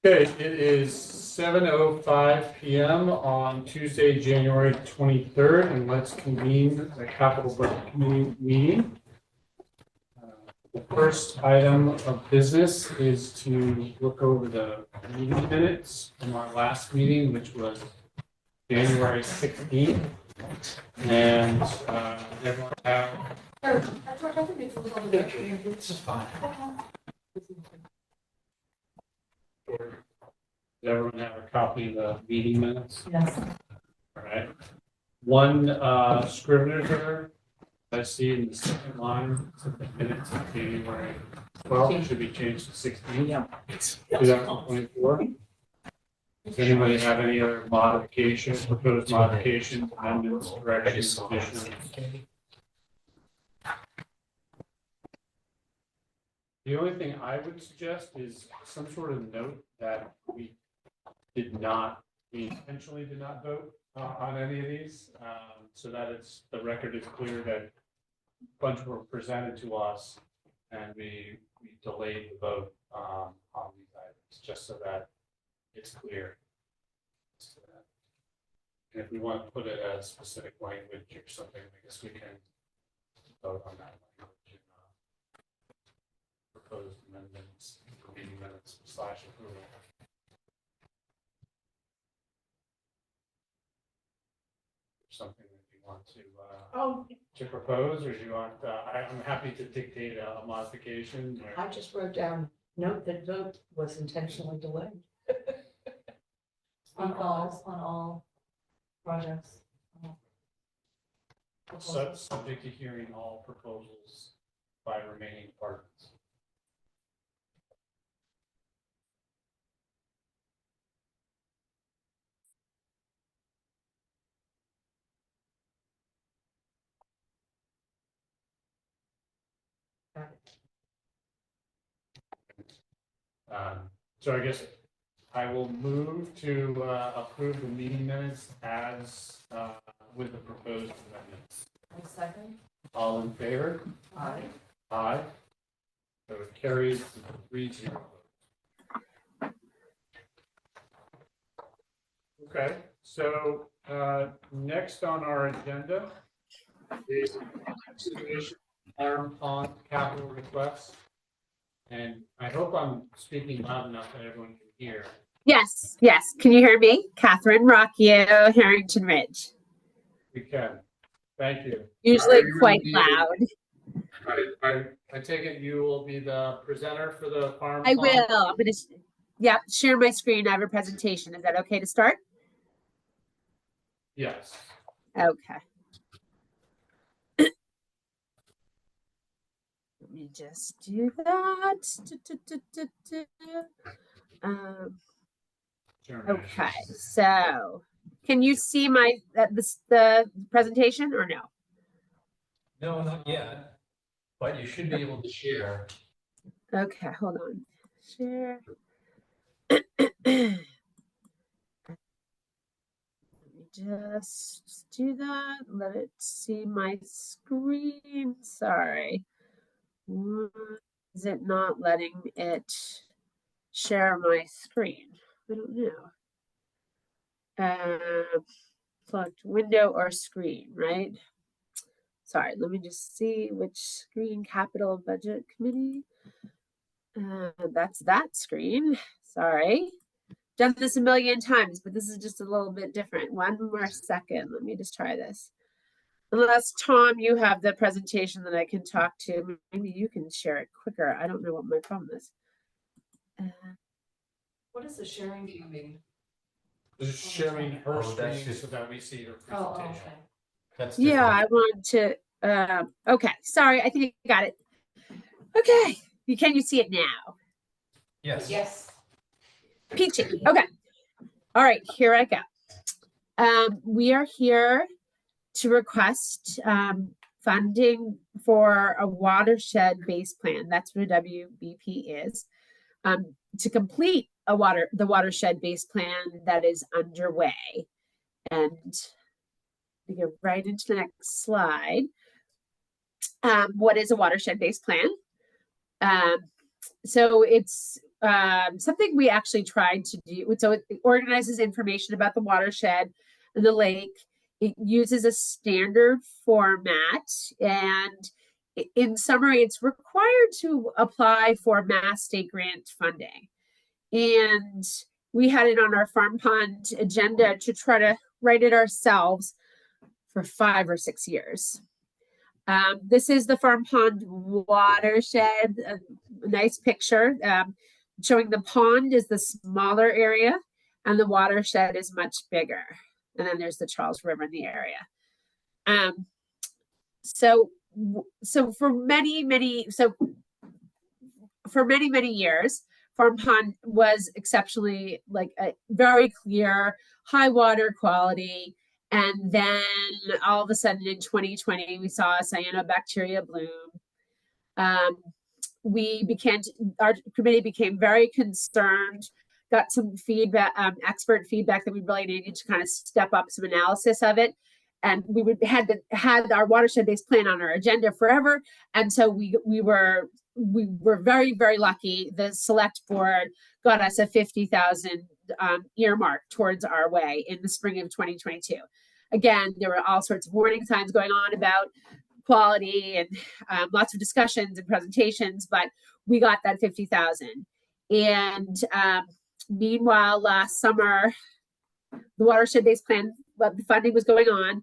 Okay, it is 7:05 p.m. on Tuesday, January 23rd, and let's convene the Capital Budget Committee meeting. The first item of business is to look over the meeting minutes from our last meeting, which was January 16th. And everyone have. This is fine. Does everyone have a copy of the meeting minutes? Yes. All right. One scrivener's error I see in the second line, so the minutes of January 12th should be changed to 16. Yeah. 2024. Does anybody have any other modifications, proposed modifications, amendments, corrections, additions? The only thing I would suggest is some sort of note that we intentionally did not vote on any of these, so that the record is clear that a bunch were presented to us and we delayed the vote on these items, just so that it's clear. And if we want to put it as specific language or something, I guess we can vote on that language in proposed amendments, meeting minutes / approval. Something that you want to propose, or do you want? I'm happy to dictate a modification. Or... I just wrote down note that vote was intentionally delayed on all projects. Subject to hearing all proposals by remaining departments. So I guess I will move to approve the meeting minutes as with the proposed amendments. A second. All in favor? Aye. Aye. So it carries 3-0. Okay, so next on our agenda is consideration Farm Pond capital requests. And I hope I'm speaking loud enough that everyone can hear. Yes, yes. Can you hear me? Catherine Rockio, Harrington Ridge. We can. Thank you. Usually quite loud. I take it you will be the presenter for the farm. I will. I'm going to share my screen. I have a presentation. Is that okay to start? Yes. Okay. Let me just do that. Okay, so can you see the presentation or no? No, not yet, but you should be able to share. Okay, hold on. Share. Just do that. Let it see my screen. Sorry. Why is it not letting it share my screen? I don't know. Plugged window or screen, right? Sorry, let me just see which screen. Capital Budget Committee. That's that screen. Sorry. Done this a million times, but this is just a little bit different. One more second. Let me just try this. Unless, Tom, you have the presentation that I can talk to. Maybe you can share it quicker. I don't know what my problem is. What is the sharing mean? Just sharing her screen so that we see her presentation. Oh, okay. That's yeah, different. I want to. Okay, sorry. I think I got it. Okay. Can you see it now? Yes. Yes. Peachy. Okay. All right, here I go. We are here to request funding for a watershed-based plan. That's what a WBP is. To complete the watershed-based plan that is underway. And we go right into the next slide. What is a watershed-based plan? So it's something we actually tried to do. So it organizes information about the watershed and the lake. It uses a standard format, and in summary, it's required to apply for Mass State Grant funding. And we had it on our Farm Pond agenda to try to write it ourselves for 5 or 6 years. This is the Farm Pond watershed, a nice picture showing the pond is the smaller area and the watershed is much bigger. And then there's the Charles River in the area. So for many years, Farm Pond was exceptionally like a very clear, high water quality. And then all of a sudden in 2020, we saw a cyanobacteria bloom. Our committee became very concerned, got some feedback, expert feedback that we really needed to kind of step up some analysis of it. And we had our watershed-based plan on our agenda forever. And so we were very, very lucky. The select board got us a 50,000 earmark towards our way in the spring of 2022. Again, there were all sorts of warning signs going on about quality and lots of discussions and presentations, but we got that 50,000. And meanwhile, last summer, the watershed-based plan, the funding was going on.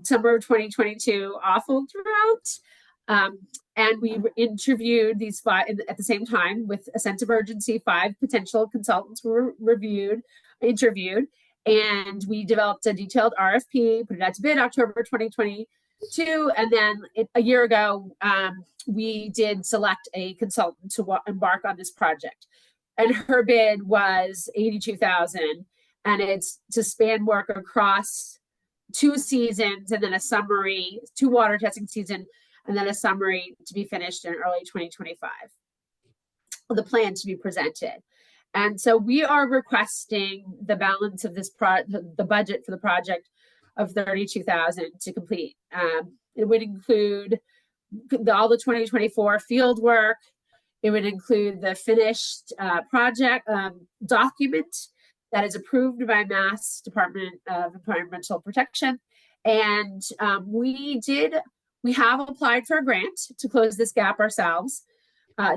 Summer of 2022, awful drought. And we interviewed these 5 at the same time with a sense of urgency. 5 potential consultants were interviewed, and we developed a detailed RFP, put it out to bid October 2022. And then a year ago, we did select a consultant to embark on this project. And her bid was 82,000. And it's to span work across 2 seasons and then a summary, 2 water testing season, and then a summary to be finished in early 2025. The plan to be presented. And so we are requesting the balance of this the budget for the project of 32,000 to complete. It would include all the 2024 field work. It would include the finished project document that is approved by Mass Department of Environmental Protection. And we have applied for a grant to close this gap ourselves.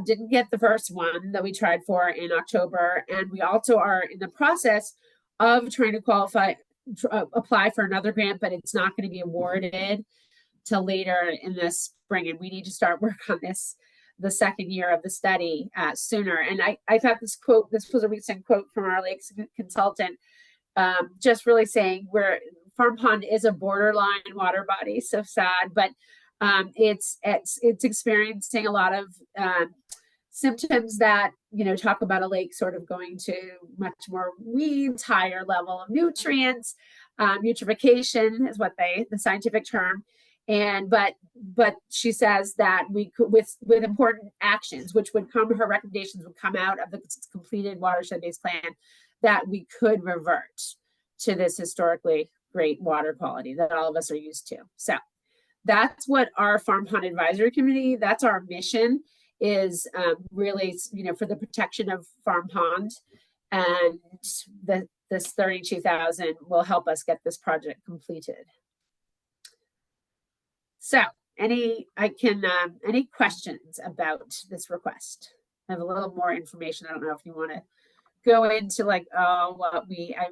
Didn't get the first one that we tried for in October. And we also are in the process of trying to apply for another grant, but it's not going to be awarded till later in the spring. And we need to start work on this, the second year of the study sooner. And I thought this was a recent quote from our lakes consultant, just really saying Farm Pond is a borderline water body, so sad, but it's experiencing a lot of symptoms that, talk about a lake sort of going to much more weeds, higher level of nutrients, eutrophication is what the scientific term. And but she says that we could, with important actions, which would come, her recommendations would come out of the completed watershed-based plan, that we could revert to this historically great water quality that all of us are used to. So that's what our Farm Pond Advisory Committee, that's our mission, is really, for the protection of Farm Pond, and this 32,000 will help us get this project completed. So any questions about this request? I have a little more information. I don't know if you want to go into I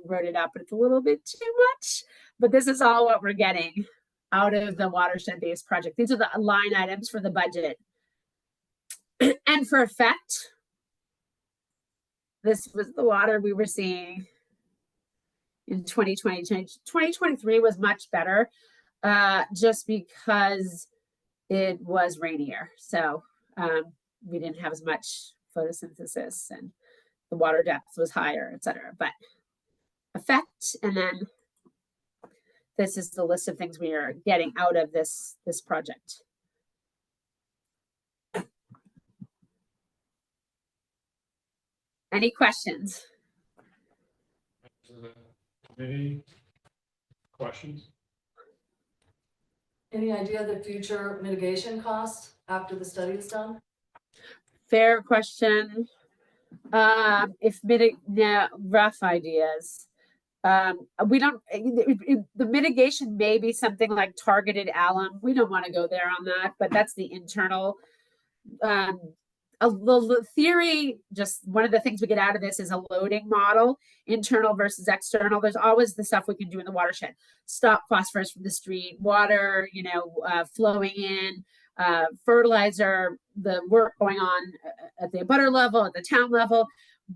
wrote it up, but it's a little bit too much, but this is all what we're getting out of the watershed-based project. These are the line items for the budget. And for effect, this was the water we were seeing in 2020. 2023 was much better, just because it was rainier. So we didn't have as much photosynthesis and the water depth was higher, etc. But effect, and then this is the list of things we are getting out of this project. Any questions? Any questions? Any idea of the future mitigation costs after the study is done? Fair question. Rough ideas. We don't, the mitigation may be something like targeted alum. We don't want to go there on that, but that's the internal. Um, the theory, just one of the things we get out of this is a loading model, internal versus external. There's always the stuff we can do in the watershed. Stop phosphorus from the street, water, flowing in, fertilizer, the work going on at the abutter level, at the town level.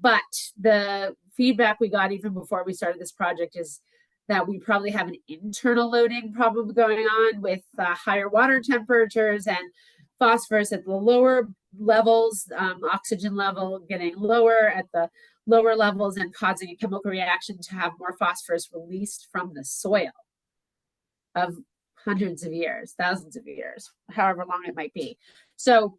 But the feedback we got even before we started this project is that we probably have an internal loading problem going on with higher water temperatures and phosphorus at the lower levels, oxygen level getting lower at the lower levels and causing a chemical reaction to have more phosphorus released from the soil of hundreds of years, thousands of years, however long it might be. So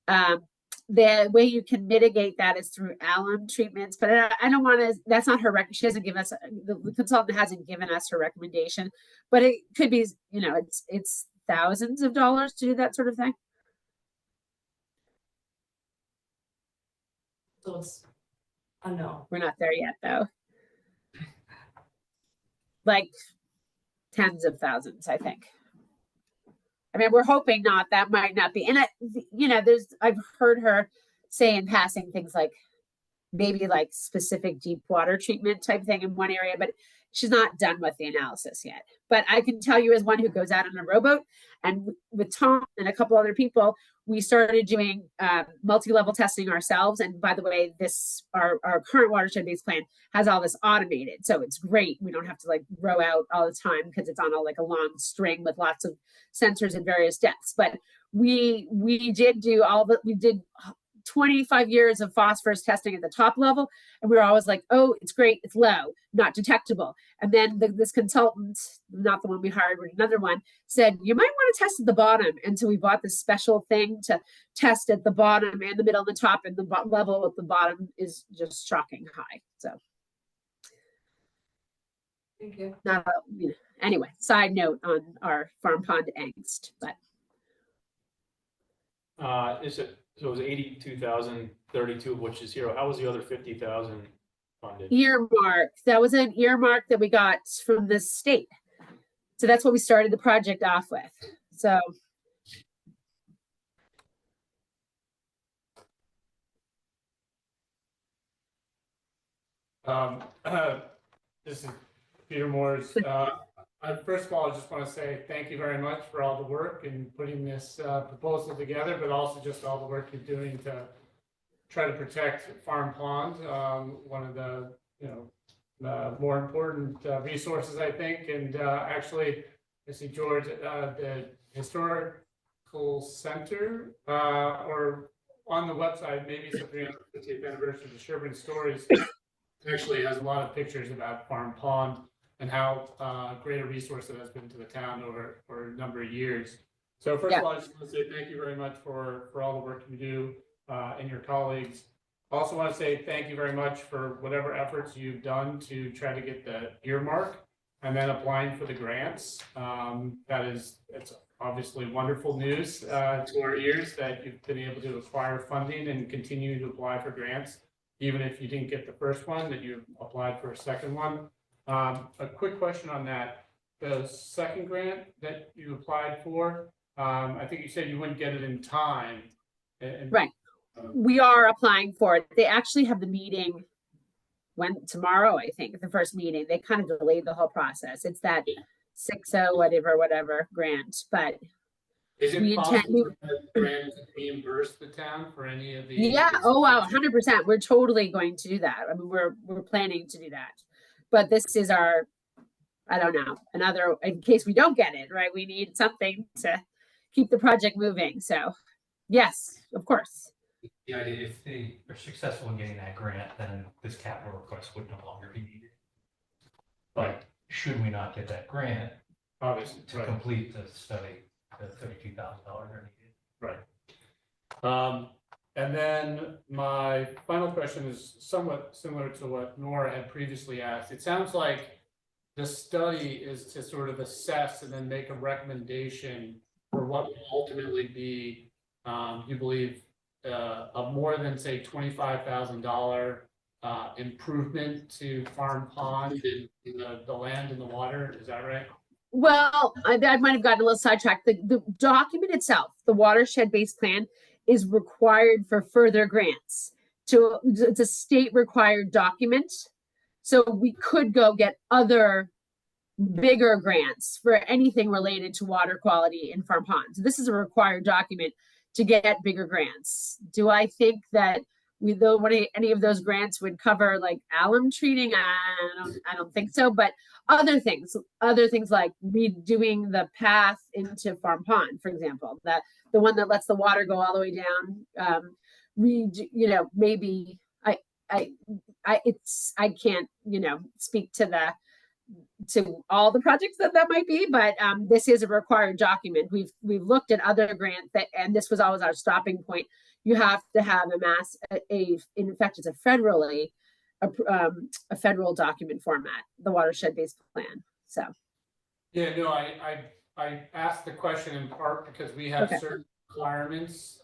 the way you can mitigate that is through alum treatments, but I don't want to, that's not her she hasn't given us, the consultant hasn't given us her recommendation, but it could be, it's thousands of dollars to do that sort of thing. So it's a no. We're not there yet though. Like tens of thousands, I think. I mean, we're hoping not, that might not be. And I've heard her say in passing things like maybe like specific deep water treatment type thing in one area, but she's not done with the analysis yet. But I can tell you as one who goes out on a rowboat, and with Tom and a couple other people, we started doing multi-level testing ourselves. And by the way, our current watershed-based plan has all this automated. So it's great. We don't have to like row out all the time because it's on a long string with lots of sensors at various depths. But we did 25 years of phosphorus testing at the top level. And we were always like, oh, it's great, it's low, not detectable. And then this consultant, not the one we hired, but another one, said, you might want to test at the bottom. And so we bought this special thing to test at the bottom and the middle and the top, and the level at the bottom is just shocking high. So. Thank you. Anyway, side note on our farm pond angst, but. So it was 82,032, of which is zero. How was the other 50,000 funded? Earmark. That was an earmark that we got from the state. So that's what we started the project off with. So. This is Peter Moore's. First of all, I just want to say thank you very much for all the work in putting this proposal together, but also just all the work you're doing to try to protect Farm Pond, one of the more important resources, I think. And actually, I see George, the historical center, or on the website, maybe it's the 350th anniversary of the Sherborn stories. Actually has a lot of pictures about Farm Pond and how great a resource it has been to the town over for a number of years. So first of all, I just want to say thank you very much for all the work you do and your colleagues. I also want to say thank you very much for whatever efforts you've done to try to get the earmark and then applying for the grants. It's obviously wonderful news to our ears that you've been able to acquire funding and continue to apply for grants, even if you didn't get the first one, that you applied for a second one. A quick question on that. The second grant that you applied for, I think you said you wouldn't get it in time. Right. We are applying for it. They actually have the meeting tomorrow, I think, the first meeting. They kind of delayed the whole process. It's that 60 whatever grant, but is it possible that the grant to reimburse the town for any of the? Yeah. Oh wow, 100%. We're totally going to do that. I mean, we're planning to do that. But this is our, I don't know, another, in case we don't get it, right? We need something to keep the project moving. So yes, of course. The idea, if they are successful in getting that grant, then this capital request would no longer be needed. But should we not get that grant, obviously, to complete the study, the $32,000 are needed. Right. And then my final question is somewhat similar to what Nora had previously asked. It sounds like the study is to sort of assess and then make a recommendation for what will ultimately be, you believe, a more than, say, $25,000 improvement to Farm Pond and the land and the water. Is that right? Well, I might have gotten a little sidetracked. The document itself, the watershed-based plan, is required for further grants. It's a state required document. So we could go get other bigger grants for anything related to water quality in Farm Pond. So this is a required document to get bigger grants. Do I think that any of those grants would cover like alum treating? I don't think so. But other things like redoing the path into Farm Pond, for example, that the one that lets the water go all the way down. Maybe I can't speak to all the projects that might be, but this is a required document. We've looked at other grants and this was always our stopping point. You have to have in fact, it's a federal document format, the watershed-based plan. So. Yeah, no, I asked the question in part because we have certain requirements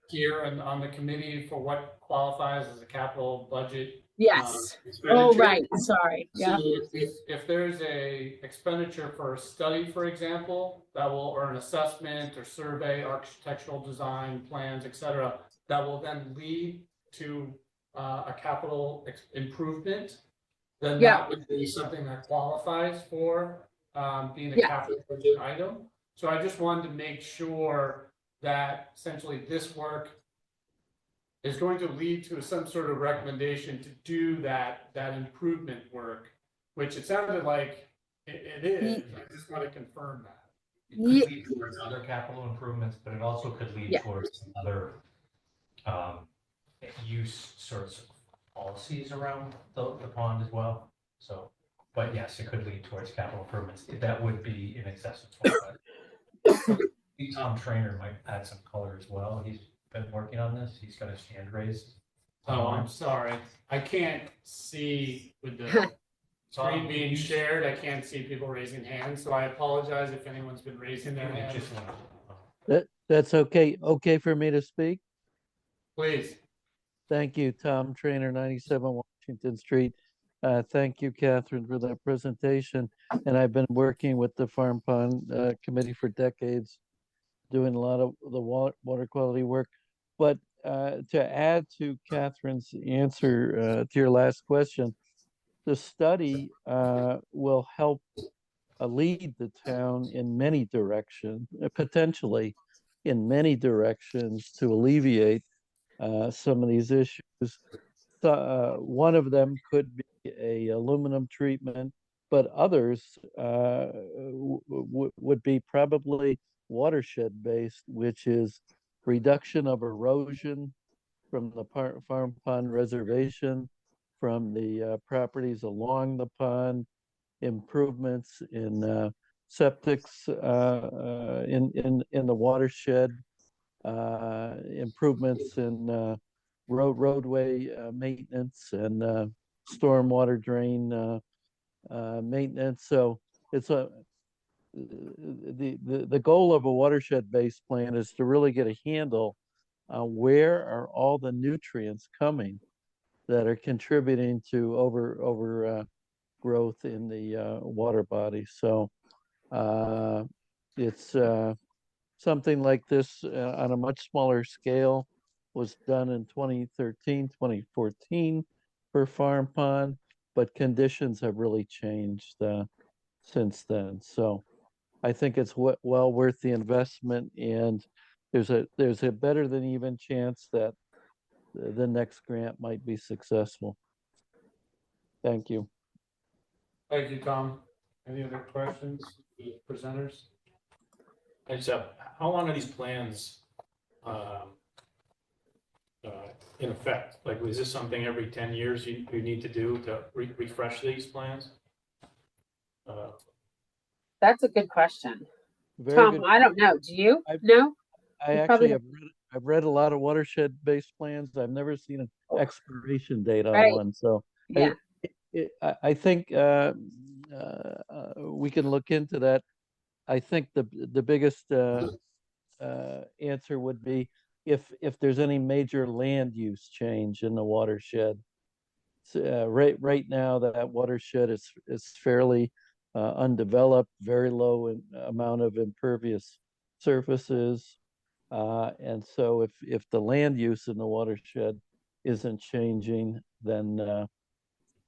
here and on the committee for what qualifies as a capital budget. Yes. Oh, right. Sorry. Yeah. So if there's a expenditure for a study, for example, or an assessment or survey, architectural design, plans, etc., that will then lead to a capital improvement, then that would be something that qualifies for being a capital budget item. So I just wanted to make sure that essentially this work is going to lead to some sort of recommendation to do that improvement work, which it sounded like it is. I just want to confirm that. It could lead towards other capital improvements, but it also could lead towards other use sorts of policies around the pond as well. So, but yes, it could lead towards capital improvements. That would be in excess of 25. Tom Trainer might add some color as well. He's been working on this. He's got his hand raised. Oh, I'm sorry. I can't see with the screen being shared. I can't see people raising hands, so I apologize if anyone's been raising their hand. That's okay. Okay for me to speak? Please. Thank you, Tom Trainer, 97 Washington Street. Thank you, Catherine, for that presentation. And I've been working with the Farm Pond Committee for decades, doing a lot of the water quality work. But to add to Catherine's answer to your last question, the study will help lead the town in many directions, potentially in many directions, to alleviate some of these issues. One of them could be a aluminum treatment, but others would be probably watershed based, which is reduction of erosion from the Farm Pond Reservation, from the properties along the pond, improvements in septics in the watershed, improvements in roadway maintenance and stormwater drain maintenance. So it's the goal of a watershed-based plan is to really get a handle on where are all the nutrients coming that are contributing to over growth in the water body. So it's something like this on a much smaller scale was done in 2013, 2014 for Farm Pond, but conditions have really changed since then. So I think it's well worth the investment, and there's a better than even chance that the next grant might be successful. Thank you. Thank you, Tom. Any other questions, presenters? I just have, how long are these plans in effect? Like, is this something every 10 years you need to do to refresh these plans? That's a good question. Very Tom, good. I don't know. Do you I've- know? I You actually probably I've read a lot of watershed-based plans. I've never seen an expiration date on Right. one. So Yeah. I think we can look into that. I think the biggest answer would be if there's any major land use change in the watershed. Right now, that watershed is fairly undeveloped, very low amount of impervious surfaces. And so if the land use in the watershed isn't changing, then the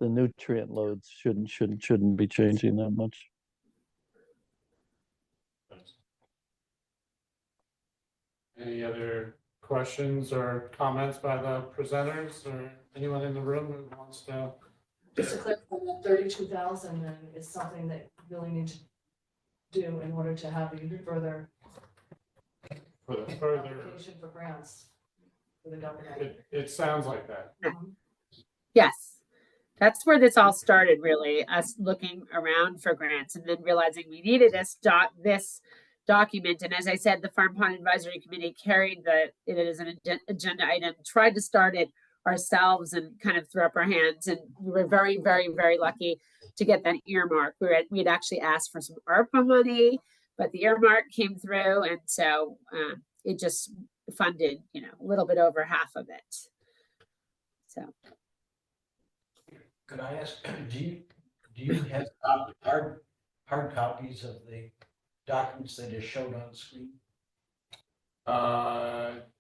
nutrient loads shouldn't be changing that much. Any other questions or comments by the presenters or anyone in the room who wants to? Just to clarify, that 32,000 then is something that you really need to do in order to have you further For the further, application for grants for the government. it sounds like that. Yes. That's where this all started, really, us looking around for grants and then realizing we needed this document. And as I said, the Farm Pond Advisory Committee carried it as an agenda item, tried to start it ourselves and kind of threw up our hands. And we were very, very, very lucky to get that earmark. We had actually asked for some ARPA money, but the earmark came through. And so it just funded, a little bit over half of it. So. Could I ask, do you have hard copies of the documents that is showed on screen?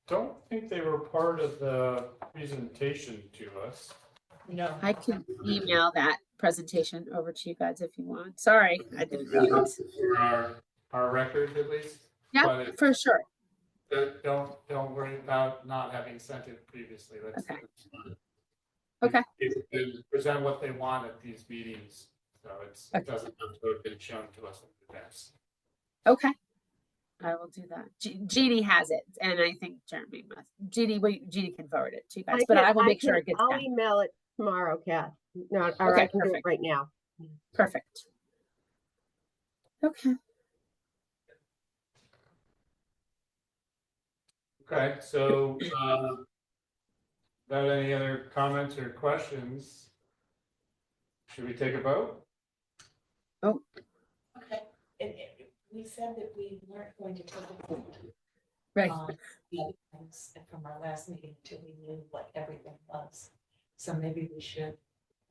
Don't think they were part of the presentation to us. No. I can email that presentation over to you guys if you want. Sorry, I didn't realize. For our record, at least. Yeah, But for sure. don't worry about not having sent it previously. Okay. Fine. Okay. They present what they want at these meetings, so it doesn't have to have been shown to us in advance. Okay. I will do that. Jeannie has it, and I think Jeremy must. Jeannie can forward it to you guys, but I will make sure it gets I'll done. email it tomorrow, Kath. No, or Okay, I can do it perfect. right now. Perfect. Okay. Okay, so without any other comments or questions, should we take a vote? Okay. We said that we weren't going to take a vote Right. on the other things from our last meeting until we knew what everything was. So maybe we should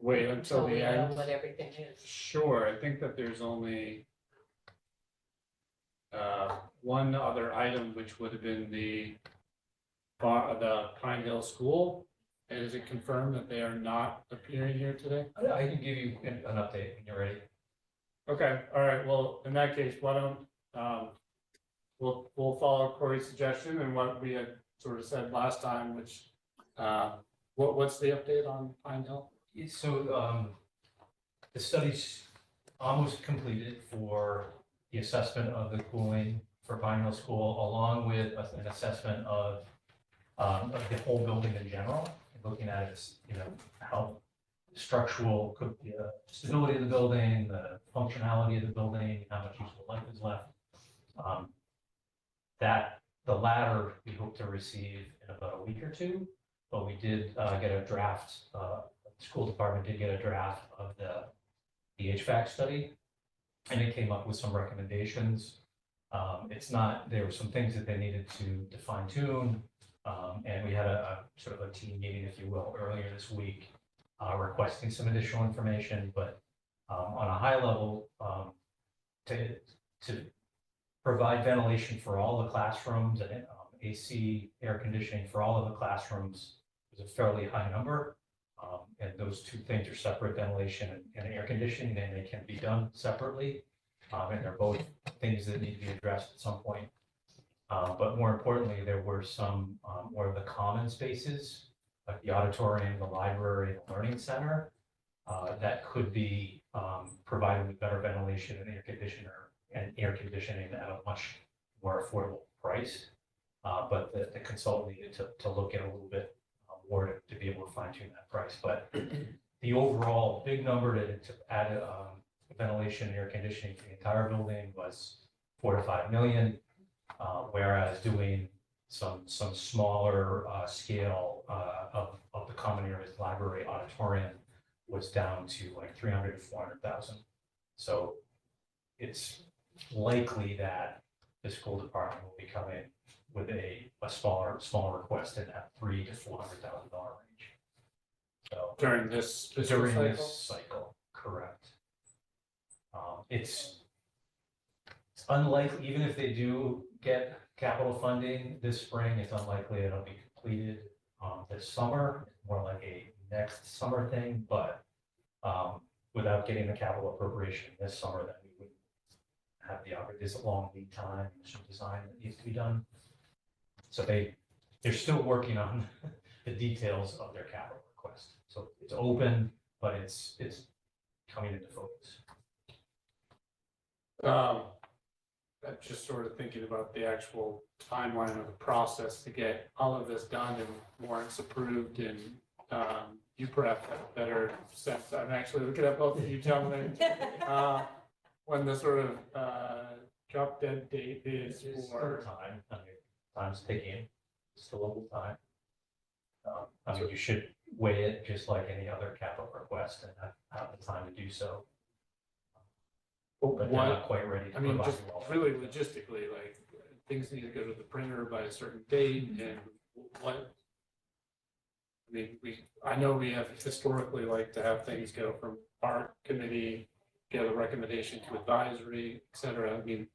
Wait until we the know end. what everything is. Sure, I think that there's only one other item, which would have been the Pine Hill School. And is it confirmed that they are not appearing here today? I can give you an update when you're ready. Okay, all right, well, in that case, why don't, we'll follow Corey's suggestion and what we had sort of said last time, which, what's the update on Pine Hill? So the study's almost completed for the assessment of the cooling for Pine Hill School, along with an assessment of the whole building in general, looking at its, how structural stability of the building, the functionality of the building, how much useful life is left. The latter we hope to receive in about a week or two, but we did get a draft. The school department did get a draft of the HVAC study, and it came up with some recommendations. There were some things that they needed to fine tune. And we had a sort of a team meeting, if you will, earlier this week, requesting some additional information, but on a high level, to provide ventilation for all the classrooms and AC air conditioning for all of the classrooms is a fairly high number. And those two things are separate, ventilation and air conditioning, and they can be done separately. And they're both things that need to be addressed at some point. But more importantly, there were some more of the common spaces, like the auditorium, the library, the learning center, that could be provided with better ventilation and air conditioning at a much more affordable price. But the consultant needed to look at a little bit more to be able to fine tune that price. But the overall big number to add ventilation and air conditioning to the entire building was $4 to $5 million. Whereas doing some smaller scale of the common areas, library, auditorium, was down to like 300 to 400,000. So it's likely that the school department will be coming with a smaller request in that $300,000 to $400,000 range. So During this fiscal during cycle? this cycle, correct. It's unlikely, even if they do get capital funding this spring, it's unlikely it'll be completed this summer. It's more like a next summer thing, but without getting the capital appropriation this summer, then we wouldn't have the opportunity. There's a long lead time, initial design that needs to be done. So they're still working on the details of their capital request. So it's open, but it's coming into focus. I'm just sort of thinking about the actual timeline of the process to get all of this done and warrants approved, and you perhaps have a better sense. I'm actually looking at both of you gentlemen. When the sort of drop dead date is for. Time, I mean, time's ticking, still a little time. I mean, you should weigh it just like any other capital request and have the time to do so. But they're not quite ready to I mean, provide just you all. really logistically, like, things need to go to the printer by a certain date, and what? I mean, I know we have historically like to have things go from art committee, get a recommendation to advisory, et cetera. I mean,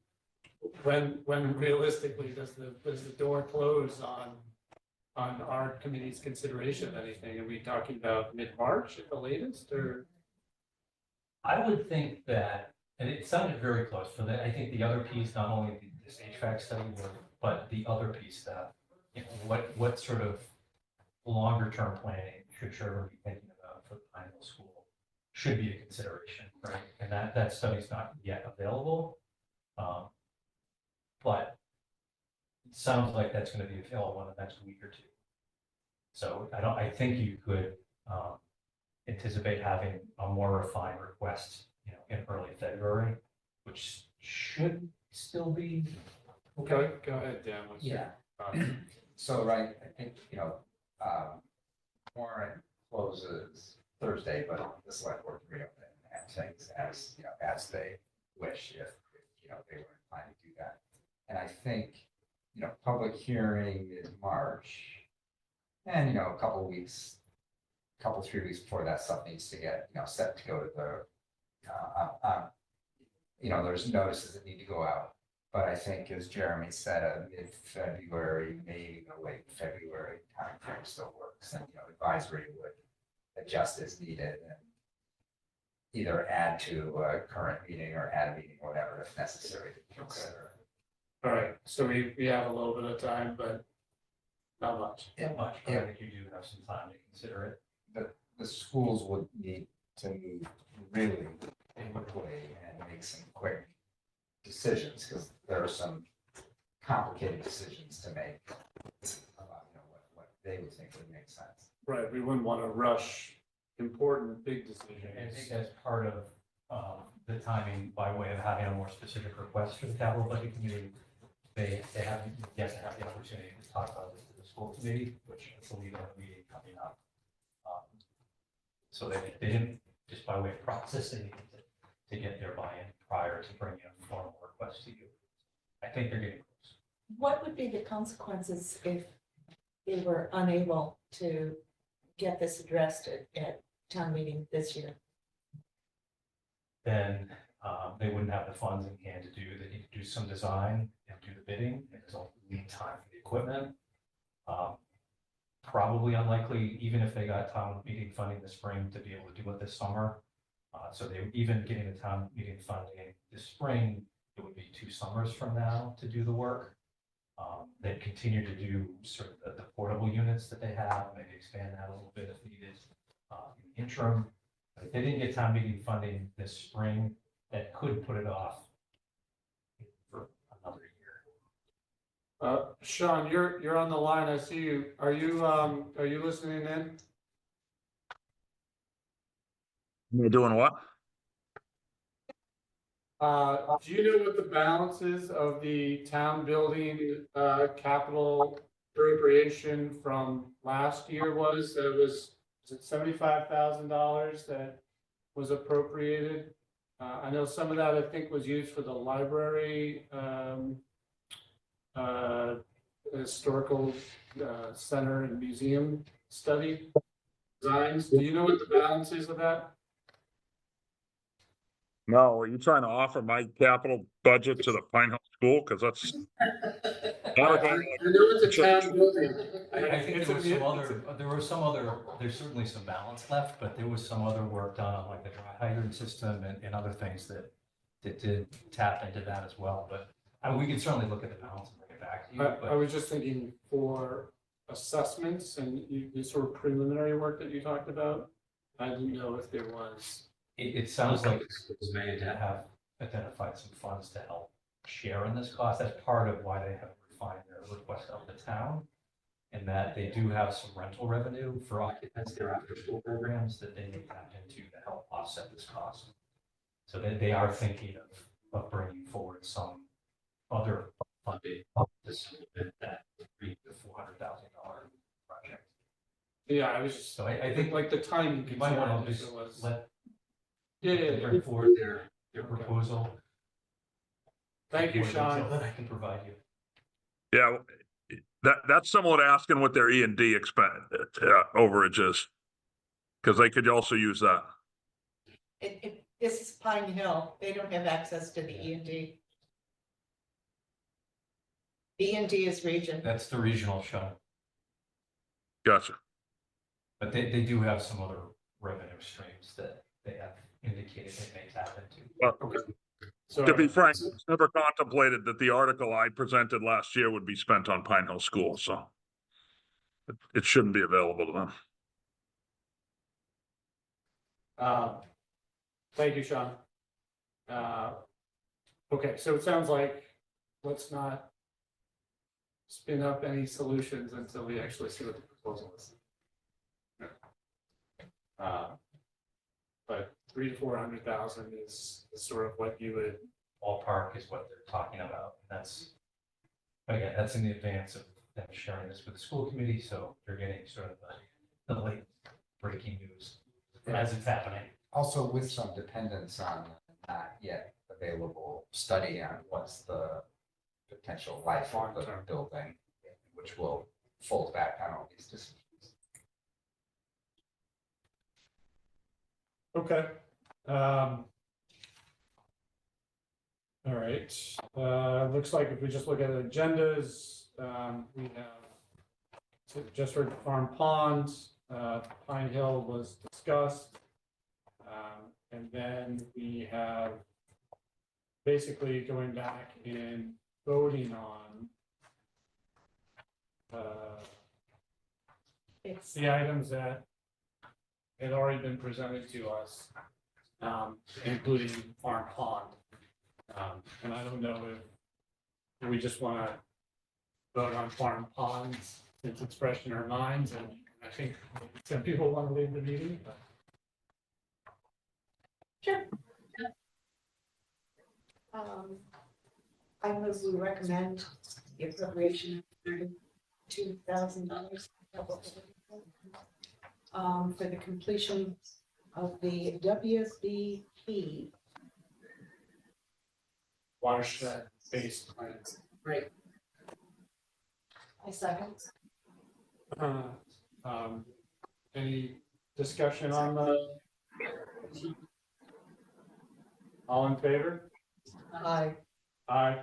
when realistically does the door close on art committee's consideration of anything? Are we talking about mid-March at the latest, or? I would think that, and it sounded very close for that. I think the other piece, not only this HVAC study, but the other piece that, you know, what sort of longer term planning should Sherborn be thinking about for the final school should be a consideration, right? And that study's not yet available. But it sounds like that's going to be available in the next week or two. So I think you could anticipate having a more refined request, you know, in early February, which should still be okay. Go ahead, Dan. What's your Yeah. thoughts? So, right, I think, warrant closes Thursday, but the select board can reopen and things as, as they wish, if they were inclined to do that. And I think, public hearing is March. And, a couple weeks, 3 weeks before that stuff needs to get, set to go to the, there's notices that need to go out. But I think, as Jeremy said, a mid-February, maybe a late February timeframe still works, and advisory would adjust as needed and either add to a current meeting or add a meeting or whatever if necessary to consider. All right, so we have a little bit of time, but not much. Not much, but I think you do have some time to consider it. The schools would need to move really quickly and make some quick decisions, because there are some complicated decisions to make about what they would think would make sense. Right, we wouldn't want to rush important big decisions. I think as part of the timing, by way of having a more specific request for the capital budget committee, they have yet to have the opportunity to talk about this to the school committee, which I believe they have a meeting coming up. So they didn't, just by way of process, they needed to get their buy-in prior to bringing a formal request to you. I think they're getting close. What would be the consequences if they were unable to get this addressed at town meeting this year? Then they wouldn't have the funds in hand to do, they need to do some design and do the bidding, and there's a lead time for the equipment. Probably unlikely, even if they got town meeting funding this spring, to be able to do it this summer. So they even getting the town meeting funding this spring, it would be 2 summers from now to do the work. They continue to do sort of the portable units that they have, maybe expand that a little bit if needed in the interim. But if they didn't get town meeting funding this spring, that could put it off for another year. Sean, you're on the line. I see you. Are you listening in? You're doing what? Do you know what the balance is of the town building capital appropriation from last year was? Was it $75,000 that was appropriated? I know some of that I think was used for the library historical center and museum study designs. Do you know what the balance is of that? No, are you trying to offer my capital budget to the Pine Hill School? Because that's. I know it's a town building. I think It's there was a- some other, there's certainly some balance left, but there was some other work done on like the dry hydrant system and other things that did tap into that as well, but we can certainly look at the balance and bring it back to you, I but was just thinking for assessments and the sort of preliminary work that you talked about. I didn't know if there was. it sounds like schools may have identified some funds to help share in this cost. That's part of why they have refined their request of the town. And that they do have some rental revenue for occupants, their after school programs that they may tap into to help offset this cost. So they are thinking of bringing forward some other funding of this that $300,000 to $400,000 project. Yeah, I was just, So I think like the timing. you might want to concern just was. let Yeah, them yeah, bring forward their proposal. Thank you, More detail Sean. That I can provide you. Yeah, that's similar to asking what their E&D overage is. Because they could also use that. This is Pine Hill. They don't have access to the E&D. E&D is region. That's the regional Sean. Gotcha. But they do have some other revenue streams that they have indicated they may tap into. Okay. So To be frank, it's never contemplated that the article I presented last year would be spent on Pine Hill School, so it shouldn't be available to them. Thank you, Sean. Okay, so it sounds like let's not spin up any solutions until we actually see what the proposal is. But 300,000 to 400,000 is sort of what you would. Ballpark is what they're talking about. And that's, again, that's in the advance of them sharing this with the school committee. So they're getting sort of the late breaking news as it's happening. Also with some dependence on not yet available study on what's the potential life of the building, which will fold back on all these decisions. Okay. All right, looks like if we just look at agendas, we have just heard Farm Pond, Pine Hill was discussed. And then we have basically going back and voting on the items that had already been presented to us, including Farm Pond. And I don't know if we just want to vote on Farm Ponds since it's fresh in our minds, and I think some people want to leave the meeting, but. Sure. I move we recommend the appropriation of $32,000 for the completion of the WBP. Watershed-based plans. Right. I second. Any discussion on the? All in favor? Aye. Aye.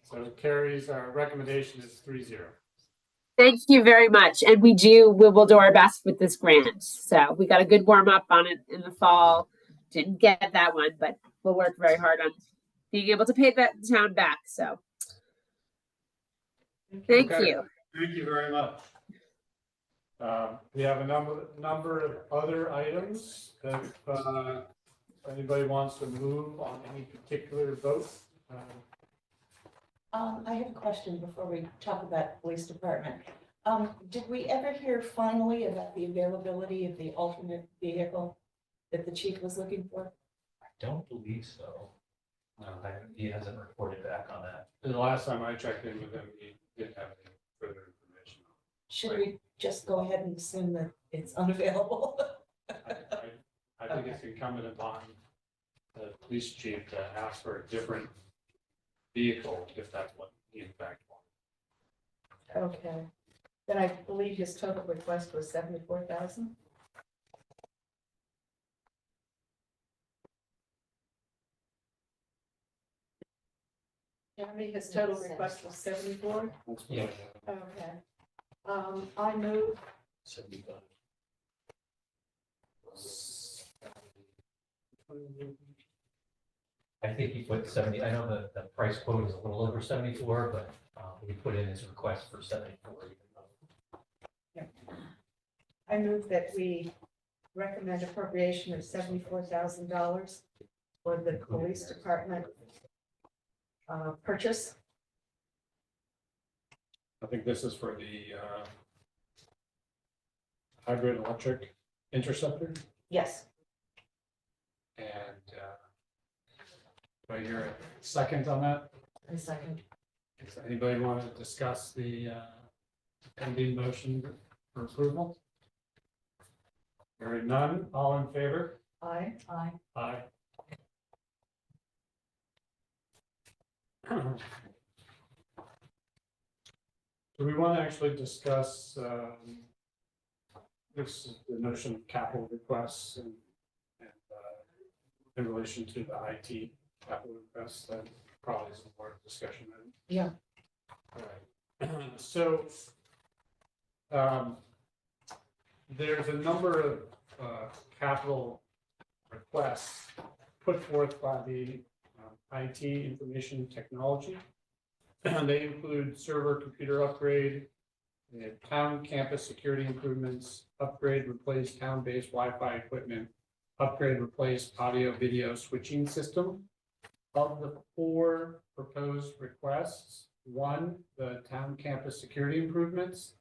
So it carries, our recommendation is 3-0. Thank you very much. And we will do our best with this grant. So we got a good warm up on it in the fall. Didn't get that one, but we'll work very hard on being able to pay that town back. So thank Okay. you. Thank you very much. We have a number of other items that if anybody wants to move on any particular vote. I have a question before we talk about the police department. Did we ever hear finally about the availability of the alternate vehicle that the chief was looking for? I don't believe so. He hasn't reported back on that. The last time I checked in with him, he didn't have any further information. Should we just go ahead and assume that it's unavailable? I think it's incumbent upon the police chief to ask for a different vehicle, if that's what he in fact wants. Okay, then I believe his total request was 74,000. Jeremy, his total request was 74. That's what Yeah. I- Okay. I move, 75. I think he put 70, I know the price quote is a little over 74, but we put in his request for 74. even though- I move that we recommend appropriation of $74,000 for the police department purchase. I think this is for the hybrid electric interceptor, Yes. and right here, second on that. A second. Does anybody want to discuss the pending motion for approval? Hearing none, all in favor? Aye. Aye. Do we want to actually discuss this, the notion of capital requests and in relation to the IT capital requests? That probably is more discussion. Yeah. All right. So there's a number of capital requests put forth by the IT information technology. And they include server computer upgrade, town campus security improvements, upgrade, replace town-based Wi-Fi equipment, upgrade, replace audio video switching system. Of the 4 proposed requests, 1, the town campus security improvements,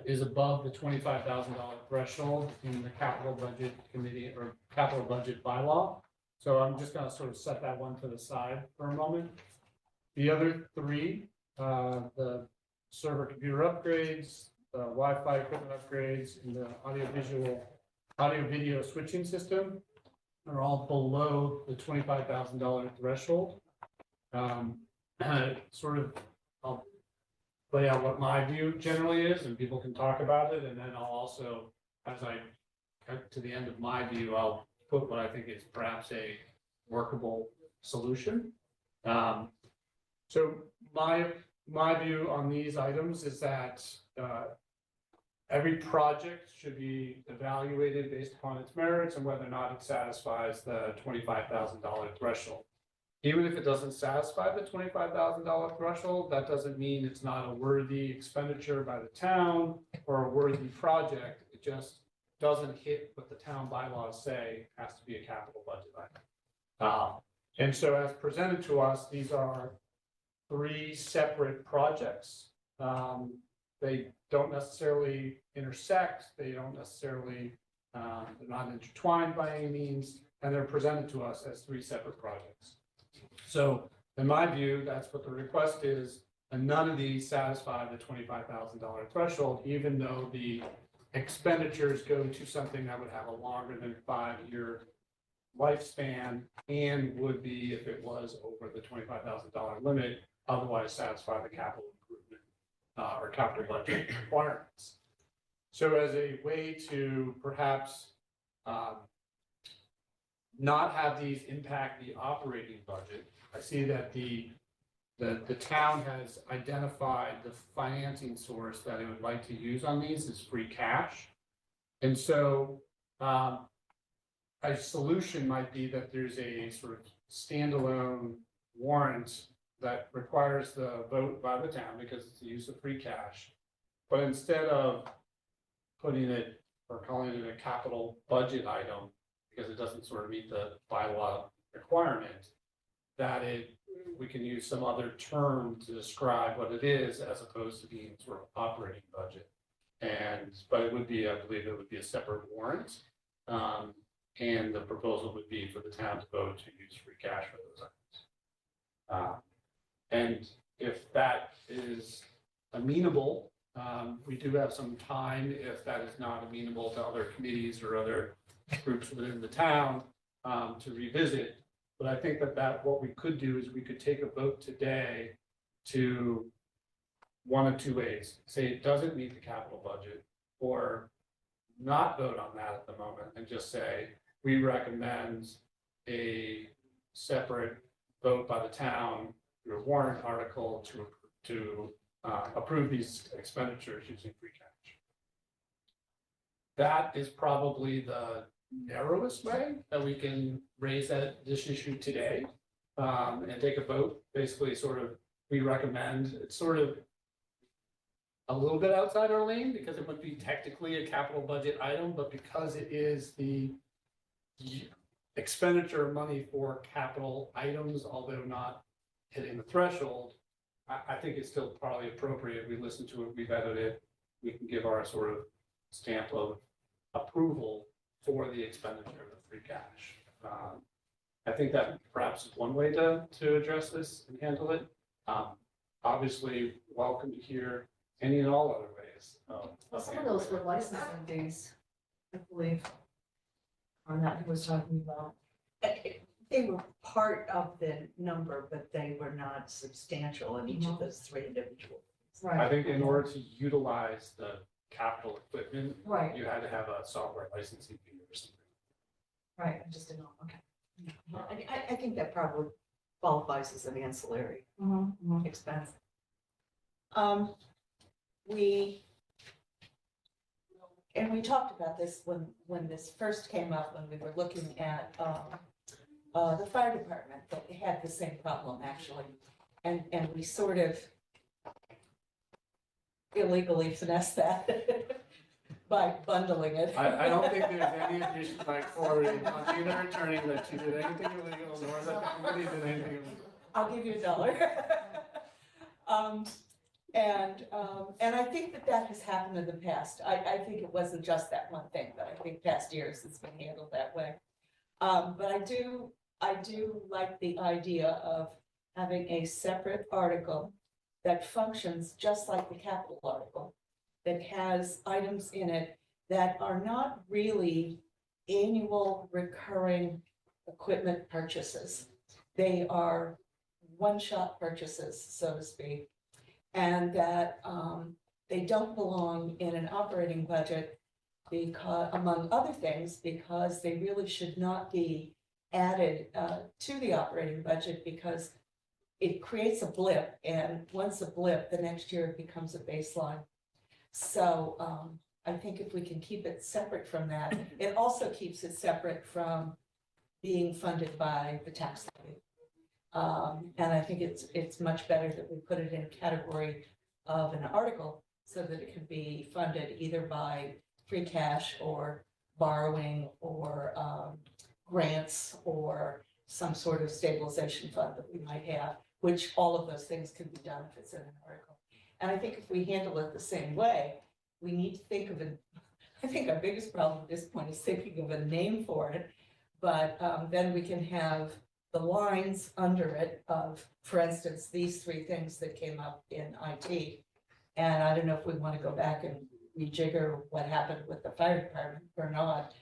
is above the $25,000 threshold in the capital budget committee or capital budget bylaw. So I'm just going to sort of set that one to the side for a moment. The other 3, the server computer upgrades, the Wi-Fi equipment upgrades, and the audio video switching system are all below the $25,000 threshold. Sort of, I'll lay out what my view generally is, and people can talk about it, and then I'll also, as I get to the end of my view, I'll put what I think is perhaps a workable solution. So my view on these items is that every project should be evaluated based upon its merits and whether or not it satisfies the $25,000 threshold. Even if it doesn't satisfy the $25,000 threshold, that doesn't mean it's not a worthy expenditure by the town or a worthy project. It just doesn't hit what the town bylaws say has to be a capital budget item. And so as presented to us, these are 3 separate projects. They don't necessarily intersect. They don't necessarily, they're not intertwined by any means, and they're presented to us as 3 separate projects. So in my view, that's what the request is, and none of these satisfy the $25,000 threshold, even though the expenditures go to something that would have a longer than 5-year lifespan and would be, if it was over the $25,000 limit, otherwise satisfy the capital improvement or capital budget requirements. So as a way to perhaps not have these impact the operating budget, I see that the town has identified the financing source that it would like to use on these is free cash. And so a solution might be that there's a sort of standalone warrant that requires the vote by the town because it's the use of free cash. But instead of putting it or calling it a capital budget item, because it doesn't sort of meet the bylaw requirement, that we can use some other term to describe what it is as opposed to being sort of operating budget. But it would be, I believe it would be a separate warrant. And the proposal would be for the town to vote to use free cash for those items. And if that is amenable, we do have some time if that is not amenable to other committees or other groups within the town to revisit But I think that what we could do is we could take a vote today to one of two ways. Say it doesn't meet the capital budget, or not vote on that at the moment and just say, we recommend a separate vote by the town through a warrant article to approve these expenditures using free cash. That is probably the narrowest way that we can raise this issue today, and take a vote, basically sort of, we recommend, it's sort of a little bit outside our lane because it would be technically a capital budget item, but because it is the expenditure of money for capital items, although not hitting the threshold, I think it's still probably appropriate. We listen to it, we vetted it, we can give our sort of stamp of approval for the expenditure of the free cash. I think that perhaps is one way to address this and handle it. Obviously, welcome to hear any and all other ways. Well, some of those were licensing fees, I believe, on that he was talking about. They were part of the number, but they were not substantial in each of those three individual. I Right, think in order to utilize the capital equipment, right, you had to have a software licensing fee or something. right, I just didn't know, okay. I think that probably qualifies as an ancillary expense. We talked about this when this first came up, when we were looking at the fire department, that had the same problem actually. And we sort of illegally finessed that by bundling it. I don't think there's any addition like forwarding on either attorney that she did anything illegal, nor that the company did anything illegal. I'll give you $1. And I think that has happened in the past. I think it wasn't just that one thing, but I think past years it's been handled that way. But I do like the idea of having a separate article that functions just like the capital article, that has items in it that are not really annual recurring equipment purchases. They are one-shot purchases, so to speak, and that they don't belong in an operating budget because, among other things, because they really should not be added to the operating budget, because it creates a blip, and once a blip, the next year it becomes a baseline. So I think if we can keep it separate from that, it also keeps it separate from being funded by the tax levy. And I think it's much better that we put it in a category of an article so that it can be funded either by free cash or borrowing or grants or some sort of stabilization fund that we might have, which all of those things can be done if it's in an article. And I think if we handle it the same way, we need to think of it. I think our biggest problem at this point is thinking of a name for it, but then we can have the lines under it of, for instance, these three things that came up in IT. And I don't know if we want to go back and rejigger what happened with the fire department or not.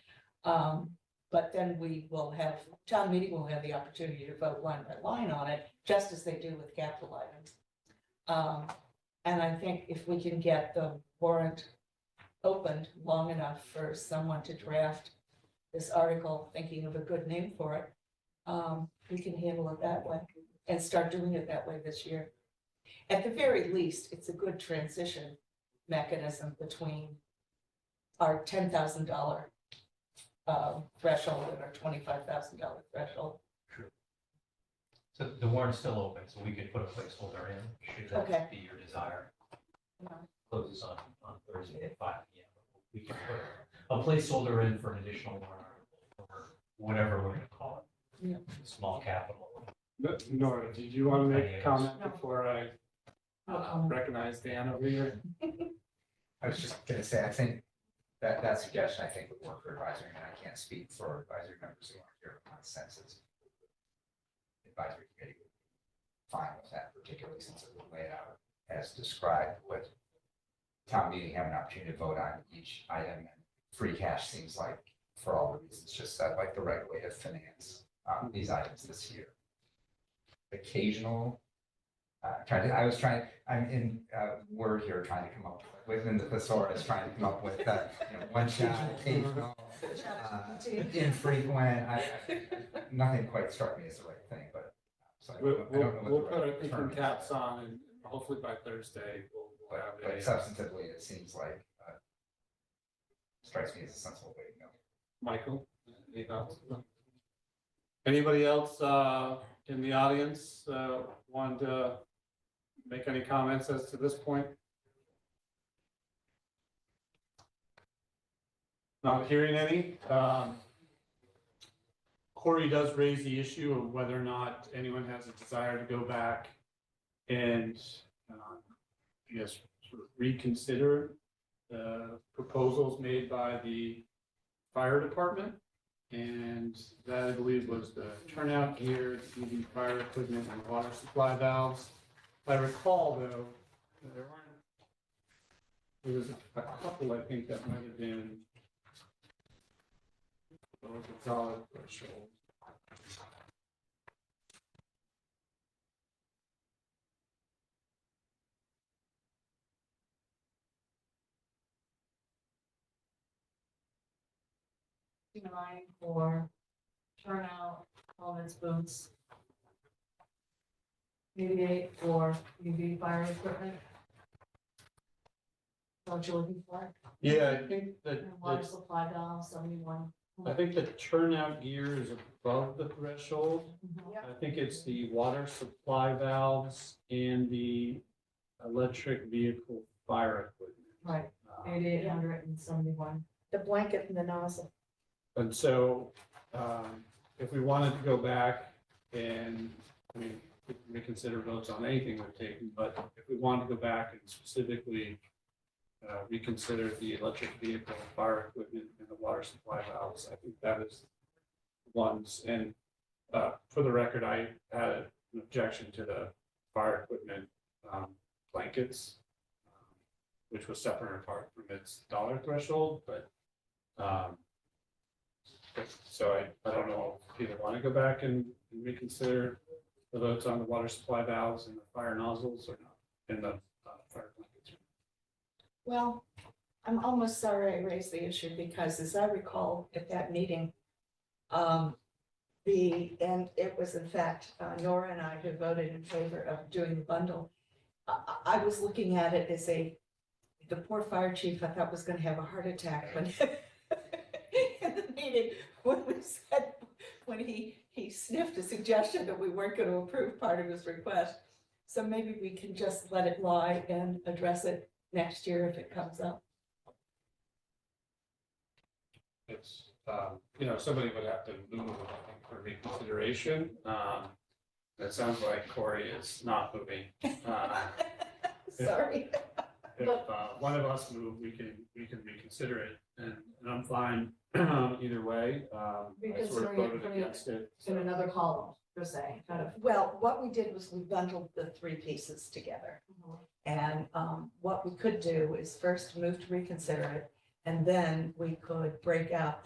But then we will have, town meeting will have the opportunity to vote line by line on it, just as they do with capital items. And I think if we can get the warrant opened long enough for someone to draft this article, thinking of a good name for it, we can handle it that way and start doing it that way this year. At the very least, it's a good transition mechanism between our $10,000 threshold and our $25,000 threshold. So the warrant's still open, so we could put a placeholder in, should Okay. that be your desire. Yeah. Closes on Thursday at 5 p.m. We can put a placeholder in for an additional warrant article, or whatever we're gonna call it. Yeah. Small capital. Nora, did you want to make a Yes. comment No. before I No comment. recognize Dan over here? I was just gonna say, I think that suggestion, I think, would work for advisory, and I can't speak for advisory members who aren't here, but my sense is advisory committee would be fine with that, particularly since it would lay it out as described, with town meeting having an opportunity to vote on each item, and free cash seems like, for all the reasons just said, like the right way to finance these items this year. Occasional, I'm in, Word here trying to come up, within the thesaurus, trying to come up with, one shot, occasional, infrequent, nothing quite struck me as the right thing, but. So I don't know what We'll the put our right thinking term is. caps on and hopefully by Thursday, we'll have But a, substantively, it seems like, strikes me as a sensible way to go. Michael, any thoughts? Anybody else, in the audience, want to make any comments as to this point? Not hearing any. Corey does raise the issue of whether or not anyone has a desire to go back and, I guess, sort of reconsider the proposals made by the fire department. And that, I believe, was the turnout gear, the EV fire equipment, and water supply valves. If I recall, though, there was a couple, I think, that might have been a dollar threshold. $9 for turnout, helmets, boots. 88 for UV fire equipment. What you're looking for? Yeah, I think that, And water supply valve, 71. I think the turnout gear is above the threshold. Mhm. I think it's the water supply valves and the electric vehicle fire equipment. Right, Uh, 8,871. The blanket and the nozzle. And so, if we wanted to go back and, I mean, we can reconsider votes on anything we've taken, but if we wanted to go back and specifically reconsider the electric vehicle, fire equipment, and the water supply valves, I think that is ones. And for the record, I had an objection to the fire equipment blankets, which was separate and apart from its dollar threshold, but so I don't know if people want to go back and reconsider the votes on the water supply valves and the fire nozzles or not, and the fire blankets. Well, I'm almost sorry I raised the issue because as I recall at that meeting, and it was in fact, Nora and I who voted in favor of doing the bundle. I was looking at it as the poor fire chief I thought was gonna have a heart attack when in the meeting, when he sniffed a suggestion that we weren't gonna approve part of his request. So maybe we can just let it lie and address it next year if it comes up. It's, somebody would have to move, I think, for reconsideration. It sounds like Corey is not moving. Sorry. If one of us move, we can reconsider it, and I'm fine either way. I sort of Reconsidering it, voted putting it against it. in another column, per se, kind of. Well, what we did was we bundled the three pieces together. And what we could do is first move to reconsider it, and then we could break out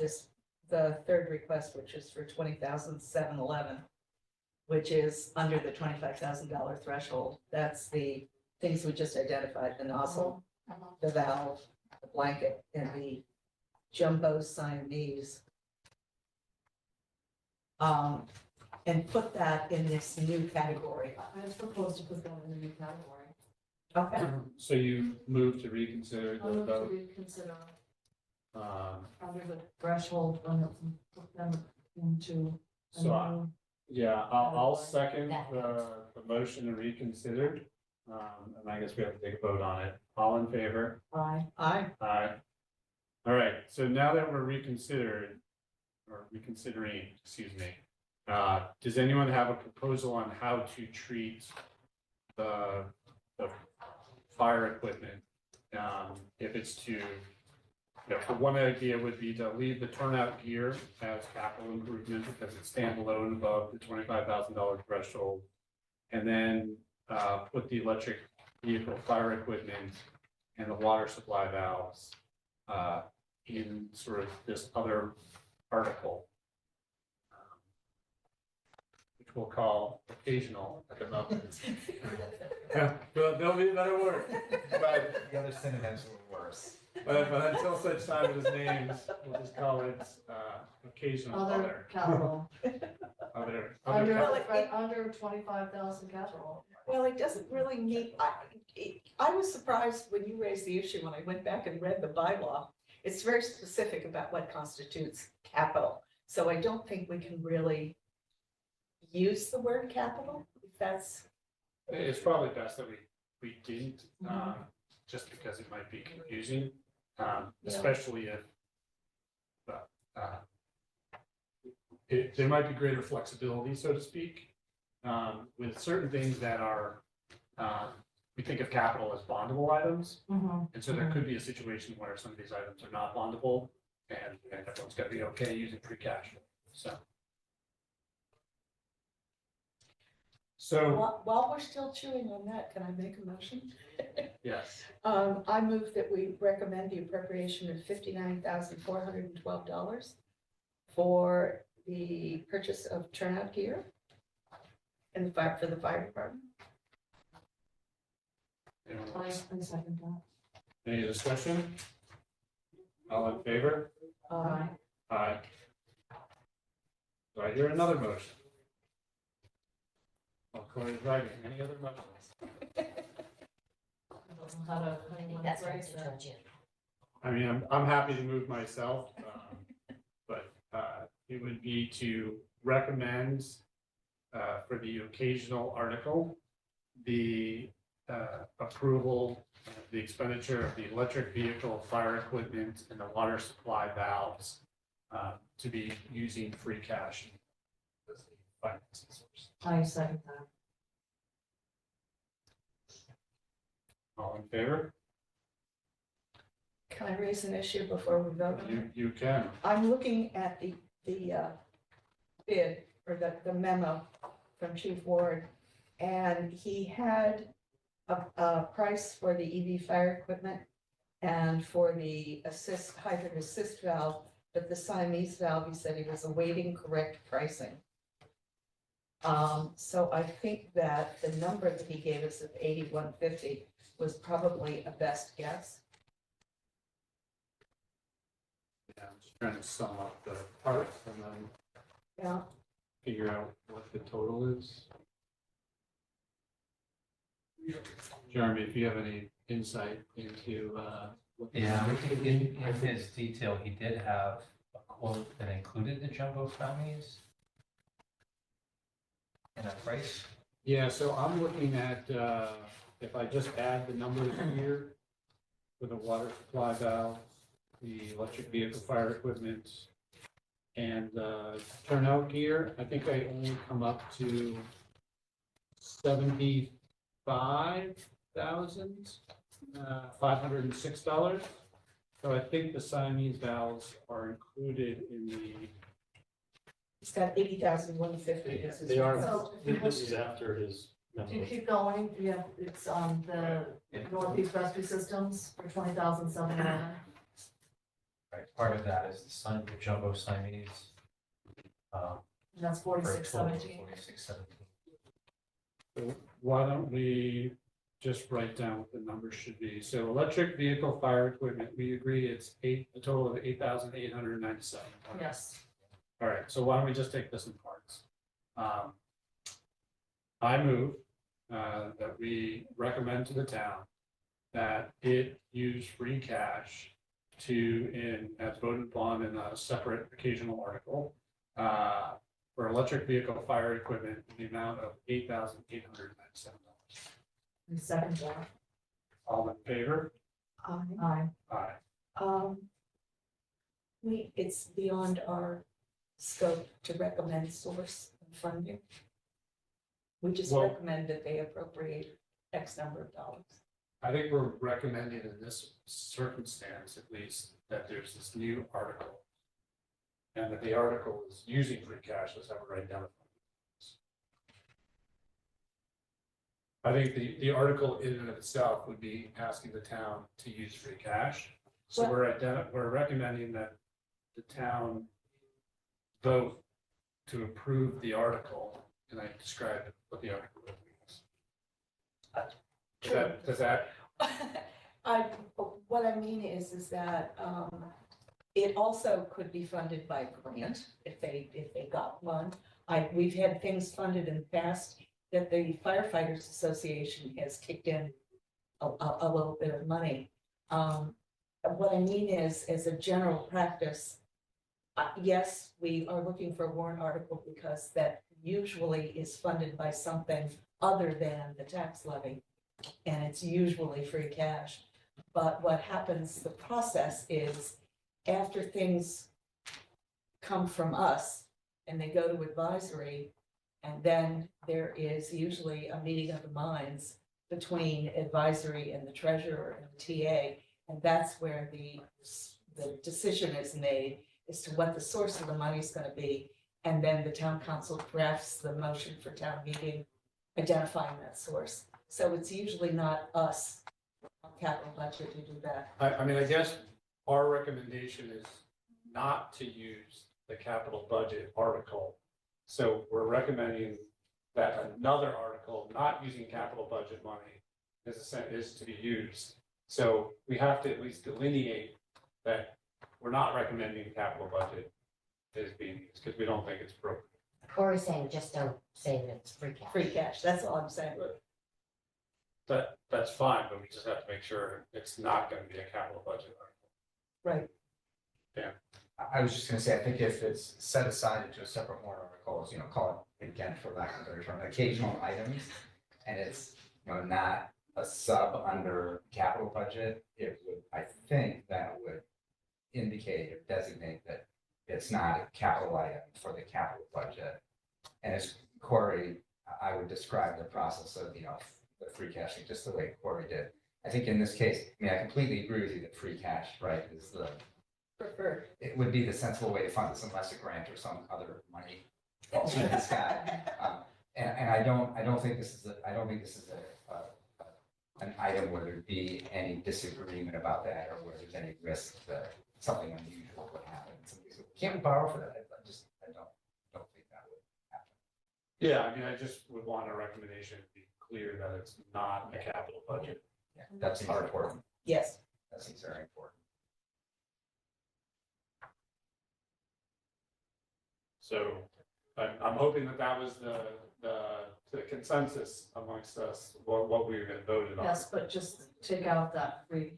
the third request, which is for $20,711, which is under the $25,000 threshold. That's the things we just identified, the nozzle, the valve, the blanket, and the jumbo Siamese. And put that in this new category. I was proposed to put that in a new category. Okay. So you move to reconsider I the move to vote. reconsider Um, under the threshold limit and put them into. a So, new- yeah, I'll second Yeah. the motion to reconsider. And I guess we have to take a vote on it. All in favor? Aye. Aye. Aye. All right, so now that we're reconsidering, excuse me, does anyone have a proposal on how to treat the fire equipment? If it's to, one idea would be to leave the turnout gear as capital improvement because it's standalone above the $25,000 threshold. And then put the electric vehicle fire equipment and the water supply valves in sort of this other article. which we'll call occasional at the moment. Yeah, there'll be a better word, but, The other synonyms were worse. but until such time as names, we'll just call it, occasional Other other. capital, Other, under, Well, it- under 25,000 capital. Well, it doesn't really need, I was surprised when you raised the issue, when I went back and read the bylaw. It's very specific about what constitutes capital, so I don't think we can really use the word capital, if that's, It's probably best that we didn't, just because it might be confusing, especially if there might be greater flexibility, so to speak, with certain things that are, we think of capital as bondable items. And so there could be a situation where some of these items are not bondable and everyone's got to be okay using free cash. So, while we're still chewing on that, can I make a motion? yes, I move that we recommend the appropriation of $59,412 for the purchase of turnout gear in the fire, for the fire department. anyone I else? second that. Any discussion? All in favor? Aye. Aye. Do I hear another motion? Well, Corey's writing. Any other motions? I don't know how to, how you wanna phrase that. I mean, I'm happy to move myself, but it would be to recommend for the occasional article, the approval, the expenditure of the electric vehicle, fire equipment, and the water supply valves to be using free cash as the financing source. I second that. All in favor? Can I raise an issue before we vote on it? You can. I'm looking at the bid or the memo from Chief Ward. And he had a price for the EV fire equipment and for the hydrant assist valve, but the Siamese valve, he said he was awaiting correct pricing. So I think that the number that he gave us of 8150 was probably a best guess. Yeah, I'm just trying to sum up the parts and then Yeah. figure out what the total is. Jeremy, if you have any insight into what the Yeah, numbers could in be. his detail, he did have a quote that included the jumbo Stammies and a price. Yeah, so I'm looking at, if I just add the numbers here for the water supply valves, the electric vehicle fire equipment, and turnout gear, I think I only come up to $75,506. So I think the Siamese valves are included in the, It's got 80,150. They are, So, this is after his If you memo. keep going, yeah, it's the Northeast Rescue Systems for 20,709. Right, part of that is the jumbo Siamese. And that's For a total of 4617. 4617. why don't we just write down what the numbers should be? So electric vehicle fire equipment, we agree it's a total of 8,897. Yes. All right, so why don't we just take this in parts? I move that we recommend to the town that it use free cash as voted upon in a separate occasional article, for electric vehicle fire equipment in the amount of $8,897. Second that. All in favor? Aye. Aye. It's beyond our scope to recommend source of funding. We just Well- recommend that they appropriate X number of dollars. I think we're recommending in this circumstance, at least, that there's this new article. And that the article is using free cash, let's have it right down. I think the article in and of itself would be asking the town to use free cash. So we're recommending that the town vote to approve the article and I described what the article was. True. Does that, I, what I mean is that, it also could be funded by grant if they got one. We've had things funded in the past that the firefighters association has kicked in a little bit of money. What I mean is, as a general practice, yes, we are looking for a warrant article because that usually is funded by something other than the tax levy. And it's usually free cash. But what happens, the process is after things come from us and they go to advisory, and then there is usually a meeting of the minds between advisory and the treasurer and the TA. And that's where the decision is made as to what the source of the money is going to be. And then the town council drafts the motion for town meeting, identifying that source. So it's usually not us on capital budget who do that. I mean, I guess our recommendation is not to use the capital budget article. So we're recommending that another article, not using capital budget money, is to be used. So we have to at least delineate that we're not recommending capital budget is being used, because we don't think it's appropriate. Corey's saying, just don't say that it's free cash. Free cash, that's all I'm saying. That's fine, but we just have to make sure it's not going to be a capital budget article. Right. I was just gonna say, I think if it's set aside into a separate warrant article, call it, again, for lack of a better term, occasional items, and it's, not a sub under capital budget, it would, I think that would indicate or designate that it's not a capital item for the capital budget. And as Corey, I would describe the process of, the free cash, just the way Corey did. I think in this case, I mean, I completely agree with you that free cash, right, is the Preferred. it would be the sensible way to fund this unless a grant or some other money falls from the sky. And I don't think this is an item where there'd be any disagreement about that or where there's any risk that something unusual would happen. Somebody said, can't we borrow for that? I don't think that would happen. Yeah, I mean, I just would want a recommendation to be clear that it's not a capital budget. Yeah, that seems important. Yes. That seems very important. So I'm hoping that was the consensus amongst us, what we were going to vote on. Yes, but just take out that free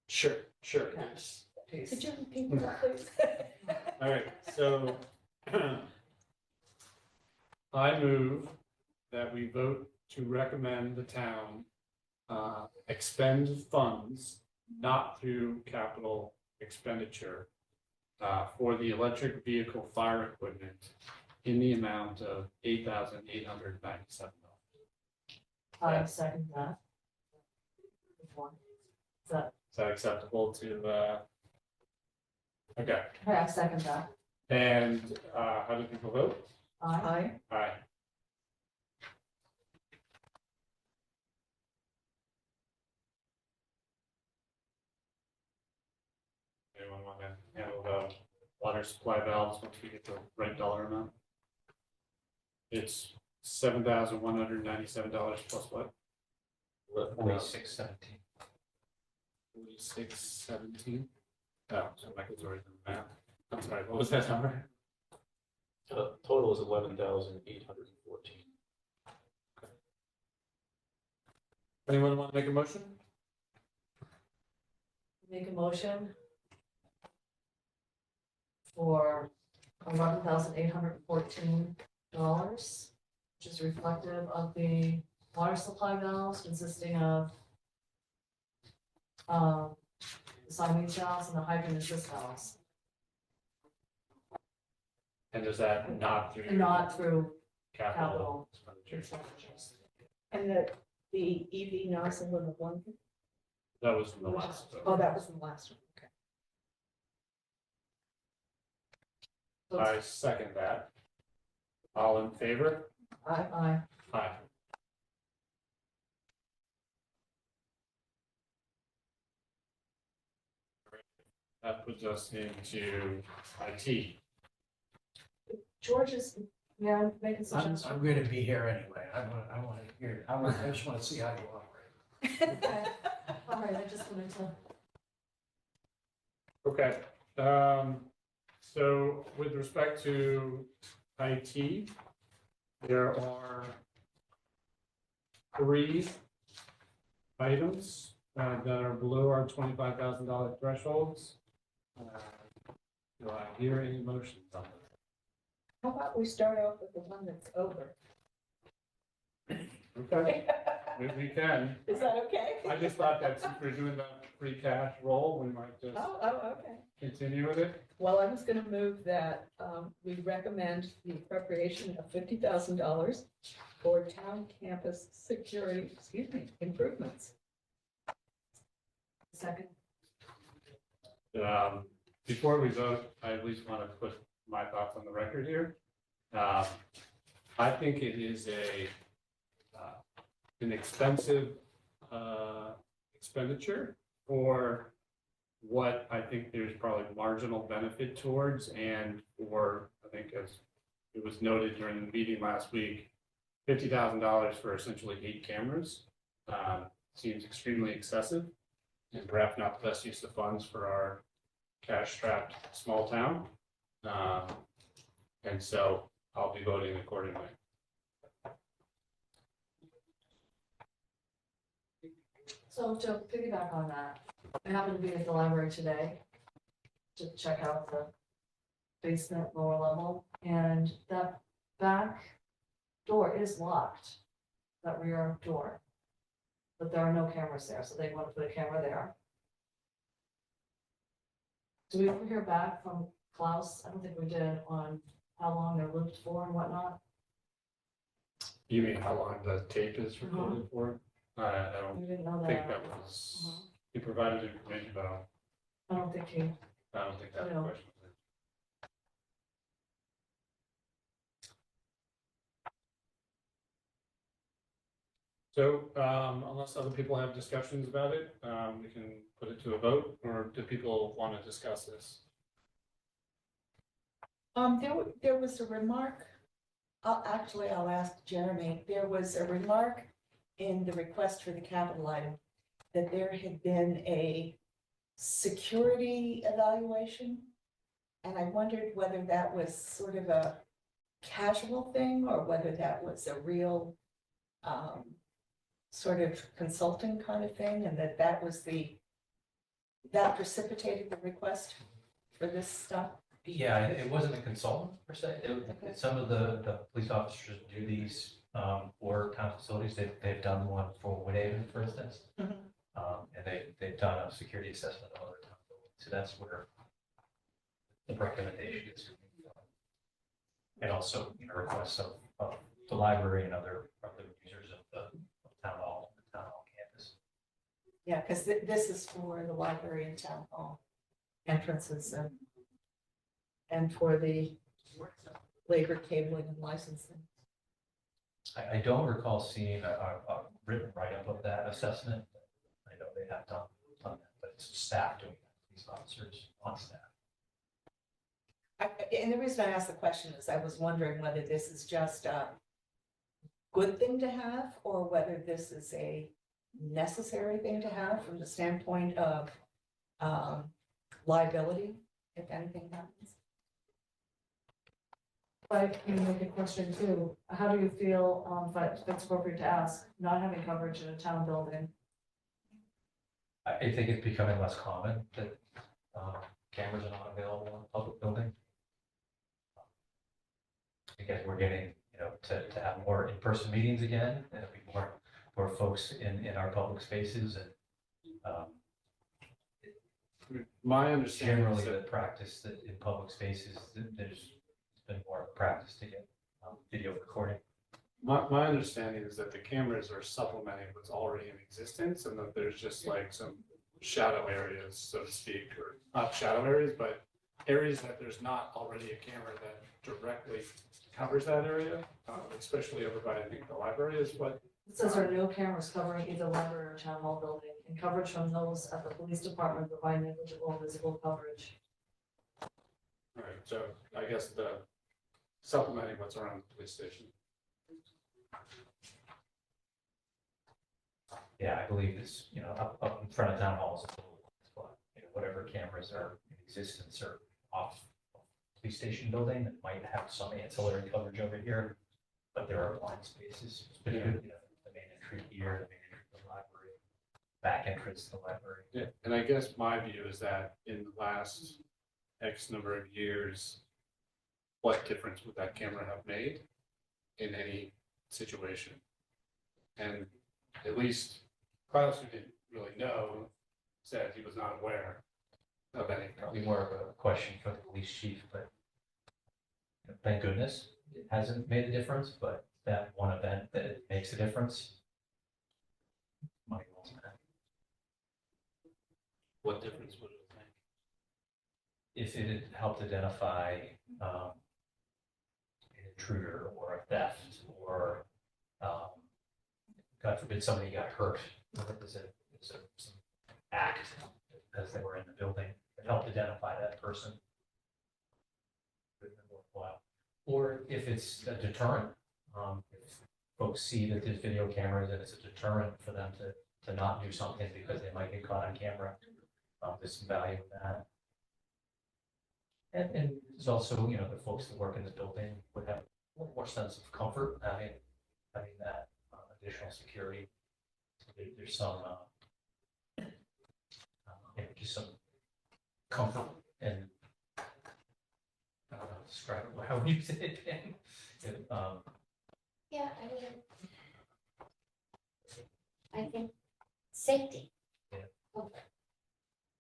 Sure. cash piece. Could you repeat that, please? All right, so I move that we vote to recommend the town expend funds not through capital expenditure for the electric vehicle fire equipment in the amount of $8,897. I second that. Is that, Is that acceptable to, okay, okay, I second that. and how do people vote? Aye. Aye. Anyone want to handle the water supply valves once we get the right dollar amount? It's $7,197 plus what? 4617. 4617. Oh, so Michael's already done the math. I'm sorry, what was that number? Total is 11,814. Anyone want to make a motion? Make a motion for $11,814, which is reflective of the water supply valves consisting of the Siamese valves and the hydrant assist valves, And is that not through? not through Capital capital expenditures? expenditures. And the EV nozzle in the one, That was in the last. oh, that was in the last one, okay. So I second that. All in favor? Aye. Aye. That puts us into IT. George's, Yeah, make a I'm suggestion. gonna be here anyway. I want to hear, I just want to see how you operate. Okay. All right, I just wanted to. Okay, so with respect to IT, there are 3 items that are below our $25,000 thresholds. Do I hear any motions on this? How about we start off with the one that's over? Okay, we can. Is that okay? I just thought that since we're doing the free cash roll, we might just Oh, okay. continue with it. Well, I was gonna move that, we recommend the appropriation of $50,000 for town campus security, improvements. Second. Before we vote, I at least want to put my thoughts on the record here. I think it is an expensive expenditure for what I think there's probably marginal benefit towards, and for, I think as it was noted during the meeting last week, $50,000 for essentially 8 cameras seems extremely excessive, and perhaps not the best use of funds for our cash-strapped small town. And so I'll be voting accordingly. So to piggyback on that, I happened to be at the library today to check out the basement lower level, and that back door is locked, that rear door. But there are no cameras there, so they want to put a camera there. Do we ever hear back from Klaus? I don't think we did, on how long they're looped for and whatnot. You mean how long the tape is recorded for? I don't We didn't know think that. that was, Uh-huh. he provided information, but I don't think he, I don't think that's the No. question. So, unless other people have discussions about it, we can put it to a vote, or do people want to discuss this? There was a remark, I'll ask Jeremy, there was a remark in the request for the capital item that there had been a security evaluation. And I wondered whether that was sort of a casual thing or whether that was a real sort of consulting kind of thing, and that was that precipitated the request for this stuff. Yeah, it wasn't a consultant per se. Some of the police officers do these for town facilities. They've done one for Woodhaven, for instance. Mhm. And they've done a security assessment of other town buildings. So that's where the recommendation is. And also, requests of the library and other users of the town hall campus. Yeah, because this is for the library and town hall entrances and for the labor cabling and licensing. I don't recall seeing a written write-up of that assessment. I know they have done that, but it's staff doing that, police officers on staff. And the reason I asked the question is I was wondering whether this is just a good thing to have or whether this is a necessary thing to have from the standpoint of liability, if anything happens. but you make a question too, how do you feel, if it's appropriate to ask, not having coverage in a town building? I think it's becoming less common that cameras are not available in a public building. Because we're getting, to have more in-person meetings again, and it'll be more folks in our public spaces, and My understanding is generally the that, practice that in public spaces, there's been more practice to get video recording. my understanding is that the cameras are supplementing what's already in existence, and that there's just like some shadow areas, so to speak, or not shadow areas, but areas that there's not already a camera that directly covers that area, especially over by, I think, the library is what. It says there are no cameras covering either library or town hall building, and coverage from those at the police department provide negligible visible coverage. Right, so I guess supplementing what's around the police station. Yeah, I believe it's, you know, up in front of town halls, it's a little spot, you know, whatever cameras are in existence or off police station building that might have some ancillary coverage over here, but there are blind spaces. But you know, the main entry here, the main entry to the library, back entrance to the library. Yeah, and I guess my view is that in the last X number of years, what difference would that camera have made in any situation? And at least Klaus, who didn't really know, said he was not aware of any. Probably more of a question for the police chief, but you know, thank goodness it hasn't made a difference, but that one event that it makes a difference. Money well spent. What difference would it make? If it had helped identify an intruder or a theft or, God forbid, somebody got hurt, there's some act as they were in the building, it helped identify that person. Would have been worthwhile. Or if it's a deterrent, if folks see that there's video cameras and it's a deterrent for them to not do something because they might get caught on camera, there's some value in that. And there's also, you know, the folks that work in the building would have a little more sense of comfort having that additional security. So there's some, you know, just some comfort and I don't know how to describe it, how you say it. Yeah, I think safety.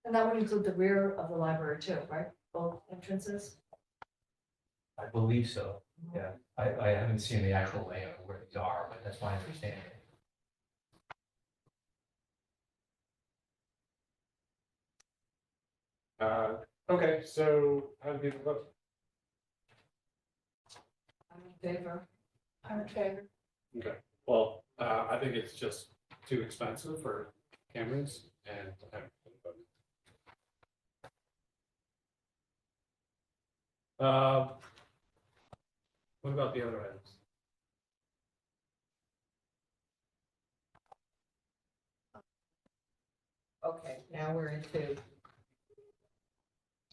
And that would include the rear of the library too, right? Both entrances? I believe so, yeah. I haven't seen the actual layout of where these are, but that's my understanding. Okay, so how do people vote? I'm in favor. I'm in favor. Okay, well, I think it's just too expensive for cameras and. What about the other items? Okay, now we're into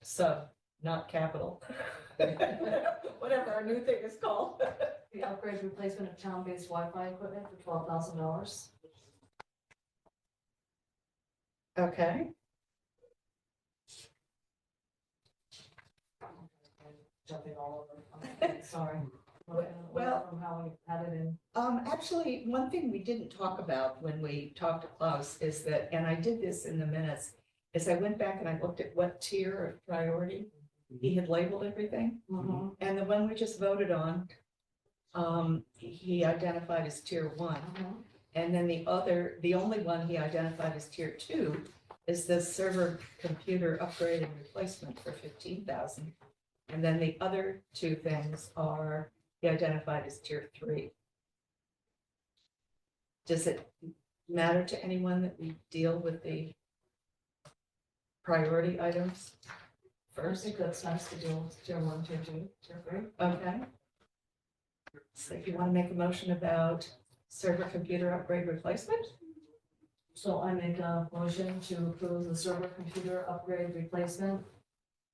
sub, not capital. Whatever our new thing is called. The upgrade replacement of town-based Wi-Fi equipment for $12,000. Okay. Jumping all over. Okay, sorry. Well- From how we had it in. Actually, one thing we didn't talk about when we talked to Klaus is that, and I did this in the minutes, is I went back and I looked at what tier of priority he had labeled everything. Mhm, And the one we just voted on, he identified as tier 1. mhm. And then the only one he identified as tier 2 is the server computer upgrade and replacement for 15,000. And then the other two things are, he identified as tier 3. Does it matter to anyone that we deal with the priority items I first? think that's nice to deal with tier 1, tier 2, tier 3. Okay. So if you want to make a motion about server computer upgrade replacement? So I make a motion to approve the server computer upgrade replacement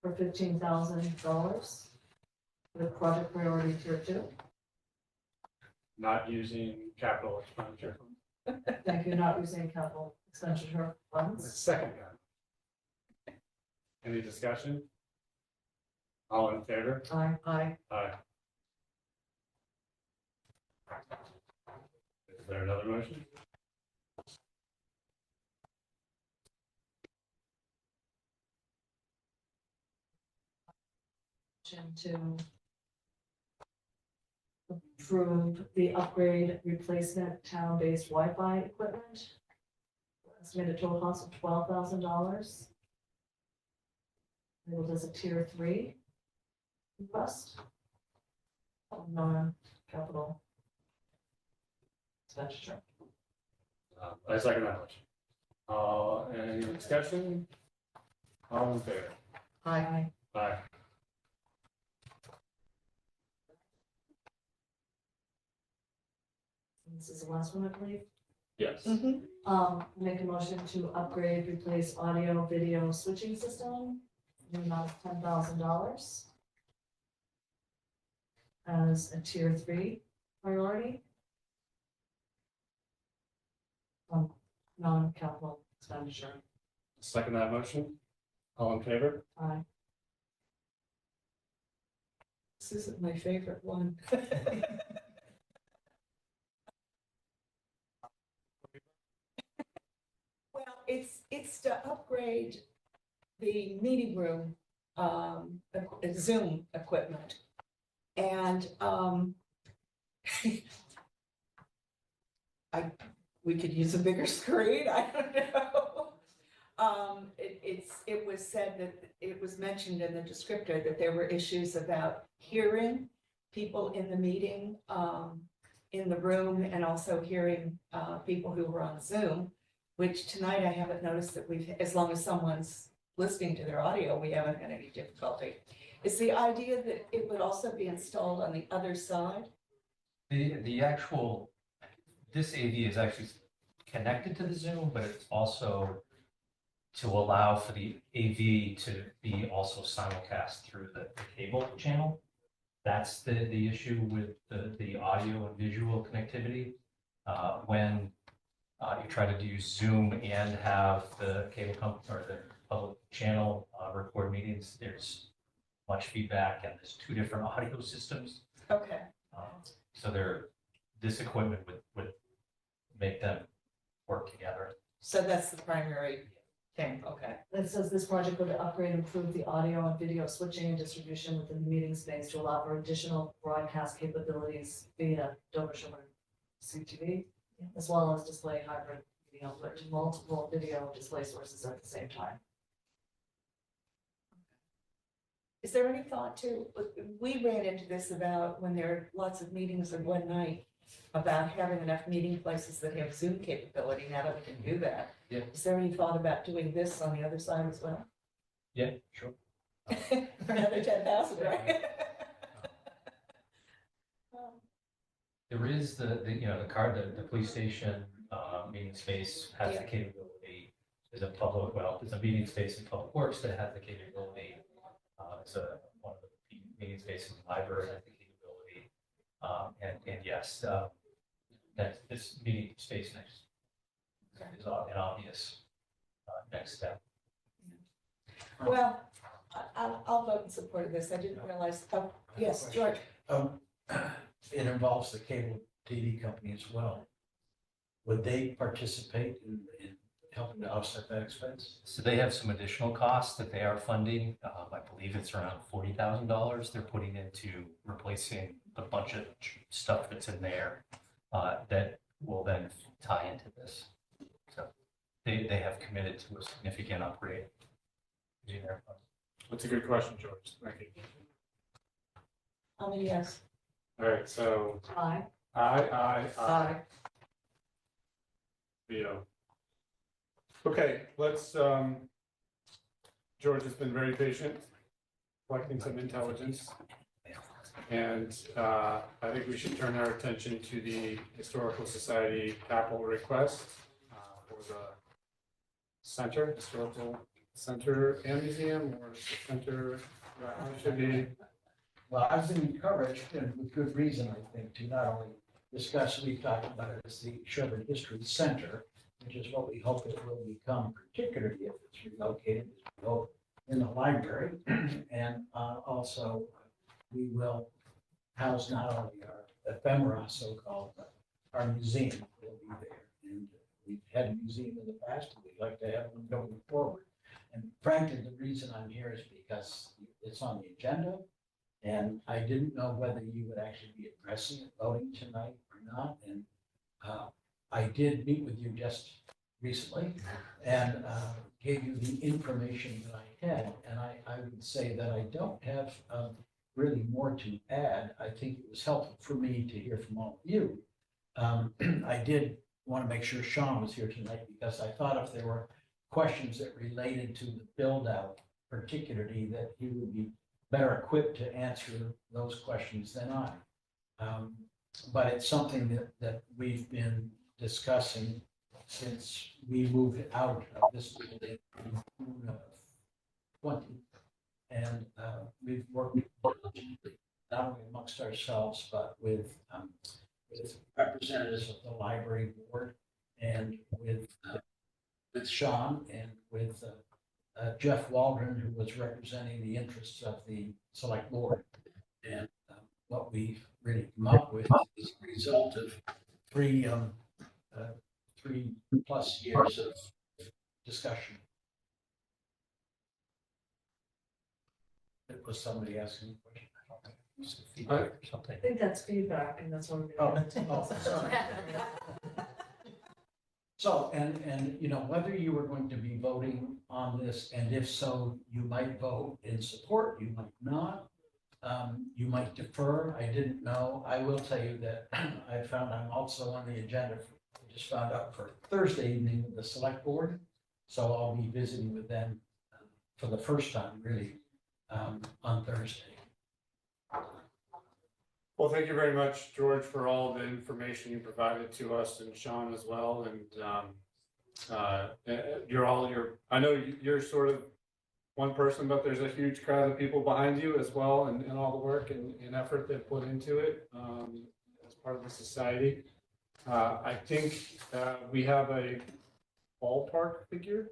for $15,000 with project priority tier 2. Not using capital expenditure. Thank you, not using capital expenditure funds. Second guy. Any discussion? All in favor? Aye. Aye. Aye. Is there another motion? Motion to approve the upgrade replacement town-based Wi-Fi equipment. Estimated total cost of $12,000. Labeled as a tier 3 request. Non-capital expenditure. I second that motion. Any discussion? All in favor? Aye. Aye. this is the last one, I believe. Yes. Make a motion to upgrade, replace audio, video switching system, in the amount of $10,000. As a tier 3 priority. Non-capital expenditure. Second that motion. All in favor? Aye. This isn't my favorite one. Well, it's to upgrade the meeting room, Zoom equipment. And, we could use a bigger screen, I don't know. It was said that, it was mentioned in the descriptor that there were issues about hearing people in the meeting, in the room, and also hearing, people who were on Zoom, which tonight I haven't noticed that as long as someone's listening to their audio, we haven't had any difficulty. Is the idea that it would also be installed on the other side? The actual, this AV is actually connected to the Zoom, but it's also to allow for the AV to be also simulcast through the cable channel. That's the issue with the audio and visual connectivity. When you try to do Zoom and have the cable company or the public channel record meetings, there's much feedback and there's two different audio systems. Okay. So this equipment would make them work together. So that's the primary thing, okay. It says this project would upgrade and improve the audio and video switching and distribution within the meeting space to allow for additional broadcast capabilities via Dover Sherborn CTV, as well as display hybrid meeting output to multiple video display sources at the same time. Is there any thought to, we ran into this about when there are lots of meetings in one night, about having enough meeting places that have Zoom capability now that we can do that. Yeah. Is there any thought about doing this on the other side as well? Yeah, sure. For another 10,000, right? There is the police station, meeting space has the capability. There's there's a meeting space in Public Works that has the capability. It's one of the meeting spaces in the library has the capability. And yes, that this meeting space next is an obvious next step. Well, I'll vote in support of this. I didn't realize, oh, yes, George. It involves the cable TV company as well. Would they participate in helping to offset that expense? So they have some additional costs that they are funding. I believe it's around $40,000 they're putting into replacing the bunch of stuff that's in there that will then tie into this. So they have committed to a significant upgrade using their funds. That's a good question, George. Thank you. How many yes? All right, so Aye. aye. Veto. Okay, let's, George has been very patient, collecting some intelligence. And I think we should turn our attention to the Historical Society capital request for the center, historical center and museum, or center, how it should be. Well, I've been encouraged, and with good reason, I think, to not only discuss, we've talked about it as the Sherborn History Center, which is what we hope it will become, particularly if it's relocated, as we hope, in the library. And also, we will house not only our ephemera, so-called, but our museum will be there. And we've had a museum in the past, and we'd like to have one going forward. And frankly, the reason I'm here is because it's on the agenda. And I didn't know whether you would actually be addressing it, voting tonight or not. And I did meet with you just recently and gave you the information that I had. And I would say that I don't have really more to add. I think it was helpful for me to hear from all of you. I did want to make sure Sean was here tonight because I thought if there were questions that related to the build out particularly, that he would be better equipped to answer those questions than I. But it's something that we've been discussing since we moved out of this building in June of 20. And we've worked not only amongst ourselves, but with representatives of the library board and with Sean and with Jeff Waldron, who was representing the interests of the select board. And what we've really come up with is a result of 3+ years of discussion. It was somebody asking a question. I don't think it was feedback or something. I think that's feedback and that's what we're Oh, gonna. sorry. So, and, you know, whether you were going to be voting on this, and if so, you might vote in support, you might not. You might defer, I didn't know. I will tell you that I found I'm also on the agenda, I just found out for Thursday evening with the select board. So I'll be visiting with them for the first time, really, on Thursday. Well, thank you very much, George, for all the information you provided to us and Sean as well. And I know you're sort of one person, but there's a huge crowd of people behind you as well, and all the work and effort they've put into it as part of the society. I think we have a ballpark figure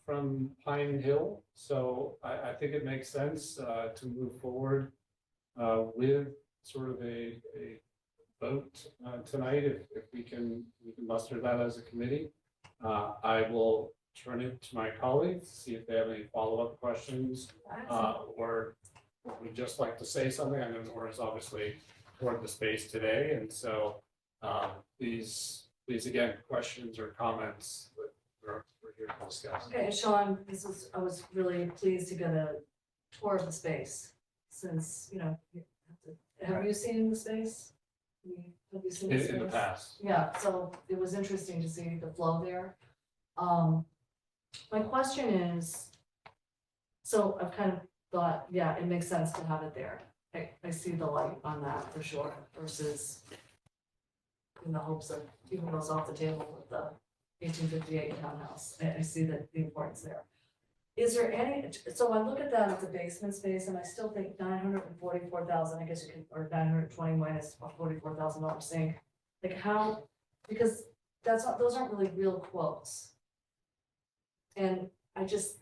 from Pine Hill, so I think it makes sense to move forward with sort of a vote tonight if we can muster that as a committee. I will turn it to my colleagues, see if they have any follow-up questions, or would just like to say something. I know Nora's obviously toward the space today, and so these again, questions or comments that we're here to discuss. Okay, Sean, I was really pleased to get a tour of the space since, you know, have you seen the space? Have you seen the space? In the past. Yeah, so it was interesting to see the flow there. My question is, so I've kind of thought, yeah, it makes sense to have it there. I see the light on that for sure versus in the hopes of keeping those off the table with the 1858 townhouse. I see that the importance there. Is there any, so I look at that as a basement space and I still think 944,000, I guess you can, or 920 minus $44,000 sink. Like how, because that's not, those aren't really real quotes. And I just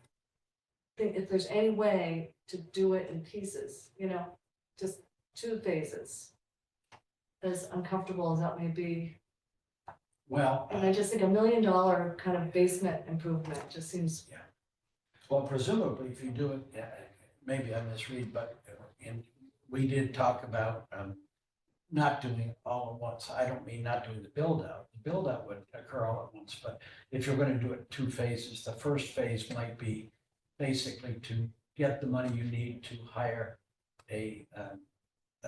think if there's any way to do it in pieces, you know, just 2 phases, as uncomfortable as that may be. Well, And I just think $1 million kind of basement improvement just seems. yeah. Well, presumably if you do it, maybe I misread, but we did talk about not doing it all at once. I don't mean not doing the build out. The build out would occur all at once, but if you're going to do it 2 phases, the first phase might be basically to get the money you need to hire an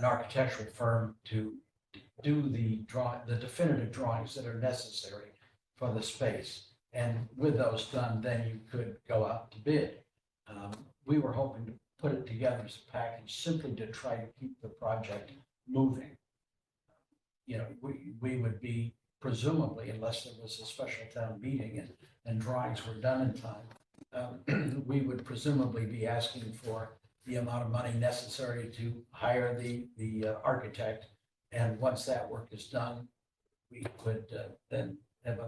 architectural firm to do the definitive drawings that are necessary for the space. And with those done, then you could go out to bid. We were hoping to put it together as a package simply to try to keep the project moving. You know, we would be presumably, unless there was a special town meeting and drawings were done in time, we would presumably be asking for the amount of money necessary to hire the architect. And once that work is done, we could then have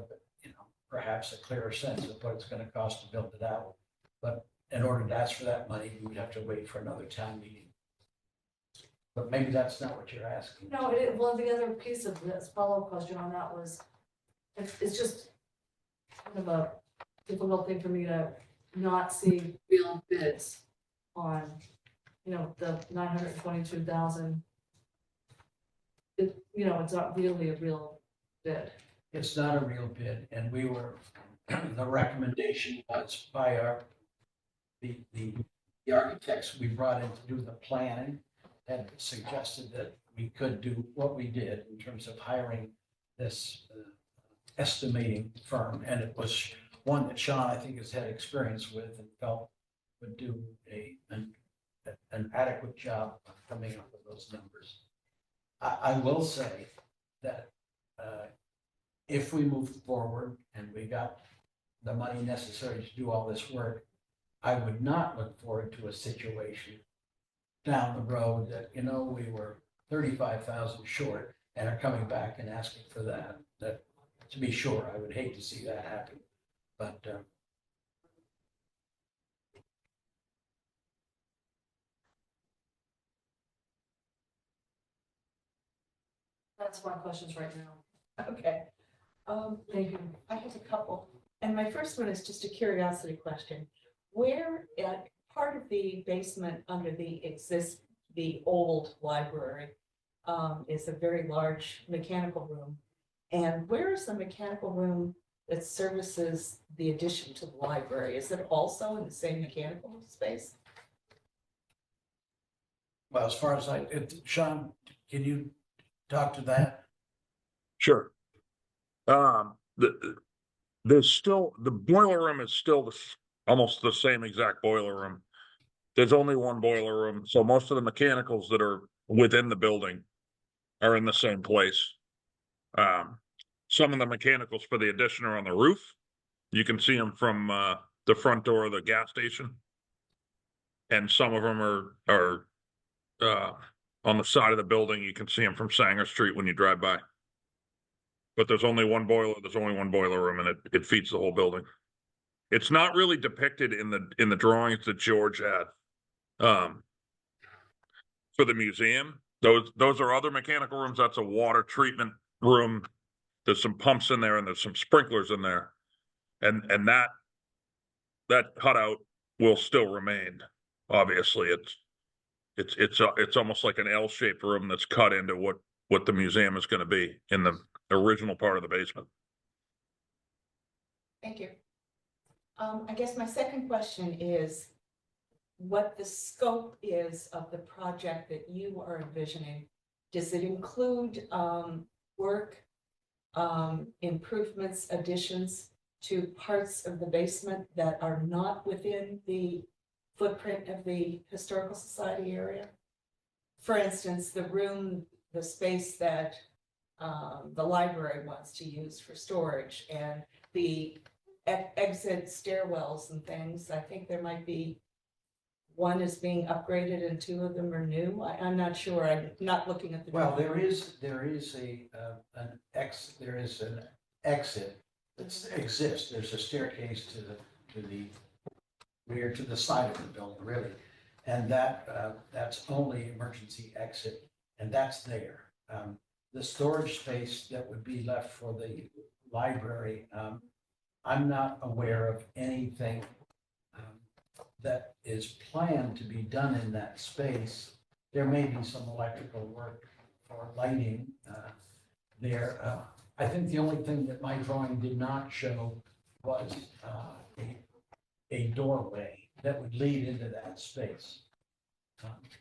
perhaps a clearer sense of what it's going to cost to build it out. But in order to ask for that money, we would have to wait for another town meeting. But maybe that's not what you're asking. No, well, the other piece of this follow-up question on that was, it's just kind of a difficult thing for me to not see real bids on, you know, the 922,000. It's not really a real bid. It's not a real bid, and we were, the recommendation was by the architects we brought in to do the planning had suggested that we could do what we did in terms of hiring this estimating firm, and it was one that Sean, I think, has had experience with and felt would do an adequate job of coming up with those numbers. I will say that if we move forward and we got the money necessary to do all this work, I would not look forward to a situation down the road that, you know, we were 35,000 short and are coming back and asking for that. That, to be sure, I would hate to see that happen. But That's my questions right now. Okay. Thank you. I have a couple, and my first one is just a curiosity question. Where, part of the basement under the old library, is a very large mechanical room. And where is the mechanical room that services the addition to the library? Is it also in the same mechanical space? well, as far as Sean, can you talk to that? Sure. There's still, the boiler room is still almost the same exact boiler room. There's only one boiler room, so most of the mechanicals that are within the building are in the same place. Some of the mechanicals for the addition are on the roof. You can see them from the front door of the gas station. And some of them are on the side of the building. You can see them from Sanger Street when you drive by. But there's only one boiler, room, and it feeds the whole building. It's not really depicted in the drawings that George had for the museum. Those are other mechanical rooms. That's a water treatment room. There's some pumps in there and there's some sprinklers in there. And that cutout will still remain. Obviously, it's almost like an L-shaped room that's cut into what the museum is going to be in the original part of the basement. Thank you. I guess my second question is what the scope is of the project that you are envisioning. Does it include work, improvements, additions to parts of the basement that are not within the footprint of the Historical Society area? For instance, the space that the library wants to use for storage and the exit stairwells and things. I think there might be one is being upgraded and two of them are new. I'm not sure. I'm not looking at the. Well, drawing. there is an exit that exists. There's a staircase to the rear, to the side of the building, really. And that's only emergency exit, and that's there. The storage space that would be left for the library, I'm not aware of anything that is planned to be done in that space. There may be some electrical work or lighting there. I think the only thing that my drawing did not show was a doorway that would lead into that space.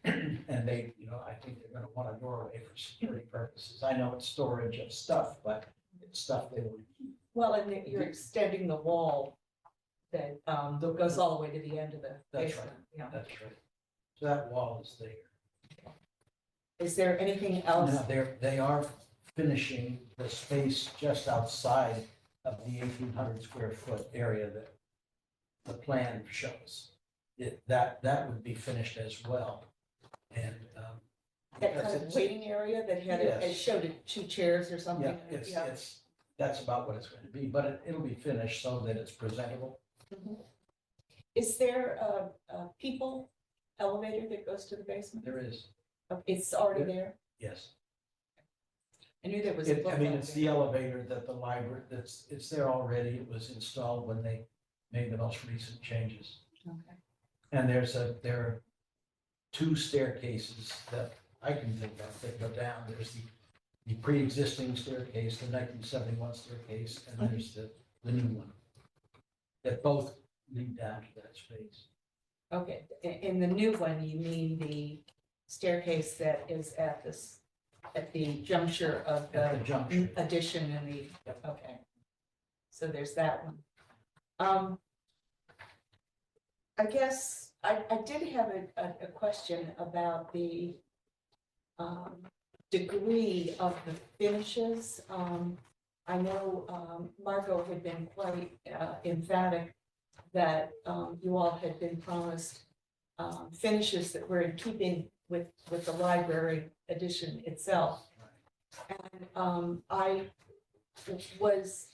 And they, I think they're going to want a doorway for security purposes. I know it's storage of stuff, but it's stuff they want to keep. Well, and you're extending the wall that goes all the way to the end of the That's basement. right. Yeah. That's right. So that wall is there. Is there anything else? Now, they are finishing the space just outside of the 1,800 square foot area that the plan shows. That would be finished as well. And That kind of waiting area that had, it Yes. showed it 2 chairs or something? yeah, that's about what it's going to be, but it'll be finished so that it's presentable. Mhm. Is there a people elevator that goes to the basement? There is, It's already there? yes. I knew there was. I mean, it's the elevator that the library, it's there already. It was installed when they made the most recent changes. Okay. And there are 2 staircases that I can think of that go down. There's the pre-existing staircase, the 1971 staircase, and there's the new one. That both lead down to that space. Okay, in the new one, you mean the staircase that is at the juncture of At the the junction. addition and the, okay. So there's that one. I guess I did have a question about the degree of the finishes. I know Margot had been quite emphatic that you all had been promised finishes that were in keeping with the library edition itself. And I was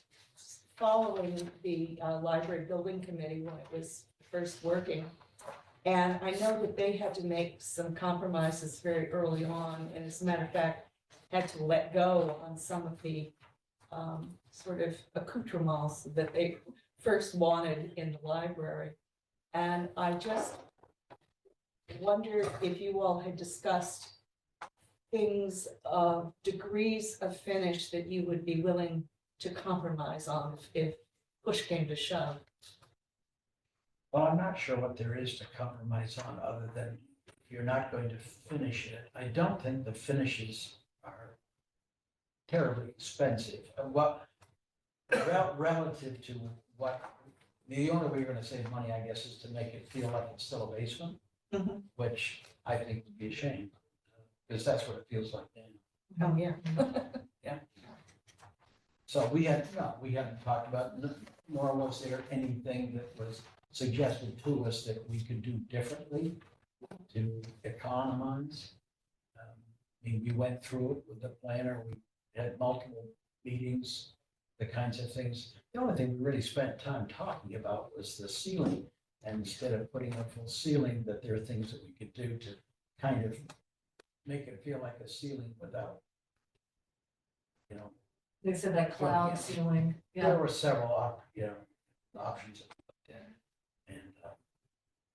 following the library building committee when it was first working. And I know that they had to make some compromises very early on, and as a matter of fact, had to let go on some of the sort of accoutrements that they first wanted in the library. And I just wondered if you all had discussed things of degrees of finish that you would be willing to compromise on if push came to shove. Well, I'm not sure what there is to compromise on other than if you're not going to finish it. I don't think the finishes are terribly expensive. Relative to what, the only way you're gonna save money, I guess, is to make it feel like it's still a basement, Mhm. which I think would be a shame, because that's what it feels like now. Oh, yeah. So we hadn't talked about, nor was there anything that was suggested to us that we could do differently to economize. I mean, we went through it with the planner, we had multiple meetings, the kinds of things. The only thing we really spent time talking about was the ceiling. And instead of putting a full ceiling, that there are things that we could do to kind of make it feel like a ceiling without, you know, They said that cloud Yeah. ceiling, there yeah. were several, options that we looked at. And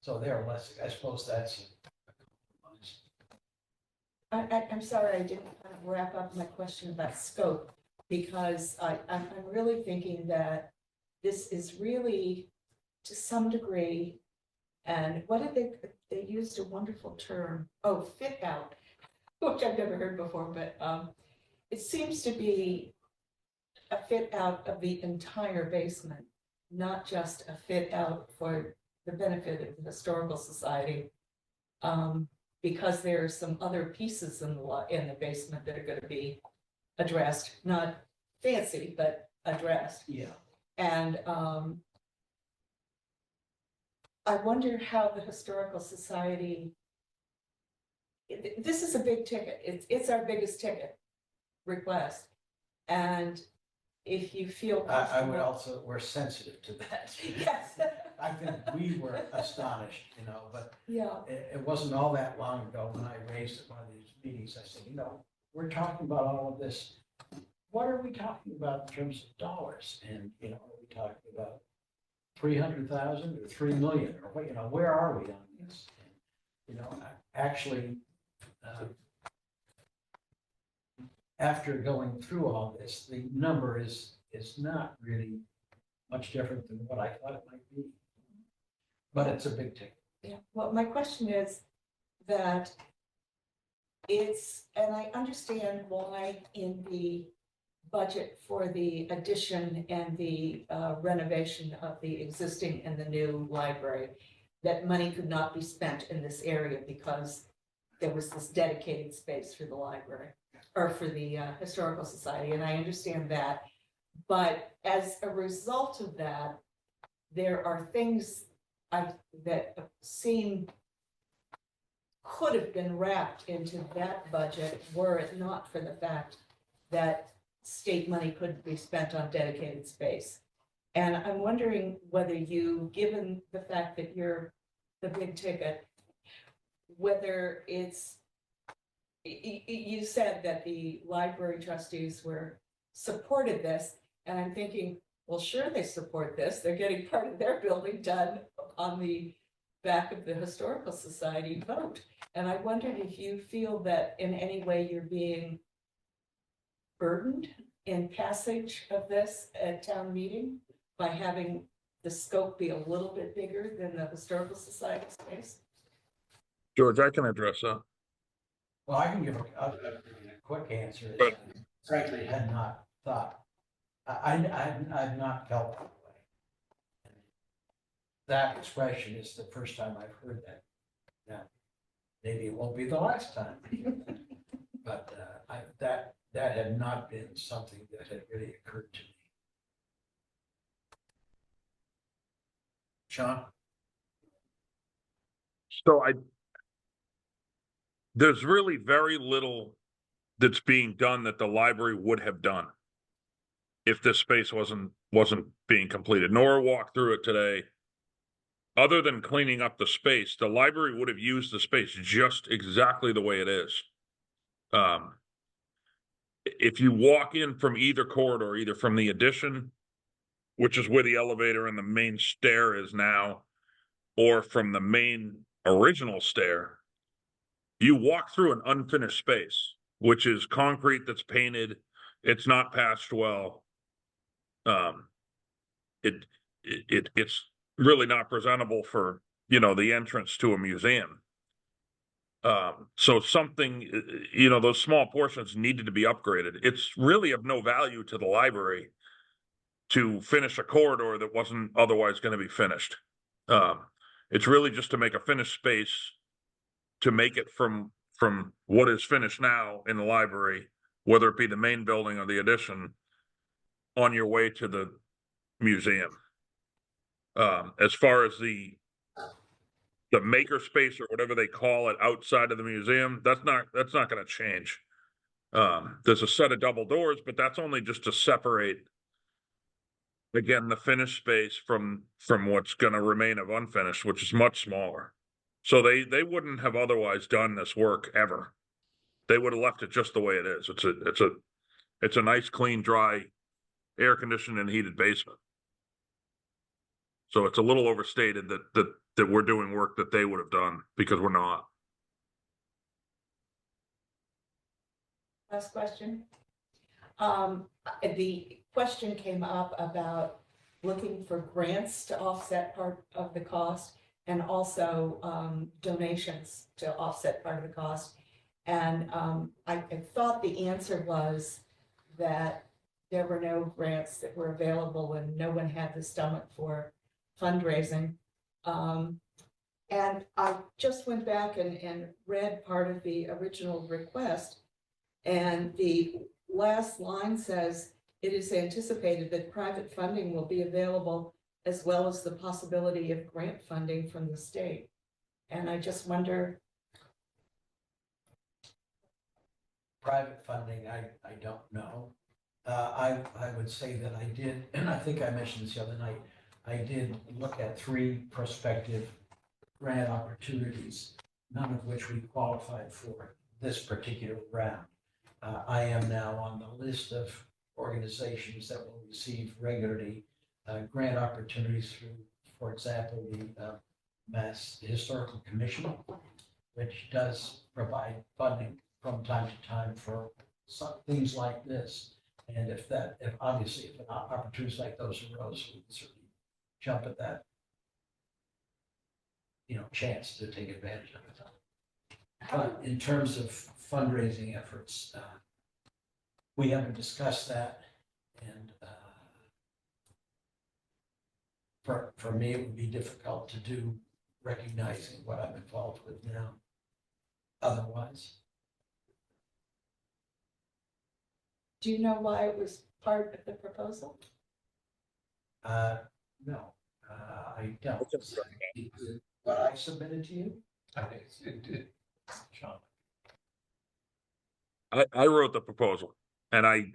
so they're less, I suppose that's a compromise. I'm sorry, I didn't kind of wrap up my question about scope, because I'm really thinking that this is really, to some degree, and what did they used a wonderful term, oh, fit out, which I've never heard before, but it seems to be a fit out of the entire basement, not just a fit out for the benefit of the Historical Society. Because there are some other pieces in the basement that are going to be addressed, not fancy, but addressed. Yeah. And I wonder how the Historical Society, this is a big ticket. It's our biggest ticket request. And if you feel I would comfortable- also, we're sensitive to that. Yes. I think we were astonished, but Yeah. it wasn't all that long ago when I raised at one of these meetings, I said, we're talking about all of this. What are we talking about in terms of dollars? And, are we talking about 300,000 or 3 million or what, where are we on this? And, actually, after going through all this, the number is not really much different than what I thought it might be. But it's a big ticket. Yeah, well, my question is that and I understand why in the budget for the addition and the renovation of the existing and the new library, that money could not be spent in this area because there was this dedicated space for the library or for the Historical Society, and I understand that. But as a result of that, there are things that seem could have been wrapped into that budget were it not for the fact that state money couldn't be spent on dedicated space. And I'm wondering whether you, given the fact that you're the big ticket, whether you said that the library trustees supported this, and I'm thinking, well, sure, they support this. They're getting part of their building done on the back of the Historical Society vote. And I wondered if you feel that in any way you're being burdened in passage of this at town meeting by having the scope be a little bit bigger than the Historical Society space. George, I can address that. Well, I can give a quick answer. But- Frankly, had not thought, I've not felt that way. That expression is the first time I've heard that. Now, maybe it won't be the last time. But that had not been something that had really occurred to me. Sean? So there's really very little that's being done that the library would have done if this space wasn't being completed. Nora walked through it today. Other than cleaning up the space, the library would have used the space just exactly the way it is. If you walk in from either corridor, either from the addition, which is where the elevator and the main stair is now, or from the main original stair, you walk through an unfinished space, which is concrete that's painted. It's not patched well. It's really not presentable for, the entrance to a museum. So something, those small portions needed to be upgraded. It's really of no value to the library to finish a corridor that wasn't otherwise going to be finished. It's really just to make a finished space to make it from what is finished now in the library, whether it be the main building or the addition, on your way to the museum. As far as the maker space or whatever they call it outside of the museum, that's not going to change. There's a set of double doors, but that's only just to separate, again, the finished space from what's going to remain of unfinished, which is much smaller. So they wouldn't have otherwise done this work ever. They would have left it just the way it is. It's a nice, clean, dry, air conditioned and heated basement. So it's a little overstated that we're doing work that they would have done, because we're not. Last question. The question came up about looking for grants to offset part of the cost, and also donations to offset part of the cost. And I thought the answer was that there were no grants that were available and no one had the stomach for fundraising. And I just went back and read part of the original request, and the last line says, "It is anticipated that private funding will be available, as well as the possibility of grant funding from the state." And I just wonder. Private funding, I don't know. I would say that I did, and I think I mentioned this the other night, I did look at 3 prospective grant opportunities, none of which we qualified for this particular round. I am now on the list of organizations that will receive regularly grant opportunities through, for example, the Mass Historical Commission, which does provide funding from time to time for some things like this. And if obviously if opportunities like those arose, we can certainly jump at that, chance to take advantage of it. But in terms of fundraising efforts, we haven't discussed that, and for me, it would be difficult to do, recognizing what I'm involved with now. Otherwise, Do you know why it was part of the proposal? no, I don't. What I submitted to you? I think it, Sean. I wrote the proposal, and I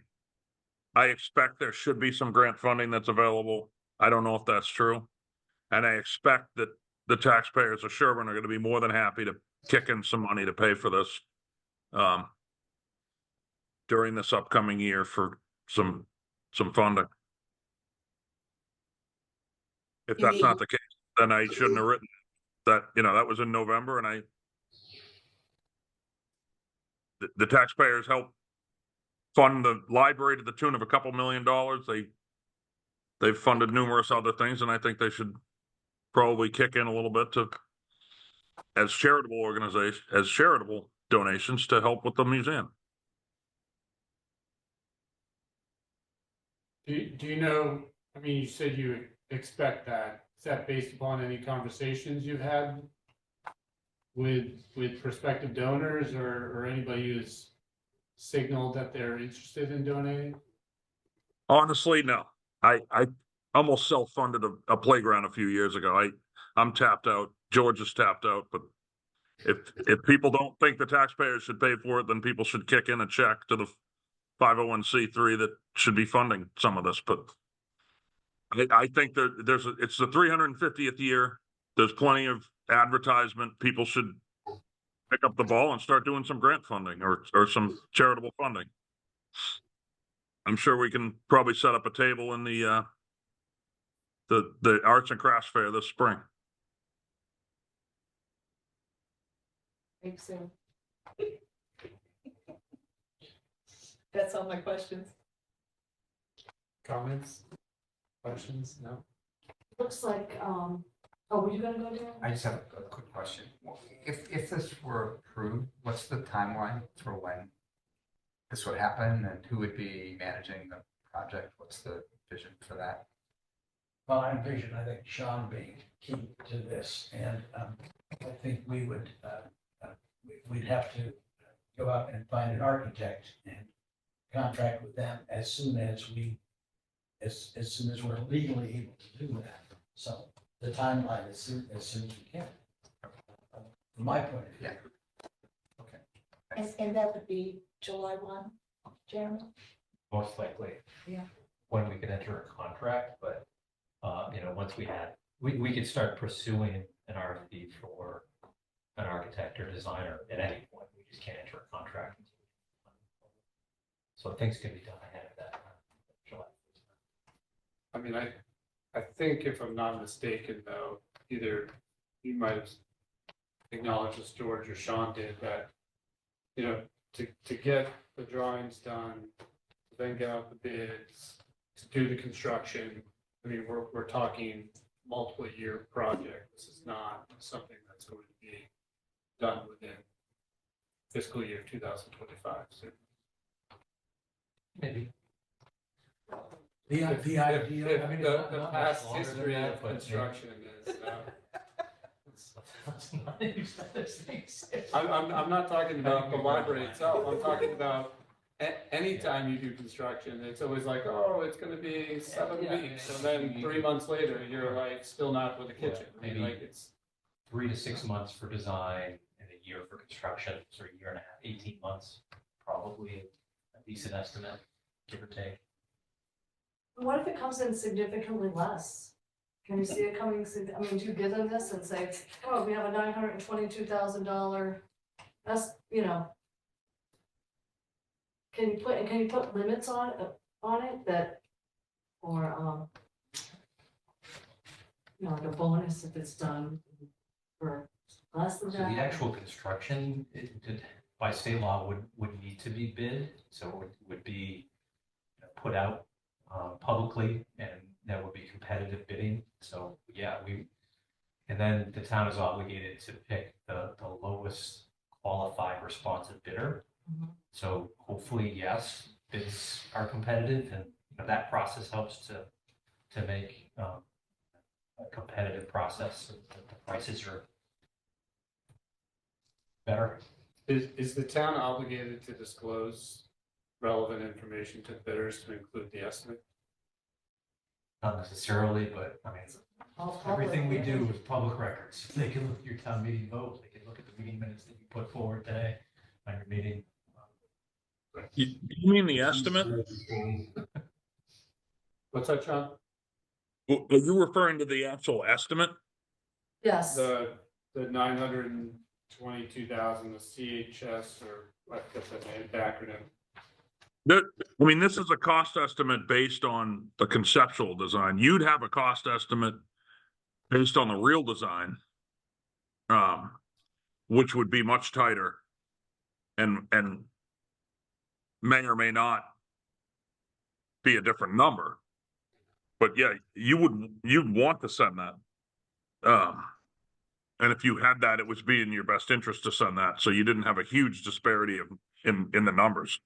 expect there should be some grant funding that's available. I don't know if that's true. And I expect that the taxpayers of Sherborn are going to be more than happy to kick in some money to pay for this during this upcoming year for some funding. If You that's mean- not the case, then I shouldn't have written that. That was in November, and the taxpayers helped fund the library to the tune of a couple $1 million. They've funded numerous other things, and I think they should probably kick in a little bit as charitable donations to help with the museum. Do you know, I mean, you said you expect that. Is that based upon any conversations you've had with prospective donors or anybody who's signaled that they're interested in donating? Honestly, no. I almost self-funded a playground a few years ago. I'm tapped out. George is tapped out, but if people don't think the taxpayers should pay for it, then people should kick in a check to the 501c3 that should be funding some of this. But I think it's the 350th year. There's plenty of advertisement. People should pick up the ball and start doing some grant funding or some charitable funding. I'm sure we can probably set up a table in the arts and crafts fair this spring. Thanks, Sam. That's all my questions. Comments? Questions? No? Looks like, were you gonna go there? I just have a quick question. If this were approved, what's the timeline for when this would happen and who would be managing the project? What's the vision for that? Well, I envision, I think Sean being key to this, and I think we'd have to go out and find an architect and contract with them as soon as we're legally able to do that. So the timeline as soon as we can. From my point of view. Yeah. Okay. And that would be July 1, Jeremy? Most likely. Yeah. When we could enter a contract, but, once we could start pursuing an RFP for an architect or designer at any point. We just can't enter a contract. So things can be done ahead of that. July. I mean, I think if I'm not mistaken, though, either you might have acknowledged as George or Sean did that, to get the drawings done, to then get out the bids, to do the construction. I mean, we're talking multiple year project. This is not something that's going to be done within fiscal year 2025. So Maybe. The idea. I mean, the past history of construction is. I'm not talking about the library itself. I'm talking about anytime you do construction, it's always like, oh, it's going to be 7 weeks, and then 3 months later, you're like still not with the kitchen. Maybe Like it's 3 to 6 months for design and a year for construction, so a year and a half, 18 months, probably a decent estimate, give or take. What if it comes in significantly less? Can you see it coming, I mean, do you give them this and say, oh, we have a $922,000, that's, can you put limits on it that, or, like a bonus if it's done for less than So that? the actual construction, by state law, would need to be bid, so it would be put out publicly, and there would be competitive bidding. So yeah, and then the town is obligated to pick the lowest qualified responsive bidder. Mhm. So hopefully, yes, bids are competitive, and that process helps to make a competitive process so that the prices are better. is the town obligated to disclose relevant information to bidders to include the estimate? Not necessarily, but I mean, All public, everything we yeah. do is public records. They can look at your town meeting vote. They can look at the meeting minutes that you put forward today on your meeting. You mean the estimate? What's that, John? Are you referring to the actual estimate? Yes, The 922,000, the CHS, or what the name, the acronym. I mean, this is a cost estimate based on the conceptual design. You'd have a cost estimate based on the real design, which would be much tighter and may or may not be a different number. But yeah, you'd want to send that. And if you had that, it would be in your best interest to send that, so you didn't have a huge disparity in the numbers.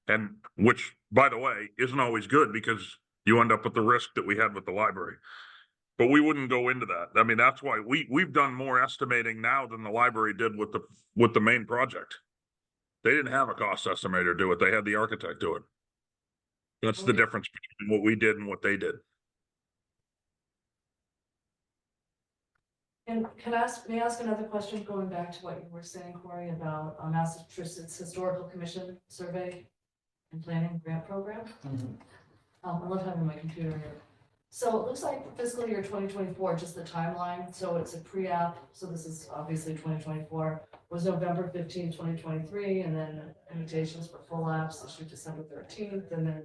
And which, by the way, isn't always good because you end up with the risk that we had with the library. But we wouldn't go into that. I mean, that's why we've done more estimating now than the library did with the main project. They didn't have a cost estimator do it. They had the architect do it. That's the Okay. difference between what we did and what they did. And may I ask another question, going back to what you were saying, Corey, about Massachusetts Historical Commission Survey and Planning Grant Program? I love having my computer here. So it looks like fiscal year 2024, just the timeline, so it's a pre-app, so this is obviously 2024, was November 15, 2023, and then invitations for full apps issued December 13th, and then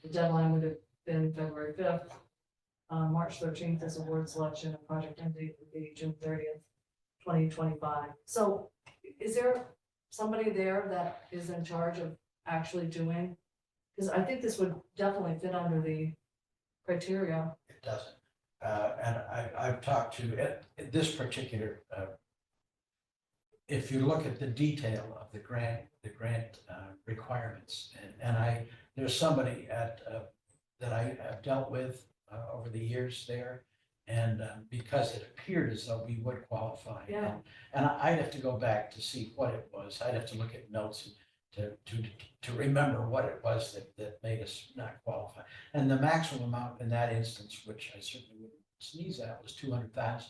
the deadline would have been February 5th. March 13th is award selection, and project end date would be June 30th, 2025. So is there somebody there that is in charge of actually doing? Because I think this would definitely fit under the criteria. It doesn't. And I've talked to this particular, if you look at the detail of the grant requirements, and there's somebody that I have dealt with over the years there, and because it appeared as though we would qualify. Yeah. And I'd have to go back to see what it was. I'd have to look at notes to remember what it was that made us not qualify. And the maximum amount in that instance, which I certainly wouldn't sneeze at, was 200,000.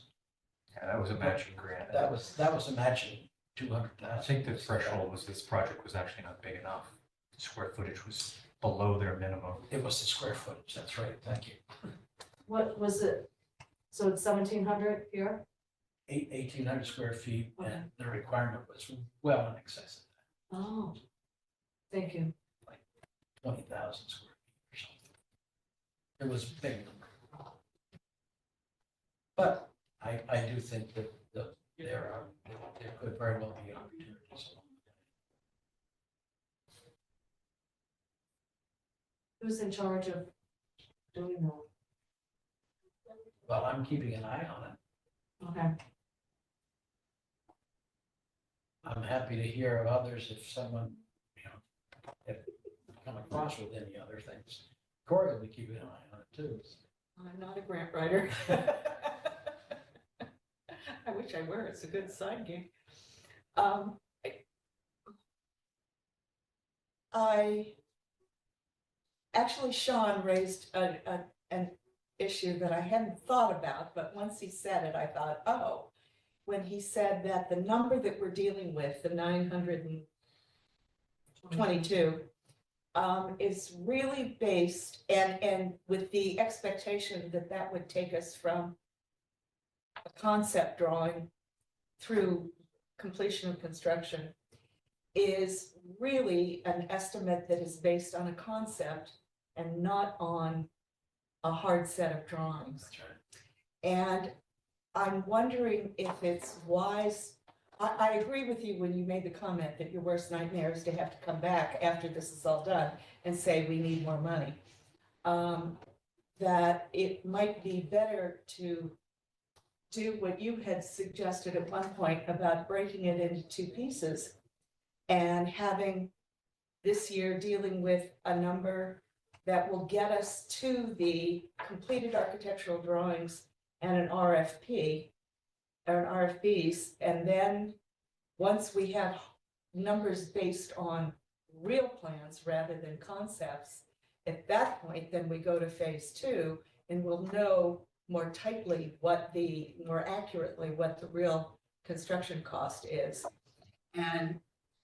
Yeah, that was a matching grant. That was a matching 200,000. I think the threshold was this project was actually not big enough. The square footage was below their minimum. It was the square footage. That's right. Thank you. What was it? So it's 1,700 here? 1,800 square feet, Okay. and the requirement was well in excess of Oh, thank you. that, 20,000 square feet or something. It was a big number. But I do think that there could very well be opportunities. Who's in charge of doing that? Well, I'm keeping an eye on it. Okay. I'm happy to hear of others if someone, if come across with any other things. Corey will be keeping an eye on it too. I'm not a grant writer. I wish I were. It's a good side gig. I actually, Sean raised an issue that I hadn't thought about, but once he said it, I thought, oh, when he said that the number that we're dealing with, the 922, is really based and with the expectation that that would take us from a concept drawing through completion of construction, is really an estimate that is based on a concept and not on a hard set of drawings. And I'm wondering if it's wise. I agree with you when you made the comment that your worst nightmare is to have to come back after this is all done and say, we need more money. That it might be better to do what you had suggested at one point about breaking it into two pieces and having this year dealing with a number that will get us to the completed architectural drawings and an RFP or an RFPs. And then once we have numbers based on real plans rather than concepts, at that point, then we go to phase 2 and we'll know more tightly more accurately what the real construction cost is. And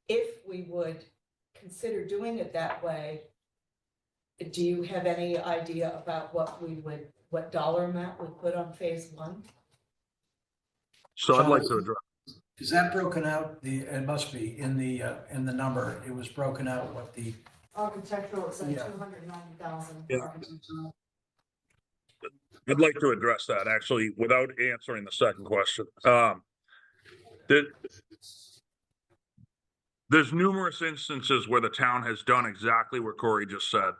if we would consider doing it that way, do you have any idea about what dollar amount we put on phase 1? So I'd like to address, Is that broken out? It must be in the number. It was broken out what the. Architectural, it's like Yeah. 290,000 Yeah. for architectural. I'd like to address that actually without answering the second question. There's numerous instances where the town has done exactly what Corey just said,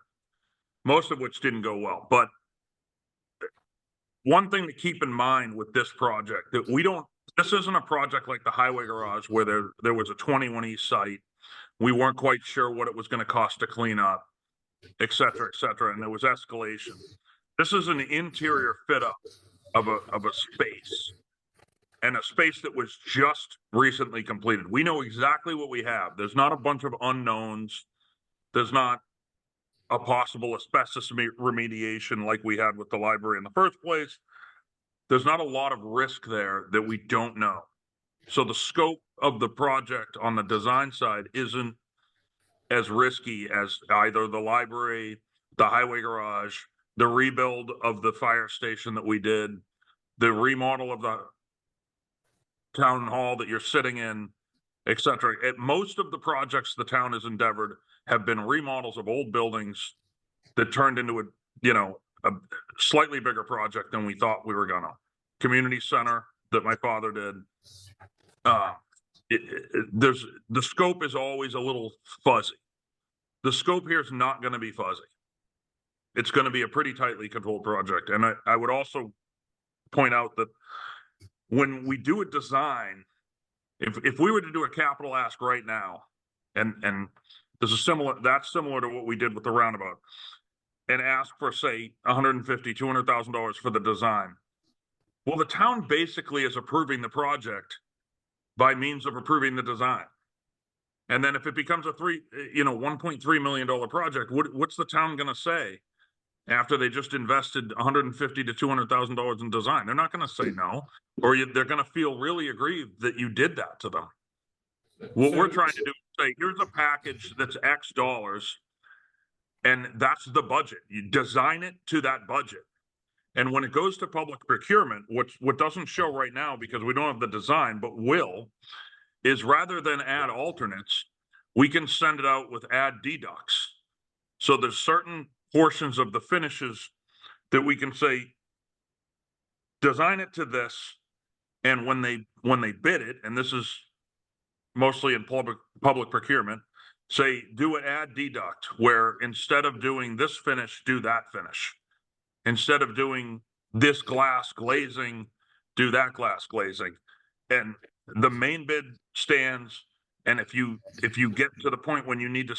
most of which didn't go well. But one thing to keep in mind with this project that this isn't a project like the highway garage where there was a 21 East site. We weren't quite sure what it was going to cost to clean up, et cetera, and there was escalation. This is an interior fit up of a space. and a space that was just recently completed. We know exactly what we have. There's not a bunch of unknowns. There's not a possible asbestos remediation like we had with the library in the first place. There's not a lot of risk there that we don't know. So the scope of the project on the design side isn't as risky as either the library, the highway garage, the rebuild of the fire station that we did, the remodel of the town hall that you're sitting in, et cetera. At most of the projects the town has endeavored have been remodels of old buildings that turned into a slightly bigger project than we thought we were gonna. Community center that my father did. The scope is always a little fuzzy. The scope here is not going to be fuzzy. It's going to be a pretty tightly controlled project. And I would also point out that when we do a design, if we were to do a capital ask right now, and that's similar to what we did with the roundabout, and ask for, say, $150,000, $200,000 for the design. Well, the town basically is approving the project by means of approving the design. And then if it becomes a $1.3 million project, what's the town going to say after they just invested $150,000 to $200,000 in design? They're not going to say no, or they're going to feel really aggrieved that you did that to them. What we're trying to do is say, here's a package that's X dollars, and that's the budget. You design it to that budget. And when it goes to public procurement, what doesn't show right now because we don't have the design, but will, is rather than add alternates, we can send it out with add deducts. So there's certain portions of the finishes that we can say, design it to this, and when they bid it, and this is mostly in public procurement, say do an add deduct where instead of doing this finish, do that finish. Instead of doing this glass glazing, do that glass glazing. And the main bid stands. And if you get to the point when you need to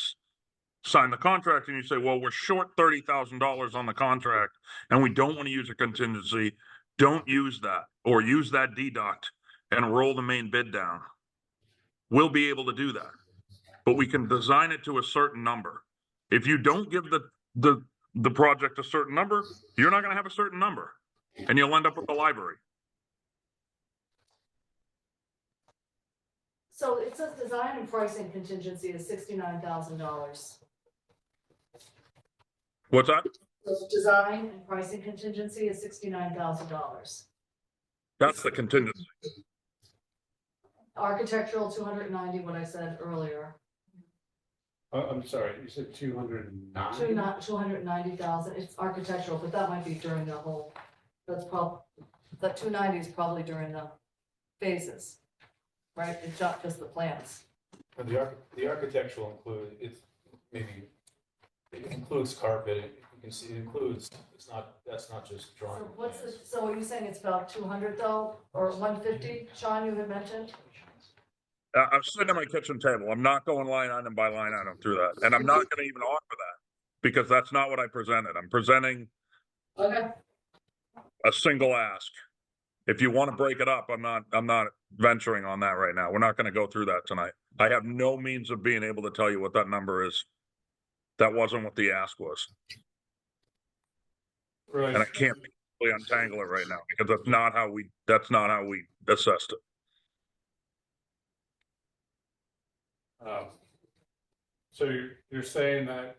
sign the contract and you say, well, we're short $30,000 on the contract and we don't want to use a contingency, don't use that, or use that deduct and roll the main bid down. We'll be able to do that, but we can design it to a certain number. If you don't give the project a certain number, you're not going to have a certain number, and you'll end up with the library. So it says design and pricing contingency is $69,000. What's that? So design and pricing contingency is $69,000. That's the contingency. Architectural, 290, what I said earlier. I'm sorry, you said 209? 290,000, it's architectural, but that might be during the whole, that 290 is probably during the phases, right? It's not just the plans. And the architectural it includes carpet, you can see it includes, that's not just drawing. So so are you saying it's about 200 though, or 150, Sean, you had mentioned? I'm sitting at my kitchen table. I'm not going line item by line item through that. And I'm not going to even offer that because that's not what I presented. I'm presenting Okay. a single ask. If you want to break it up, I'm not venturing on that right now. We're not going to go through that tonight. I have no means of being able to tell you what that number is. That wasn't what the ask was. Right. And I can't really untangle it right now because that's not how we assessed it. So you're saying that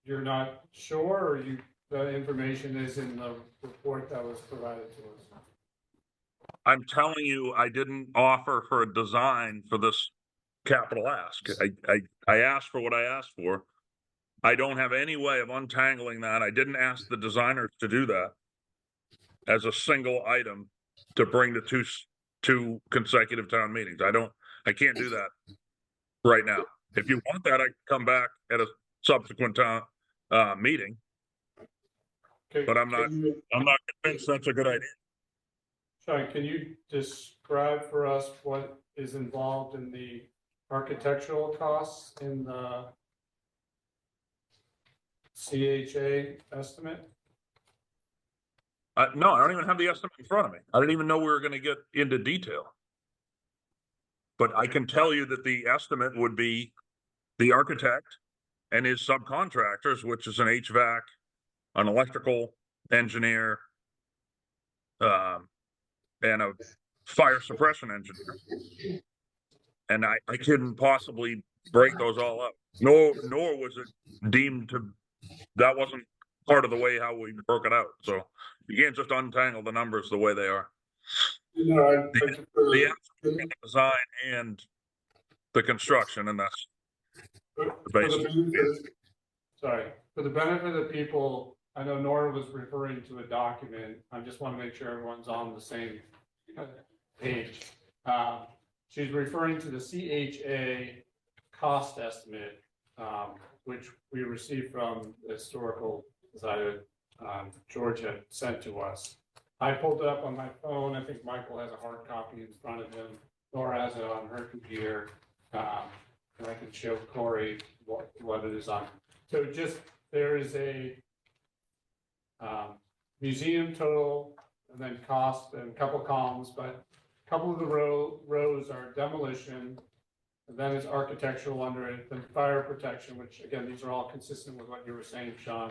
you're not sure, or the information is in the report that was provided to us? I'm telling you, I didn't offer for a design for this capital ask. I asked for what I asked for. I don't have any way of untangling that. I didn't ask the designers to do that as a single item to bring to two consecutive town meetings. I can't do that right now. If you want that, I can come back at a subsequent town meeting. Okay, But I'm not convinced that's a good idea. Sean, can you describe for us what is involved in the architectural costs in the CHA estimate? No, I don't even have the estimate in front of me. I didn't even know we were gonna get into detail. But I can tell you that the estimate would be the architect and his subcontractors, which is an HVAC, an electrical engineer, and a fire suppression engineer. And I couldn't possibly break those all up. Nor was it deemed to, that wasn't part of the way how we broke it out. So you can't just untangle the numbers the way they are. No, The actual design and the construction, and that's for the the basis. benefit, sorry, for the benefit of the people, I know Nora was referring to a document. I just want to make sure everyone's on the same page. She's referring to the CHA cost estimate, which we received from the Historical Society, George had sent to us. I pulled it up on my phone. I think Michael has a hard copy in front of him. Nora has it on her computer. And I can show Corey what it is on. So just, there is a museum total and then cost and a couple columns, but a couple of the rows are demolition, and then it's architectural under it, then fire protection, which again, these are all consistent with what you were saying, Sean,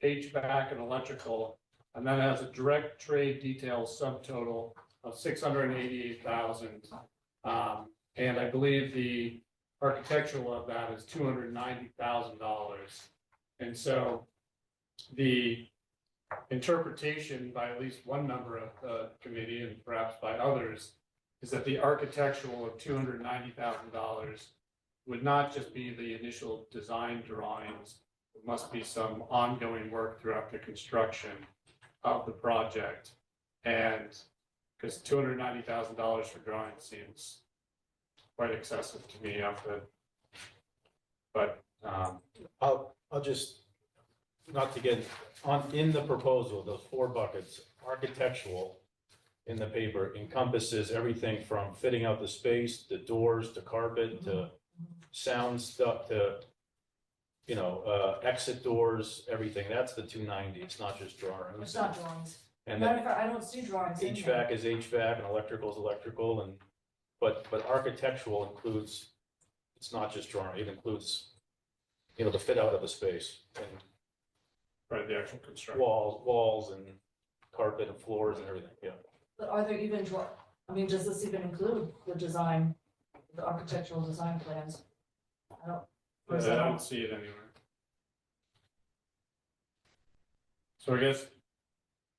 HVAC and electrical, and then it has a direct trade detail subtotal of 688,000. And I believe the architectural of that is $290,000. And so the interpretation by at least one member of the committee and perhaps by others is that the architectural of $290,000 would not just be the initial design drawings. It must be some ongoing work throughout the construction of the project. And because $290,000 for drawings seems quite excessive to me but I'll just, not to get on, in the proposal, those 4 buckets, architectural in the paper encompasses everything from fitting out the space, the doors, to carpet, to sound stuff, to, exit doors, everything. That's the 290. It's not just drawings. It's not drawings. And Matter then of fact, I don't see drawings in there. HVAC is HVAC and electrical is electrical, and but architectural includes, it's not just drawing, it includes, the fit out of the space and right, the actual construction. walls and carpet and floors and everything, yeah. But are there even does this even include the design, the architectural design plans? I don't see it anywhere. So I guess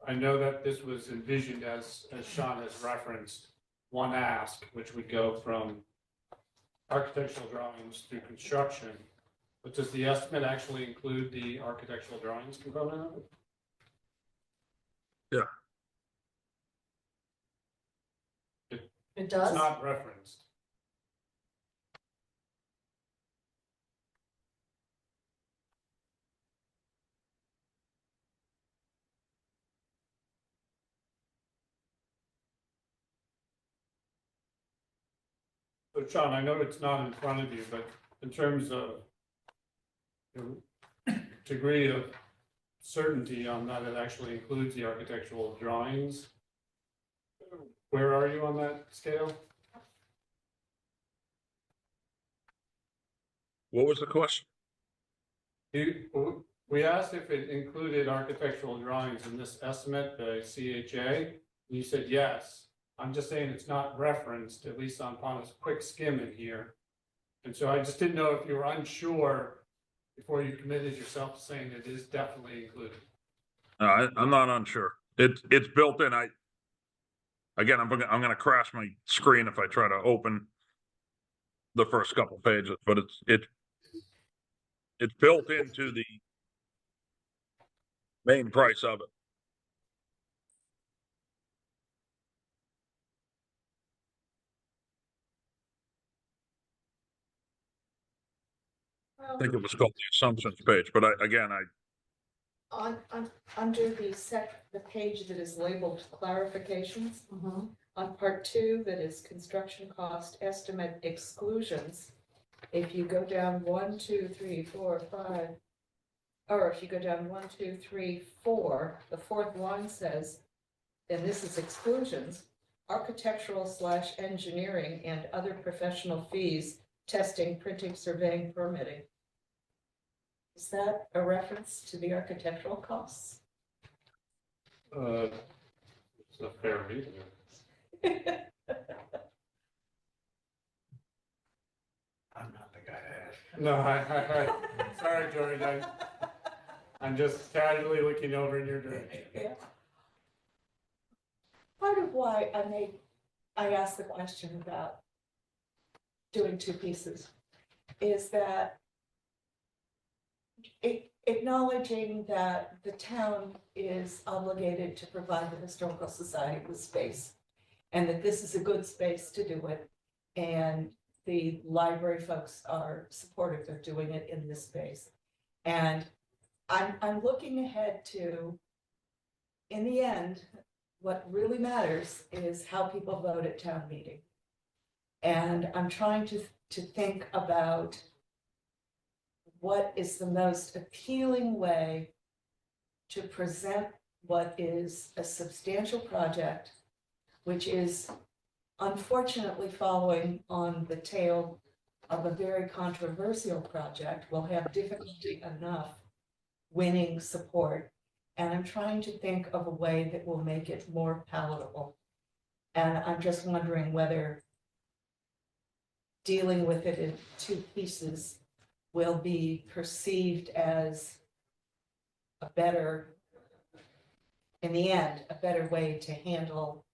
I know that this was envisioned as Sean has referenced, one ask, which would go from architectural drawings through construction. But does the estimate actually include the architectural drawings component of it? Yeah. It does? It's not referenced. So Sean, I know it's not in front of you, but in terms of degree of certainty on that, it actually includes the architectural drawings. Where are you on that scale? What was the question? We asked if it included architectural drawings in this estimate, the CHA, and you said yes. I'm just saying it's not referenced, at least upon a quick skim in here. And so I just didn't know if you were unsure before you committed yourself to saying it is definitely included. I'm not unsure. It's built in. I'm gonna crash my screen if I try to open the first couple pages, but it's built into the main price of it. I think it was called the assumptions page, but Under the page that is labeled clarifications, Mhm. on part 2, that is construction cost estimate exclusions. If you go down 1, 2, 3, 4, 5, or if you go down 1, 2, 3, 4, the fourth line says, and this is exclusions, architectural / engineering and other professional fees, testing, printing, surveying, permitting. Is that a reference to the architectural costs? It's a fair reading. I'm not the guy to ask. No, sorry, George, I'm just casually looking over in your direction. Yeah. Part of why I asked the question about doing two pieces is that acknowledging that the town is obligated to provide the Historical Society with space, and that this is a good space to do it, and the library folks are supportive of doing it in this space. And I'm looking ahead to, in the end, what really matters is how people vote at town meeting. And I'm trying to think about what is the most appealing way to present what is a substantial project, which is unfortunately following on the tail of a very controversial project, will have difficulty enough winning support. And I'm trying to think of a way that will make it more palatable. And I'm just wondering whether dealing with it in two pieces will be perceived as a better, in the end, a better way to handle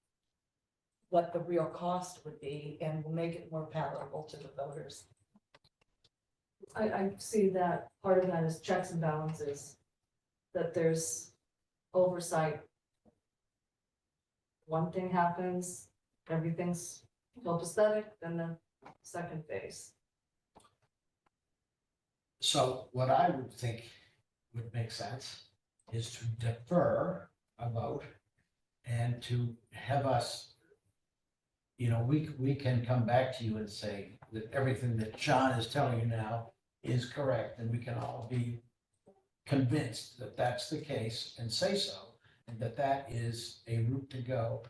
what the real cost would be, and will make it more palatable to the voters. I see that part of that is checks and balances, that there's oversight. One thing happens, everything's copacetic, then the second phase. So what I would think would make sense is to defer a vote and to have us, we can come back to you and say that everything that John is telling you now is correct, and we can all be convinced that that's the case and say so, and that is a route to go.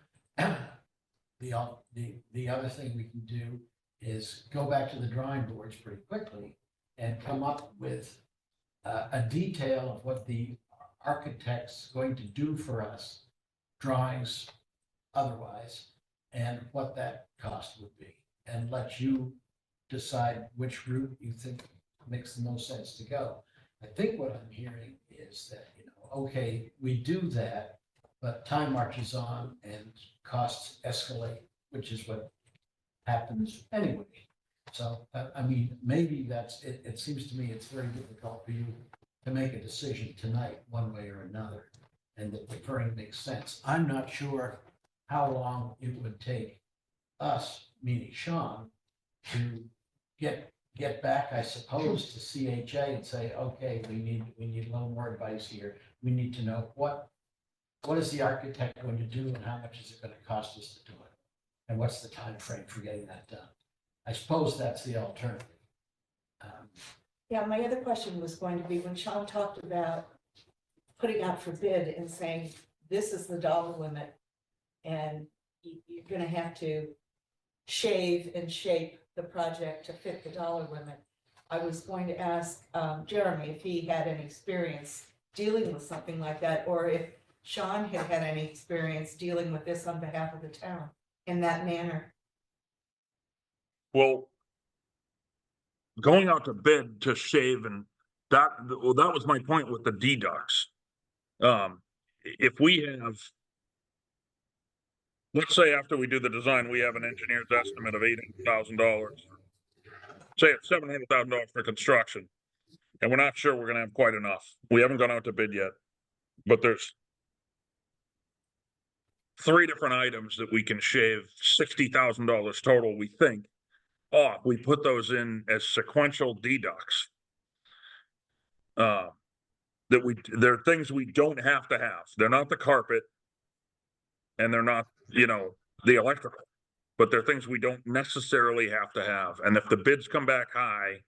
The other thing we can do is go back to the drawing boards pretty quickly and come up with a detail of what the architect's going to do for us, drawings otherwise, and what that cost would be, and let you decide which route you think makes the most sense to go. I think what I'm hearing is that, okay, we do that, but time marches on and costs escalate, which is what happens anyway. So, maybe that's, it seems to me it's very difficult for you to make a decision tonight, one way or another, and that deferring makes sense. I'm not sure how long it would take us, meaning Sean, to get back, I suppose, to CHA and say, okay, we need a little more advice here. We need to know what is the architect going to do, and how much is it going to cost us to do it? And what's the time frame for getting that done? I suppose that's the alternative. Yeah, my other question was going to be, when Sean talked about putting out for bid and saying, this is the dollar limit, and you're going to have to shave and shape the project to fit the dollar limit. I was going to ask Jeremy if he had any experience dealing with something like that, or if Sean had had any experience dealing with this on behalf of the town in that manner. Well, going out to bid to shave and that was my point with the deducts. If we have, let's say after we do the design, we have an engineer's estimate of $800,000. Say it's $700,000 for construction, and we're not sure we're gonna have quite enough. We haven't gone out to bid yet, but there's 3 different items that we can shave $60,000 total, we think. We put those in as sequential deducts. They're things we don't have to have. They're not the carpet, and they're not, the electrical, but they're things we don't necessarily have to have. And if the bids come back high,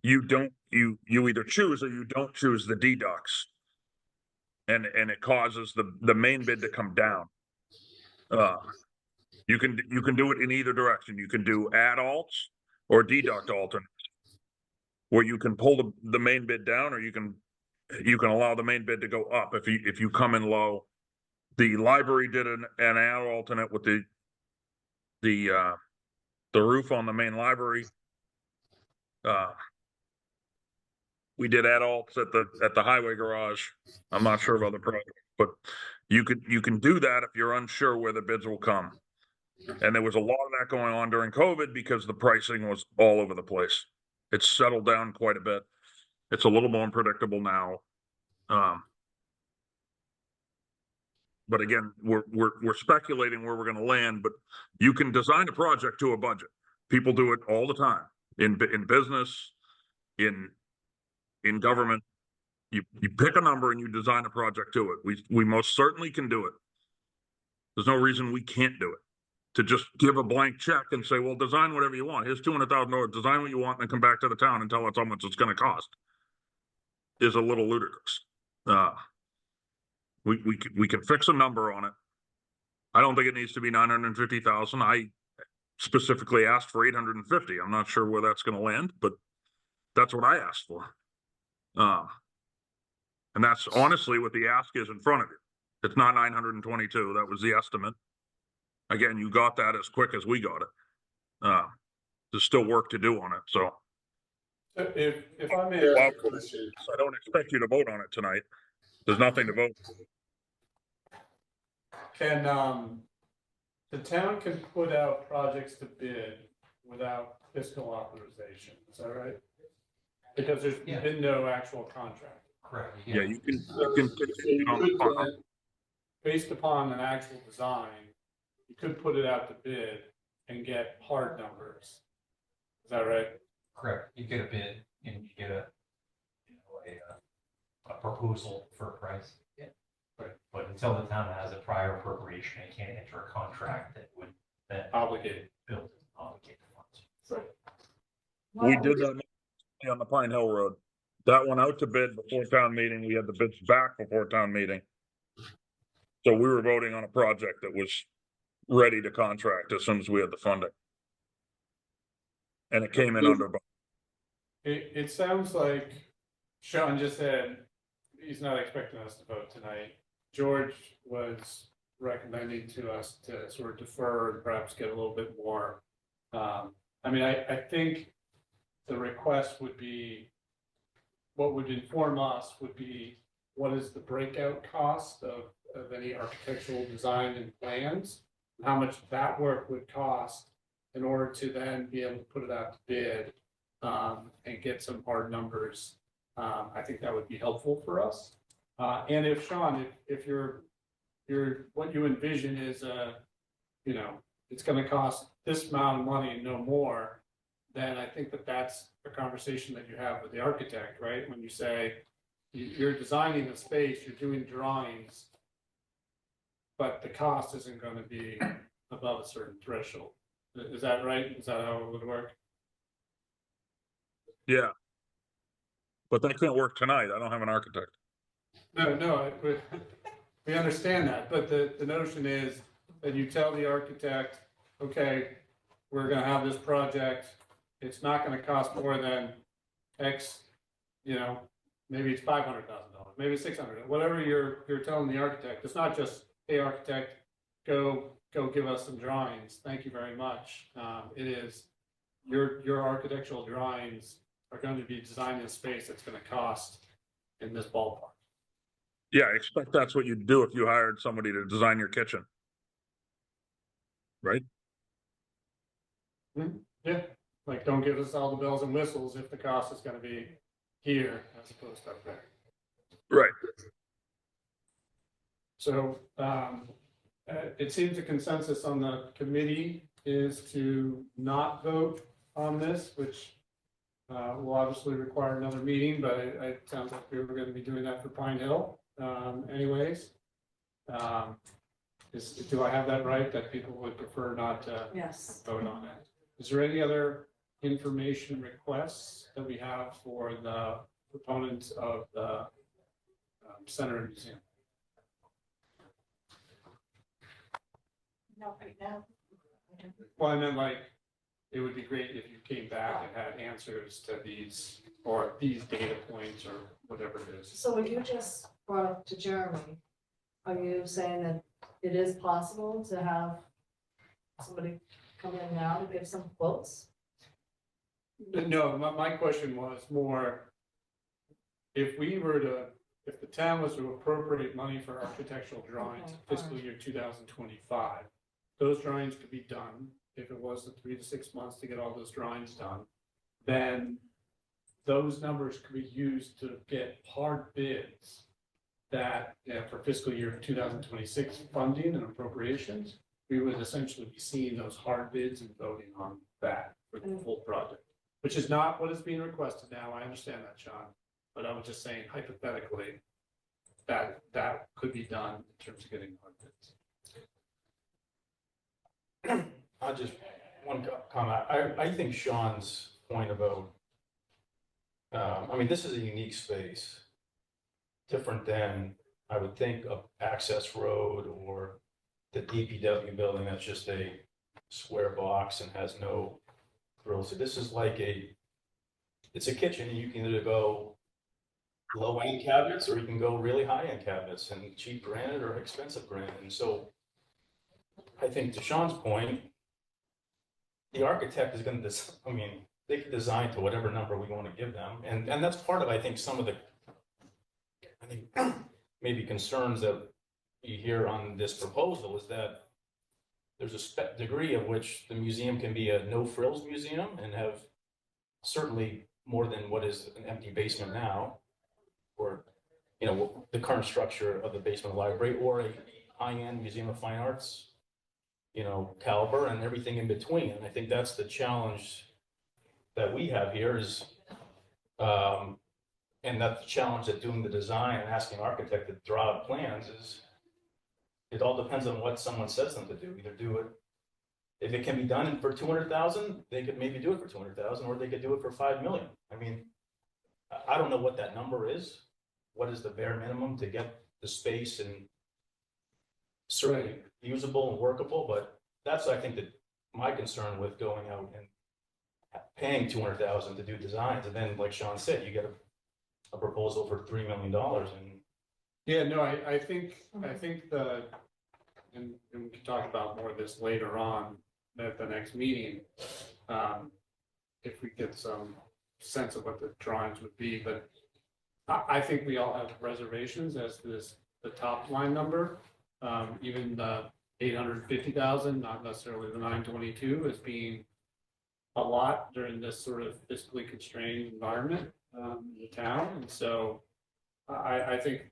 you don't, you either choose or you don't choose the deducts. And it causes the main bid to come down. You can do it in either direction. You can do add alts or deduct alternates. Where you can pull the main bid down, or you can allow the main bid to go up if you come in low. The library did an add alternate with the roof on the main library. We did add alts at the highway garage. I'm not sure about the project, but you can do that if you're unsure where the bids will come. And there was a lot of that going on during COVID because the pricing was all over the place. It's settled down quite a bit. It's a little more unpredictable now. But again, we're speculating where we're going to land, but you can design a project to a budget. People do it all the time in business, in government. You pick a number and you design a project to it. We most certainly can do it. There's no reason we can't do it. To just give a blank check and say, well, design whatever you want. Here's $200,000. Design what you want and then come back to the town and tell us how much it's going to cost is a little ludicrous. We can fix a number on it. I don't think it needs to be 950,000. I specifically asked for 850. I'm not sure where that's going to land, but that's what I asked for. And that's honestly what the ask is in front of you. It's not 922. That was the estimate. Again, you got that as quick as we got it. There's still work to do on it, so. If I may ask a question. I don't expect you to vote on it tonight. There's nothing to vote. Can, the town can put out projects to bid without fiscal authorization, is that right? Because there's been no actual contract. Correct. Yeah, you can You could, based upon an actual design, you could put it out to bid and get hard numbers. Is that right? Correct. You get a bid and you get a proposal for a price. Yeah. But until the town has a prior appropriation, it can't enter a contract that would then Obligated. build obligated funds. Right. We did that on the Pine Hill Road. That went out to bid before town meeting. We had the bids back before town meeting. So we were voting on a project that was ready to contract as soon as we had the funding. And it came in under. It sounds like Sean just said he's not expecting us to vote tonight. George was recommending to us to sort of defer and perhaps get a little bit more. I mean, I think the request would be, what would inform us would be, what is the breakout cost of any architectural design and plans? How much that work would cost in order to then be able to put it out to bid and get some hard numbers. I think that would be helpful for us. And if Sean, if you're what you envision is it's going to cost this amount of money and no more, then I think that's a conversation that you have with the architect, right? When you say you're designing a space, you're doing drawings, but the cost isn't going to be above a certain threshold. Is that right? Is that how it would work? Yeah. But that can't work tonight. I don't have an architect. No, we understand that, but the notion is that you tell the architect, okay, we're gonna have this project, it's not gonna cost more than X, maybe it's $500,000, maybe $600,000, whatever you're telling the architect. It's not just, hey, architect, go give us some drawings, thank you very much. It is your architectural drawings are going to be designing a space that's going to cost in this ballpark. Yeah, I expect that's what you'd do if you hired somebody to design your kitchen. Right? Yeah, like don't give us all the bells and whistles if the cost is going to be here as opposed to up there. Right. So it seems a consensus on the committee is to not vote on this, which will obviously require another meeting, but it sounds like we were going to be doing that for Pine Hill anyways. Do I have that right, that people would prefer not to Yes. vote on it? Is there any other information requests that we have for the proponents of the center and museum? Not right now. Well, I meant like, it would be great if you came back and had answers to these, or these data points, or whatever it is. So what you just brought up to Jeremy, are you saying that it is possible to have somebody come in now to give some quotes? No, my question was more, if the town was to appropriate money for architectural drawings in Okay, fiscal year 2025, those drawings could be done, if it was the 3 to 6 months to get all those drawings done, then those numbers could be used to get hard bids that, for fiscal year 2026 funding and appropriations, we would essentially be seeing those hard bids and voting on that for the full project, which is not what is being requested now. I understand that, Sean, but I was just saying hypothetically that could be done in terms of getting hard bids. I'll just, one comment, I think Sean's point about, I mean, this is a unique space. Different than, I would think, of Access Road or the DPW building that's just a square box and has no grills. So this is like it's a kitchen, and you can either go low-end cabinets or you can go really high-end cabinets and cheap granite or expensive granite. And so I think to Sean's point, the architect is going to, I mean, they can design to whatever number we want to give them. And that's part of, I think, some of the, I think, maybe concerns that you hear on this proposal is that there's a degree of which the museum can be a no-frills museum and have certainly more than what is an empty basement now, or, you know, the current structure of the basement library, or a high-end museum of fine arts, you know, caliber and everything in between. And I think that's the challenge that we have here is, and that's the challenge that doing the design and asking an architect to draw up plans is, it all depends on what someone says them to do. Either do it, if it can be done for 200,000, they could maybe do it for 200,000, or they could do it for 5 million. I mean, I don't know what that number is. What is the bare minimum to get the space and certainly usable and workable? But that's, I think, that my concern with going out and paying 200,000 to do designs, and then, like Sean said, you get a proposal for $3 million, and Yeah, no, I think and we can talk about more of this later on at the next meeting, if we get some sense of what the drawings would be, but I think we all have reservations as to the top line number, even the 850,000, not necessarily the 922, as being a lot during this sort of fiscally constrained environment in the town. And so I think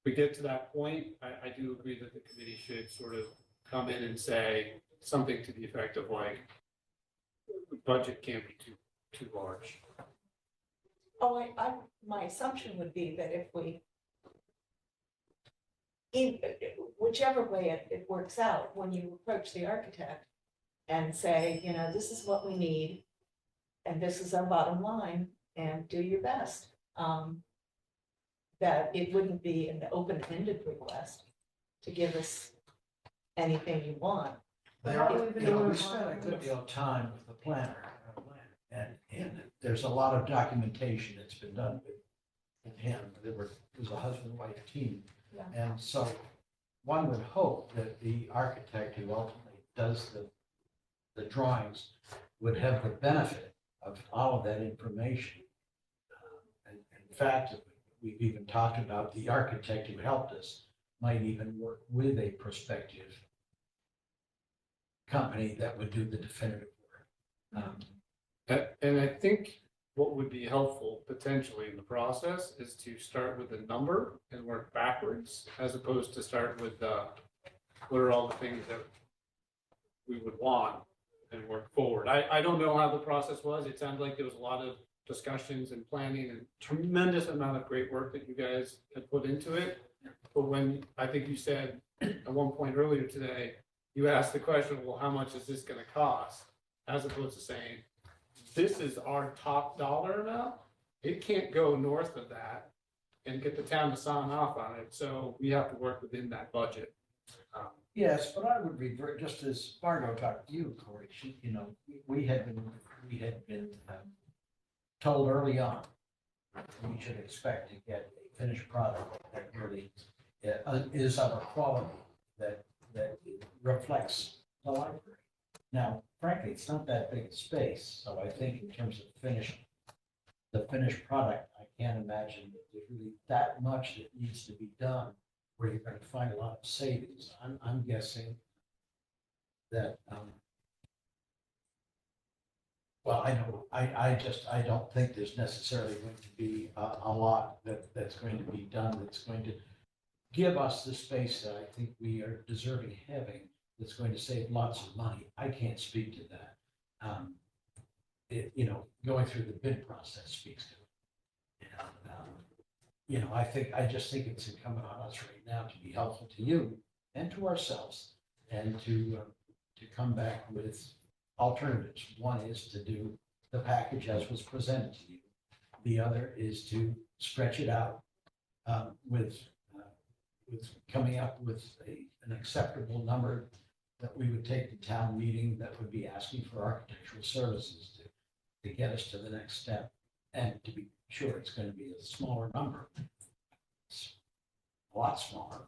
we get to that point, I do agree that the committee should sort of come in and say something to the effect of like, the budget can't be too large. Oh, my assumption would be that if we, in whichever way it works out, when you approach the architect and say, you know, this is what we need, and this is our bottom line, and do your best. That it wouldn't be an open-ended request to give us anything you want. We spent a good deal of time with the planner, and there's a lot of documentation that's been done with him. It was a husband-wife team. Yeah. And so one would hope that the architect who ultimately does the drawings would have the benefit of all of that information. And in fact, we've even talked about the architect who helped us might even work with a prospective company that would do the definitive work. And I think what would be helpful potentially in the process is to start with a number and work backwards, as opposed to start with what are all the things that we would want and work forward. I don't know how the process was. It sounded like there was a lot of discussions and planning and tremendous amount of great work that you guys had put into it. But when I think you said at one point earlier today, you asked the question, well, how much is this going to cost? as opposed to saying, this is our top dollar amount. It can't go north of that and get the town to sign off on it, so we have to work within that budget. Yes, but I would revert, just as Margot talked to you, Corey, you know, we had been told early on, we should expect to get a finished product that really is of a quality that reflects the library. Now, frankly, it's not that big a space, so I think in terms of the finished product, I can't imagine that there's really that much that needs to be done where you're going to find a lot of savings. I'm guessing that, well, I don't think there's necessarily going to be a lot that's going to be done that's going to give us the space that I think we are deserving having, that's going to save lots of money. I can't speak to that. You know, going through the bid process speaks to it. And, you know, I just think it's incumbent on us right now to be helpful to you and to ourselves, and to come back with alternatives. One is to do the package as was presented to you. The other is to stretch it out with coming up with an acceptable number that we would take to town meeting that would be asking for architectural services to get us to the next step, and to be sure it's going to be a smaller number. It's a lot smaller.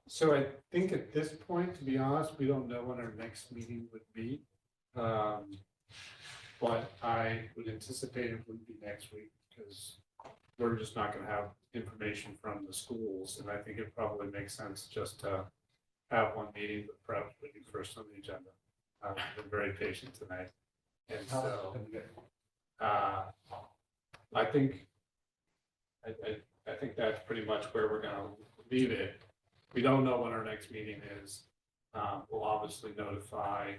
So I think at this point, to be honest, we don't know when our next meeting would be. But I would anticipate it wouldn't be next week, because we're just not gonna have information from the schools, and I think it probably makes sense just to have one meeting, but perhaps put you first on the agenda. I've been very patient tonight, and so, I think that's pretty much where we're gonna leave it. We don't know when our next meeting is. We'll obviously notify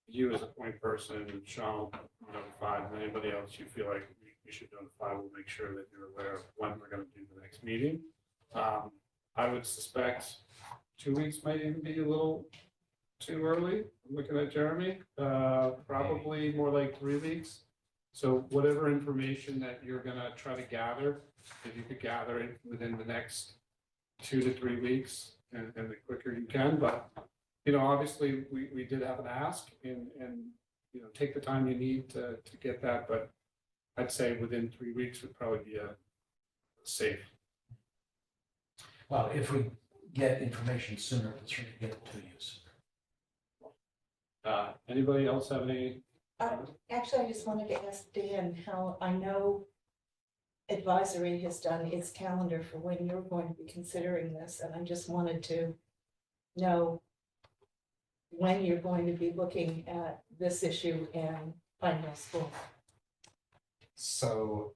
you as a point person, and Sean will notify, and anybody else you feel like we should notify. We'll make sure that you're aware of when we're gonna do the next meeting. I would suspect 2 weeks might even be a little too early. I'm looking at Jeremy, probably more like 3 weeks. So whatever information that you're gonna try to gather, if you could gather it within the next 2 to 3 weeks, and the quicker you can, but, you know, obviously, we did have an ask, and, you know, take the time you need to get that, but I'd say within 3 weeks would probably be a safe. Well, if we get information sooner, let's try to get it to you sooner. Anybody else have any? Actually, I just wanted to ask Dan how, I know advisory has done its calendar for when you're going to be considering this, and I just wanted to know when you're going to be looking at this issue and Pine Hill School. So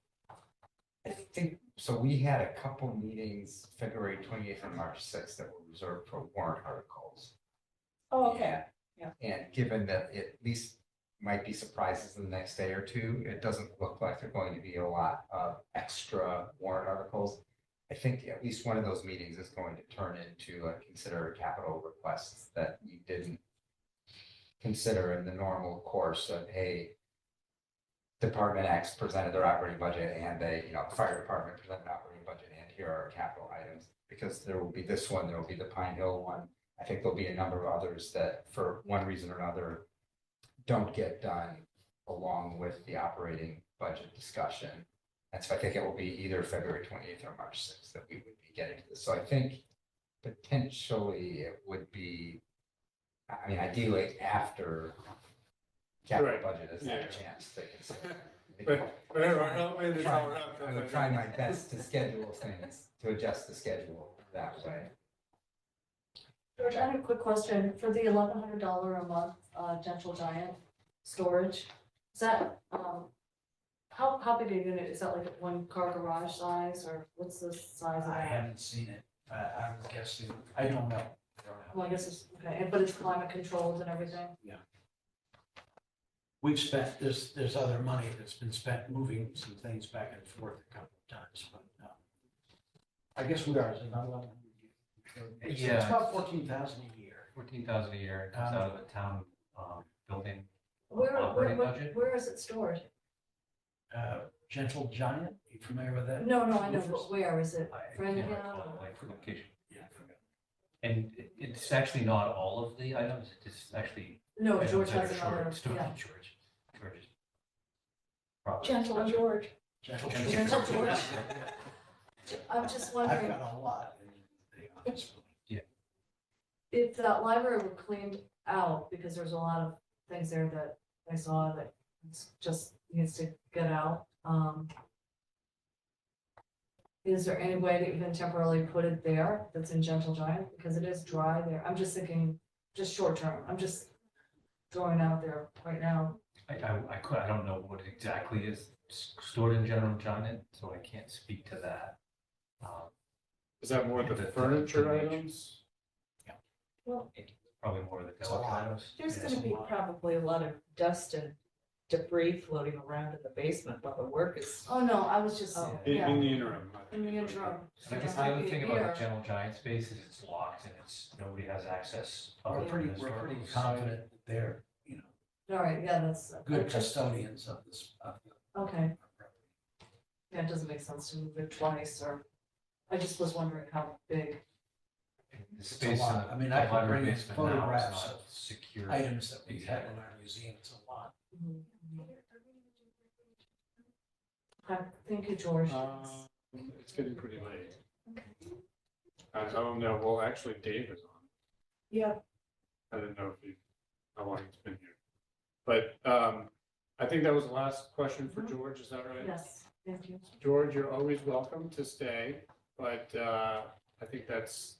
I think, so we had a couple meetings, February 28th and March 6th, that were reserved for warrant articles. Oh, okay. Yeah. And given that it at least might be surprises in the next day or two, it doesn't look like there are going to be a lot of extra warrant articles. I think at least one of those meetings is going to turn into a consider capital requests that you didn't consider in the normal course of, hey, Department X presented their operating budget, and they, you know, the fire department presented an operating budget, and here are our capital items. Because there will be this one, there will be the Pine Hill one. I think there'll be a number of others that for one reason or another don't get done along with the operating budget discussion. And so I think it will be either February 28th or March 6th that we would be getting to this. So I think potentially it would be, I mean, ideally after capital budget has had a chance to consider. I would try my best to schedule things, to adjust the schedule that way. George, I have a quick question. For the $1,100 a month Gentle Giant storage, is that, how big a unit? Is that like a 1-car garage size, or what's the size of I that? haven't seen it. I'm guessing, I don't know. Well, I guess it's, okay, but it's climate controlled and everything? Yeah. We've spent, there's other money that's been spent moving some things back and forth a couple of times, but I guess we are, is it not 1,100? It's Yeah. about 14,000 a year. 14,000 a year, it comes out of the town, building Where, operating budget. where is it stored? Gentle Giant, you familiar with that? No, I know, but where is it? I can't Framingham? recall, like, for location. And it's actually not all of the items, it's actually. No, items George that has are short, another, stored yeah. in George's property. Gentle George. Gentle Gentle George. I'm just I've wondering, got a lot in the office. if that library were cleaned out, because there's a lot of things there that I saw that just needs to get out. Is there any way to even temporarily put it there that's in Gentle Giant? Because it is dry there. I'm just thinking, just short term. I'm just throwing out there right now. I don't know what exactly is stored in General Giant, so I can't speak to that. Is that more the The- furniture the- items? Well, Probably more of the It's a lot. delicate items. there's Yeah, gonna it's a be lot. probably a lot of dust and debris floating around in the basement while the work is. Oh, no, I was just, Oh. yeah, In the interim. in the interim. And I guess the other thing about the General Giant space is it's locked and nobody has access. other We're than pretty, the we're pretty historical confident that they're, you know, All right, yeah, that's. good custodians of this. Okay, yeah, it doesn't make sense to move it twice, or, I just was wondering how big. The It's a space in lot. the I mean, I could library bring in basement now is photographs not of secure. Items that we have in our museum, it's a lot. Okay, thank you, George. It's getting pretty late. I don't know, well, actually Dave is on. Yeah. I didn't know if how long he's been here. But I think that was the last question for George, is that right? Yes, thank you. George, you're always welcome to stay, but I think that's,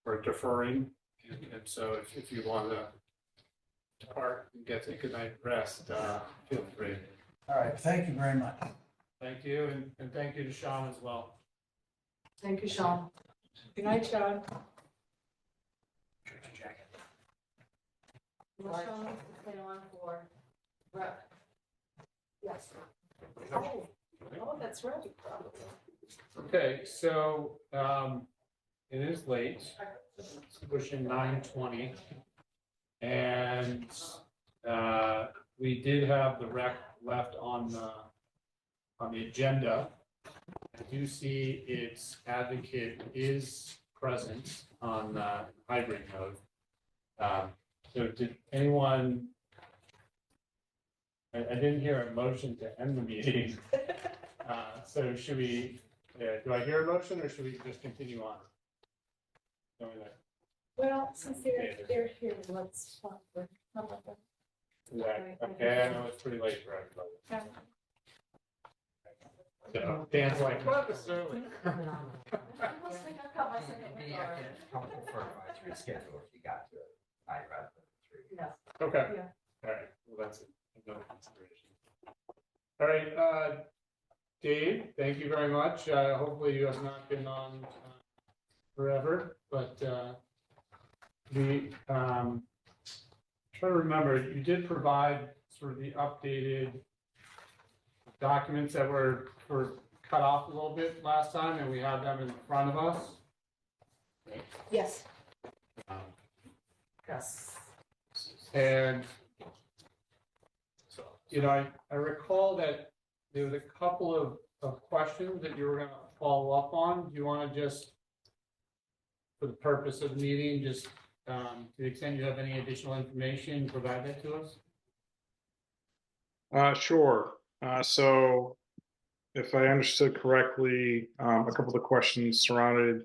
we're deferring. And so if you want to depart and get a good night rest, feel free. All right, thank you very much. Thank you, and thank you to Sean as well. Thank you, Sean. Good night, Sean. Church jacket. Well, Sean is to stay on for rep. Yes. Oh, that's right. Okay, so it is late, it's pushing 9:20. And we did have the rec left on the agenda. I do see its advocate is present on hybrid mode. So did anyone? I didn't hear a motion to end the meeting. So should we, do I hear a motion or should we just continue on? Tell me that. Well, since they're here, let's talk with. Yeah, okay, I know it's pretty late for everybody. So Dan's like, what, it's early. I almost think I got my second Maybe I can help for advisory schedule if you got to it. I'd rather than 3. Yes. Okay, Yeah. all right, well, that's another consideration. All right, Dave, thank you very much. Hopefully you have not been on forever, but we try to remember, you did provide sort of the updated documents that were cut off a little bit last time, and we have them in front of us. Yes. Yes. And, you know, I recall that there was a couple of questions that you were gonna follow up on. Do you want to just, for the purpose of the meeting, just to the extent you have any additional information, provide that to us? Sure. So if I understood correctly, a couple of the questions surrounded,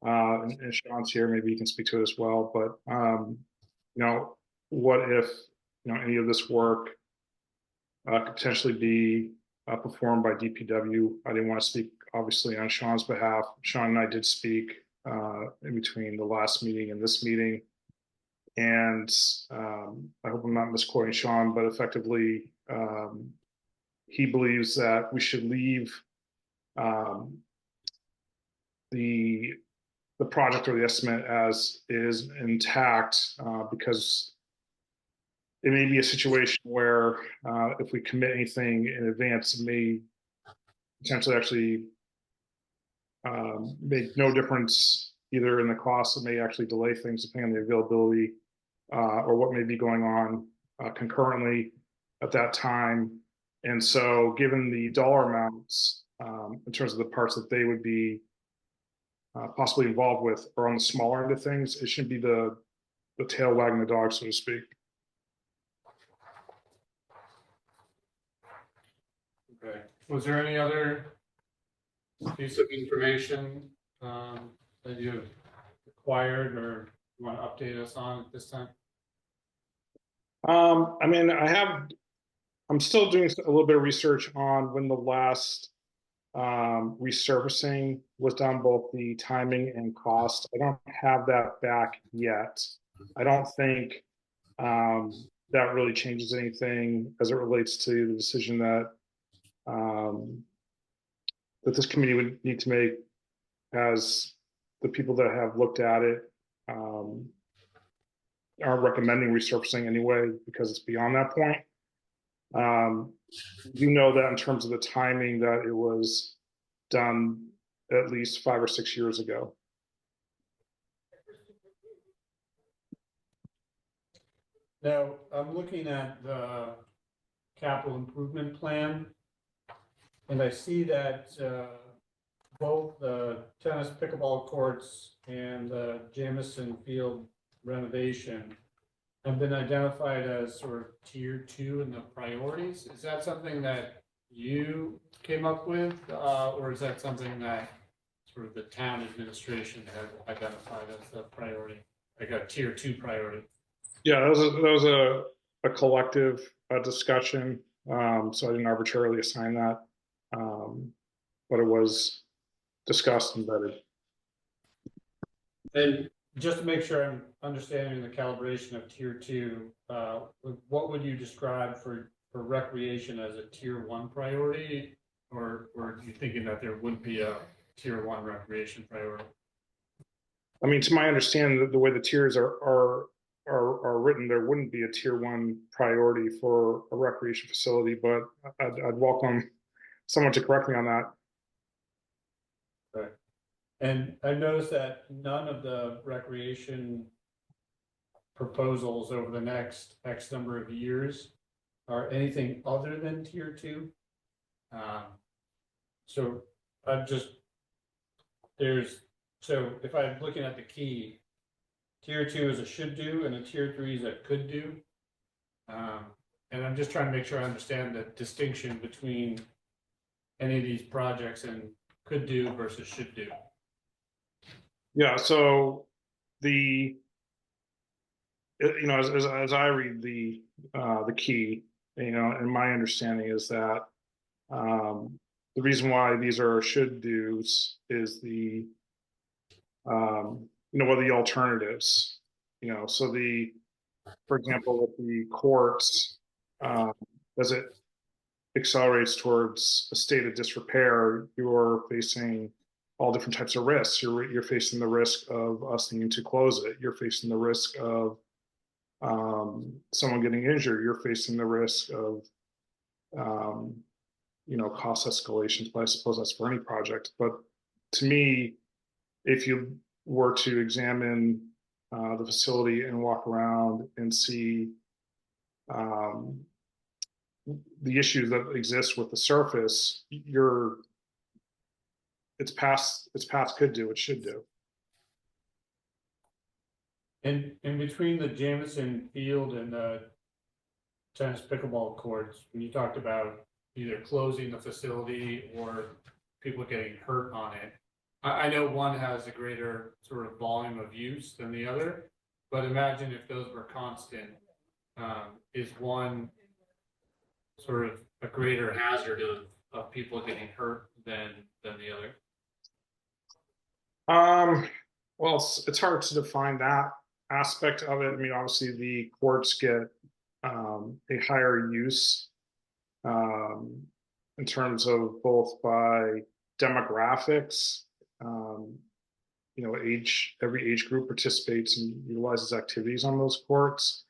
and Sean's here, maybe he can speak to it as well, but, you know, what if, you know, any of this work could potentially be performed by DPW? I didn't want to speak, obviously, on Sean's behalf. Sean and I did speak in between the last meeting and this meeting. And I hope I'm not misquoting Sean, but effectively, he believes that we should leave the project or the estimate as is intact because it may be a situation where if we commit anything in advance, it may potentially actually make no difference either in the cost that may actually delay things depending on the availability, or what may be going on concurrently at that time. And so given the dollar amounts, in terms of the parts that they would be possibly involved with or on the smaller end of things, it shouldn't be the tail wagging the dog, so to speak. Okay. Was there any other piece of information that you've acquired or you want to update us on at this time? I mean, I'm still doing a little bit of research on when the last resurfacing was done, both the timing and cost. I don't have that back yet. I don't think that really changes anything as it relates to the decision that that this committee would need to make, as the people that have looked at it aren't recommending resurfacing anyway, because it's beyond that point. You know that in terms of the timing, that it was done at least 5 or 6 years ago. Now, I'm looking at the capital improvement plan, and I see that both the tennis pickleball courts and the Jamison Field renovation have been identified as sort of tier 2 in the priorities. Is that something that you came up with, or is that something that sort of the town administration had identified as a priority, like a tier 2 priority? Yeah, that was a collective discussion. So I didn't arbitrarily assign that, but it was discussed and vetted. And just to make sure I'm understanding the calibration of tier 2, what would you describe for recreation as a tier 1 priority, or are you thinking that there would be a tier 1 recreation priority? I mean, to my understanding, the way the tiers are written, there wouldn't be a tier 1 priority for a recreation facility, but I'd welcome someone to correct me on that. Right. And I noticed that none of the recreation proposals over the next X number of years are anything other than tier 2. So I'm just, so if I'm looking at the key, tier 2 is a should do and a tier 3 is a could do. And I'm just trying to make sure I understand the distinction between any of these projects and could do versus should do. Yeah, so as I read the key, and my understanding is that the reason why these are should do's is what are the alternatives, so for example, with the courts, as it accelerates towards a state of disrepair, you're facing all different types of risks. You're facing the risk of us needing to close it. You're facing the risk of someone getting injured. You're facing the risk of cost escalations. But I suppose that's for any project. But to me, if you were to examine the facility and walk around and see the issues that exist with the surface, it's past could do, it should do. And in between the Jamison Field and the tennis pickleball courts, when you talked about either closing the facility or people getting hurt on it, I know one has a greater sort of volume of use than the other, but imagine if those were constant, is one sort of a greater hazard of people getting hurt than the other? Well, it's hard to define that aspect of it. I mean, obviously the courts get a higher use in terms of both by demographics, every age group participates and utilizes activities on those courts,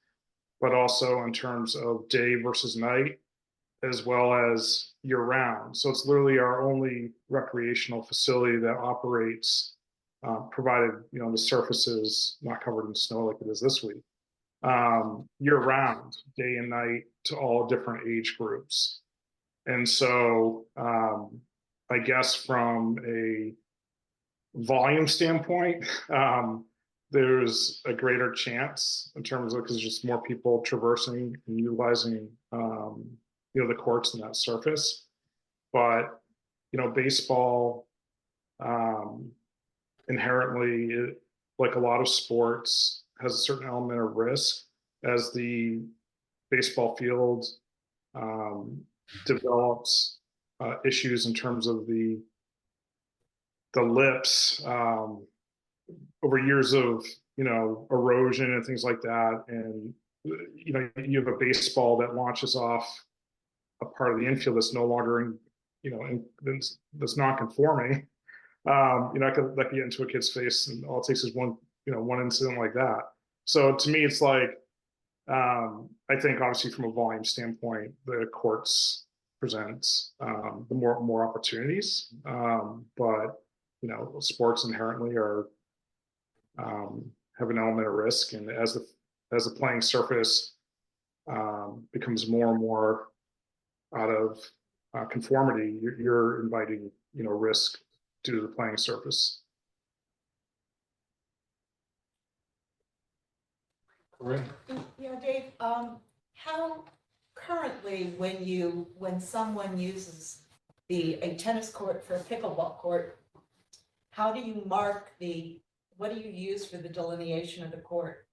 but also in terms of day versus night, as well as year round. So it's literally our only recreational facility that operates provided, the surface is not covered in snow like it is this week, year round, day and night, to all different age groups. And so, I guess from a volume standpoint, there's a greater chance in terms of, because there's just more people traversing and utilizing, the courts and that surface. But, baseball, inherently, like a lot of sports, has a certain element of risk as the baseball field develops issues in terms of the lips over years of erosion and things like that. And you have a baseball that launches off a part of the infield that's no longer that's not conforming. That could get into a kid's face, and all it takes is one incident like that. So to me, it's like, I think obviously from a volume standpoint, the courts presents the more opportunities. But sports inherently are have an element of risk, and as the playing surface becomes more and more out of conformity, you're inviting risk due to the playing surface. Correct. Yeah, Dave, how currently, when someone uses a tennis court for a pickleball court, how do you mark what do you use for the delineation of the court?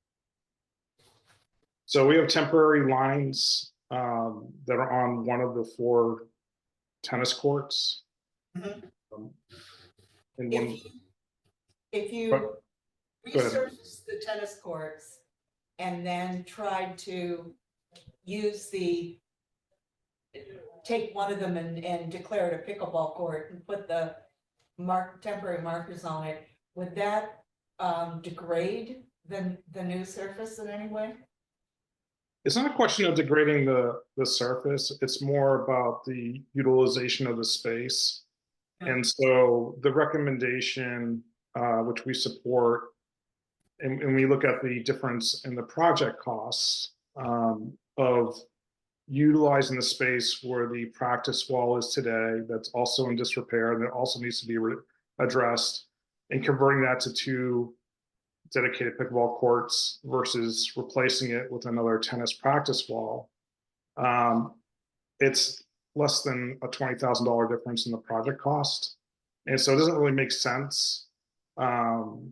So we have temporary lines that are on one of the 4 tennis courts. Mhm. And If you resurface the tennis courts and then tried to take one of them and declare it a pickleball court and put the temporary markers on it, would that degrade the new surface in any way? It's not a question of degrading the surface. It's more about the utilization of the space. And so the recommendation, which we support, and we look at the difference in the project costs of utilizing the space where the practice wall is today, that's also in disrepair, and it also needs to be addressed, and converting that to 2 dedicated pickleball courts versus replacing it with another tennis practice wall. It's less than a $20,000 difference in the project cost. And so it doesn't really make sense, both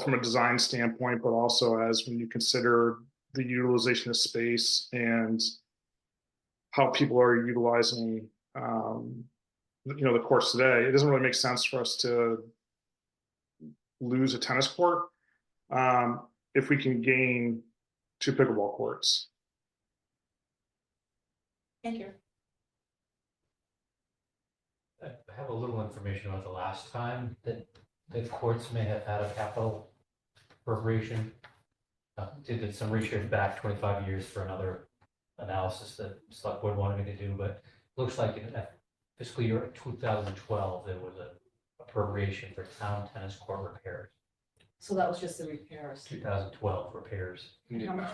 from a design standpoint, but also as when you consider the utilization of space and how people are utilizing, the courts today. It doesn't really make sense for us to lose a tennis court if we can gain 2 pickleball courts. Thank you. I have a little information about the last time that the courts may have had a capital appropriation. Did some research back 25 years for another analysis that select board wanted me to do, but looks like in fiscal year 2012, there was an appropriation for town tennis court repairs. So that was just the repairs. 2012 repairs, How much?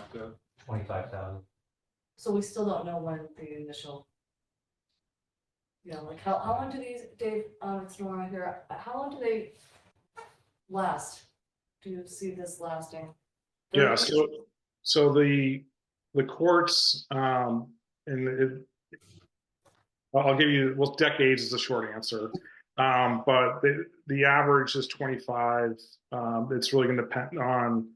25,000. So we still don't know when the initial. Like how long do these, Dave, it's Nora here, how long do they last? Do you see this lasting? Yeah, so the courts, I'll give you, decades is the short answer. But the average is 25. It's really going to depend on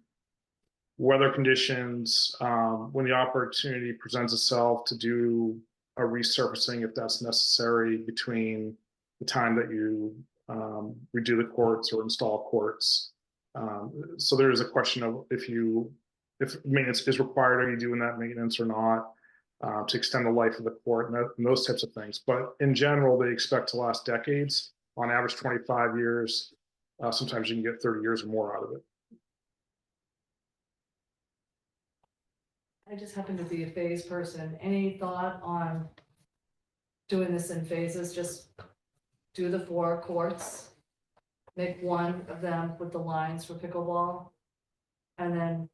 weather conditions, when the opportunity presents itself to do a resurfacing, if that's necessary, between the time that you redo the courts or install courts. So there is a question of if maintenance is required, are you doing that maintenance or not, to extend the life of the court and those types of things. But in general, they expect to last decades. On average, 25 years. Sometimes you can get 30 years or more out of it. I just happen to be a phase person. Any thought on doing this in phases? Just do the 4 courts make one of them with the lines for pickleball. And then,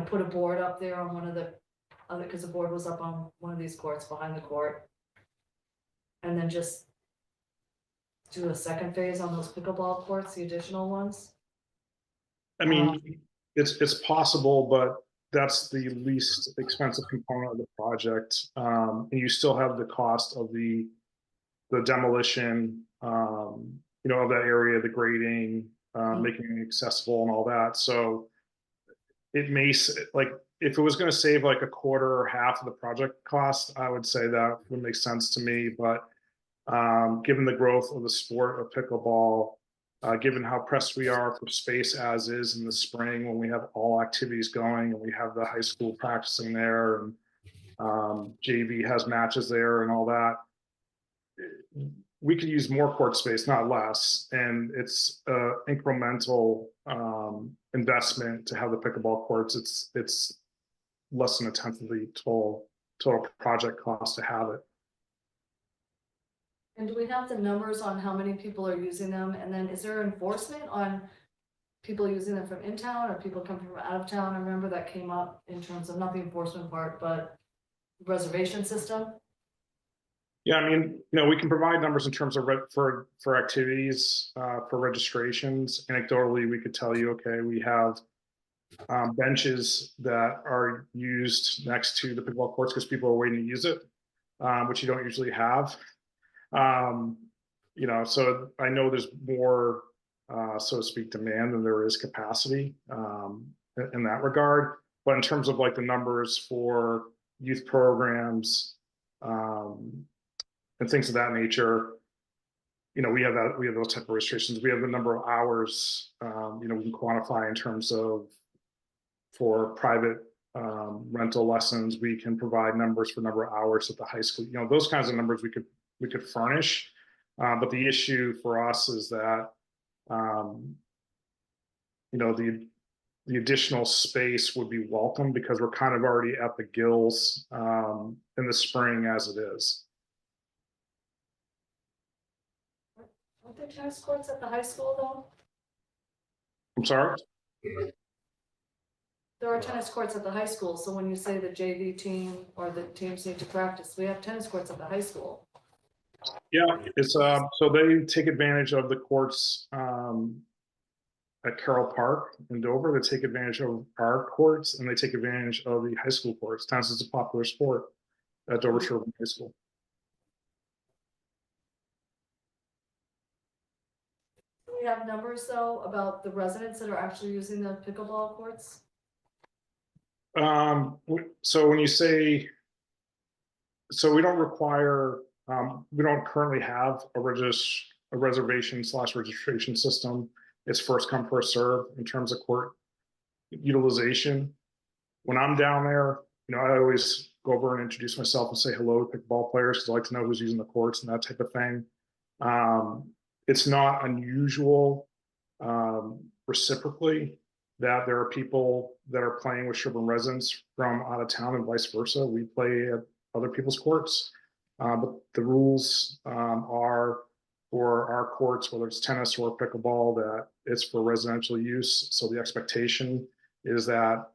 put a board up there on one of the other, because the board was up on one of these courts behind the court. And then just do a second phase on those pickleball courts, the additional ones. I mean, it's possible, but that's the least expensive component of the project. And you still have the cost of the demolition, of that area, the grading, making it accessible and all that. So it may, like, if it was going to save like a quarter or half of the project cost, I would say that would make sense to me. But given the growth of the sport of pickleball, given how pressed we are for space as is in the spring when we have all activities going and we have the high school practicing there and JV has matches there and all that, we could use more court space, not less. And it's incremental investment to have the pickleball courts. It's less than a tenth of the total project cost to have it. And do we have the numbers on how many people are using them? And then is there enforcement on people using them from in town or people coming from out of town? I remember that came up in terms of not the enforcement part, but reservation system. Yeah, I mean, we can provide numbers in terms of for activities, for registrations. Anecdotally, we could tell you, okay, we have benches that are used next to the pickleball courts because people are waiting to use it, which you don't usually have. So I know there's more, so to speak, demand than there is capacity in that regard. But in terms of like the numbers for youth programs and things of that nature, we have those type of restrictions. We have the number of hours, we can quantify in terms of for private rental lessons. We can provide numbers for number of hours at the high school. Those kinds of numbers we could furnish. But the issue for us is that, the additional space would be welcome because we're kind of already at the gills in the spring as it is. Aren't there tennis courts at the high school though? I'm sorry? There are tennis courts at the high school, so when you say the JV team or the teams need to practice, we have tennis courts at the high school. Yeah, it's so they take advantage of the courts at Carroll Park in Dover. They take advantage of our courts and they take advantage of the high school courts. Tennis is a popular sport at Dover Sherborn High School. Do we have numbers though about the residents that are actually using the pickleball courts? So when you say, so we don't require, we don't currently have a reservation/registration system. It's first come, first serve in terms of court utilization. When I'm down there, I always go over and introduce myself and say hello to pickleball players because I like to know who's using the courts and that type of thing. It's not unusual reciprocally that there are people that are playing with Sherborn residents from out of town and vice versa. We play at other people's courts, but the rules are for our courts, whether it's tennis or pickleball, that it's for residential use. So the expectation is that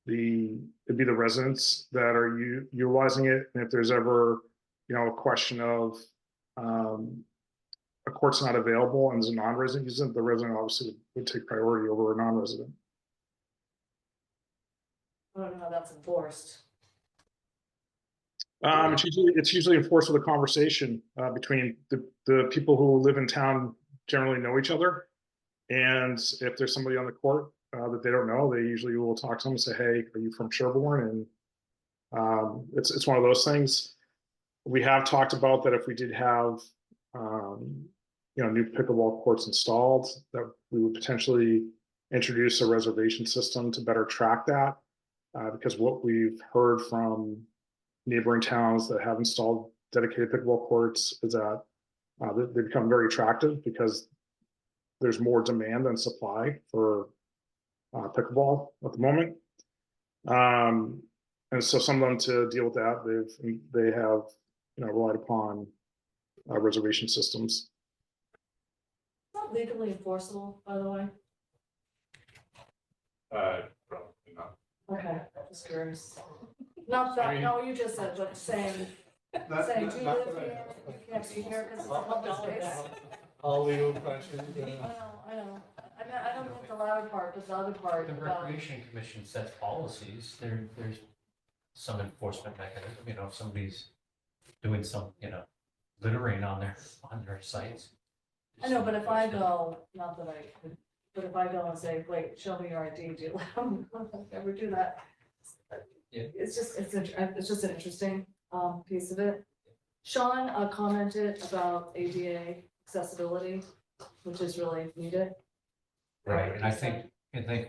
it'd be the residents that are utilizing it. And if there's ever, a question of a court's not available and there's a non-resident using it, the resident obviously would take priority over a non-resident. I don't know how that's enforced. It's usually enforced with a conversation between the people who live in town generally know each other. And if there's somebody on the court that they don't know, they usually will talk to them and say, hey, are you from Sherborn? And it's one of those things. We have talked about that if we did have new pickleball courts installed, that we would potentially introduce a reservation system to better track that. Because what we've heard from neighboring towns that have installed dedicated pickleball courts is that they become very attractive because there's more demand than supply for pickleball at the moment. And so some of them, to deal with that, they have relied upon reservation systems. legally enforceable, by the way? Probably not. Okay, just curious. Not that, no, you just said, but saying, saying, do you live here, you can't be here because it's a public space. All legal questions. I know. I mean, I don't think the latter part, but the other part The about, Recreation Commission sets policies, there's some enforcement mechanism, you know, if somebody's doing some, you know, littering on their sites. I know, but if I go, not that I could, but if I go and say, wait, show me your ID, do you let them ever do that? Yeah. It's just an interesting, piece of it. Sean, commented about ADA accessibility, which is really needed. Right, and I think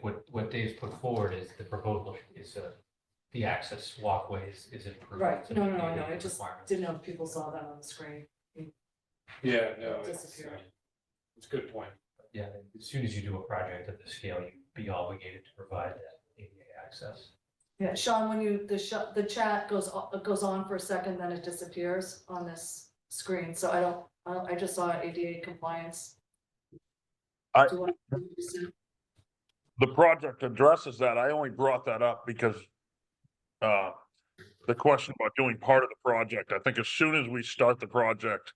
what Dave's put forward is the proposal is, the access walkways is improved. Right, to no, meet no, the I know, ADA I just requirements. didn't know if people saw that on the screen. Yeah, no, Disappeared. it's a good point. Yeah, as soon as you do a project of this scale, you'd be obligated to provide that ADA access. Yeah, Sean, when you, the chat goes on for a second, then it disappears on this screen, so I just saw ADA compliance. I- Do you want to use it? The project addresses that. I only brought that up because the question about doing part of the project, I think as soon as we start the project,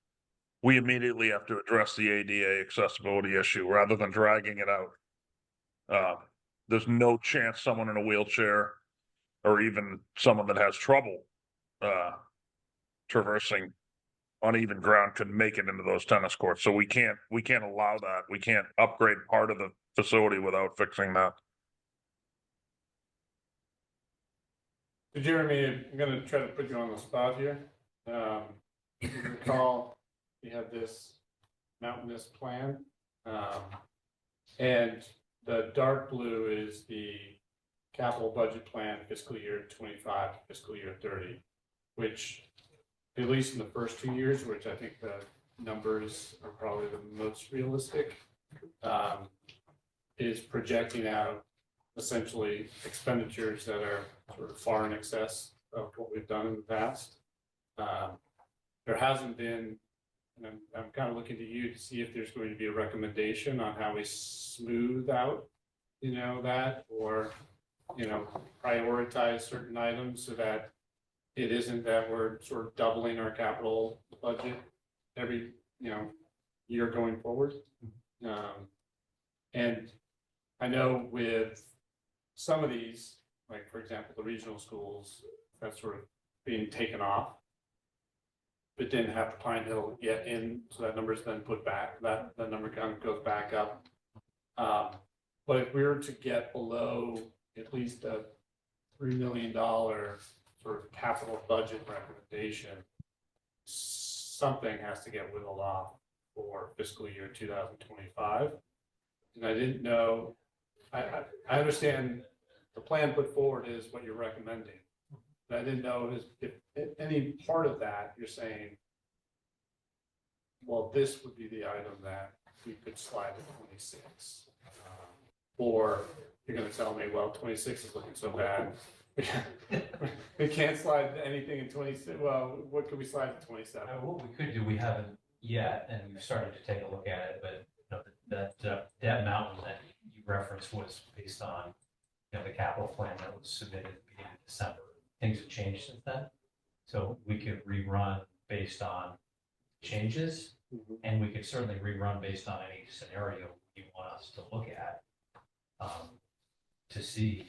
we immediately have to address the ADA accessibility issue rather than dragging it out. There's no chance someone in a wheelchair or even someone that has trouble traversing uneven ground could make it into those tennis courts. So we can't allow that. We can't upgrade part of the facility without fixing that. So Jeremy, I'm gonna try to put you on the spot here. If you recall, we have this mountainous plan. And the dark blue is the capital budget plan fiscal year 25 to fiscal year 30, which at least in the first 2 years, which I think the numbers are probably the most realistic, is projecting out essentially expenditures that are sort of far in excess of what we've done in the past. There hasn't been, and I'm kind of looking to you to see if there's going to be a recommendation on how we smooth out, you know, that, or, you know, prioritize certain items so that it isn't that we're sort of doubling our capital budget every, you know, year going forward. And I know with some of these, like, for example, the regional schools, that's sort of being taken off, but didn't have the Pine Hill yet in, so that number's been put back, that number kind of goes back up. But if we were to get below at least a $3 million sort of capital budget recommendation, something has to get whittled off for fiscal year 2025. And I didn't know, I understand the plan put forward is what you're recommending. But I didn't know if any part of that you're saying, well, this would be the item that we could slide to 26. Or you're gonna tell me, well, 26 is looking so bad. We can't slide anything in 26. Well, what could we slide to 27? What we could do, we haven't yet, and we've started to take a look at it, but you know, that mountain that you referenced was based on, you know, the capital plan that was submitted at the beginning of December. Things have changed since then. So we could rerun based on changes, and we could certainly rerun based on any scenario you want us to look at, to see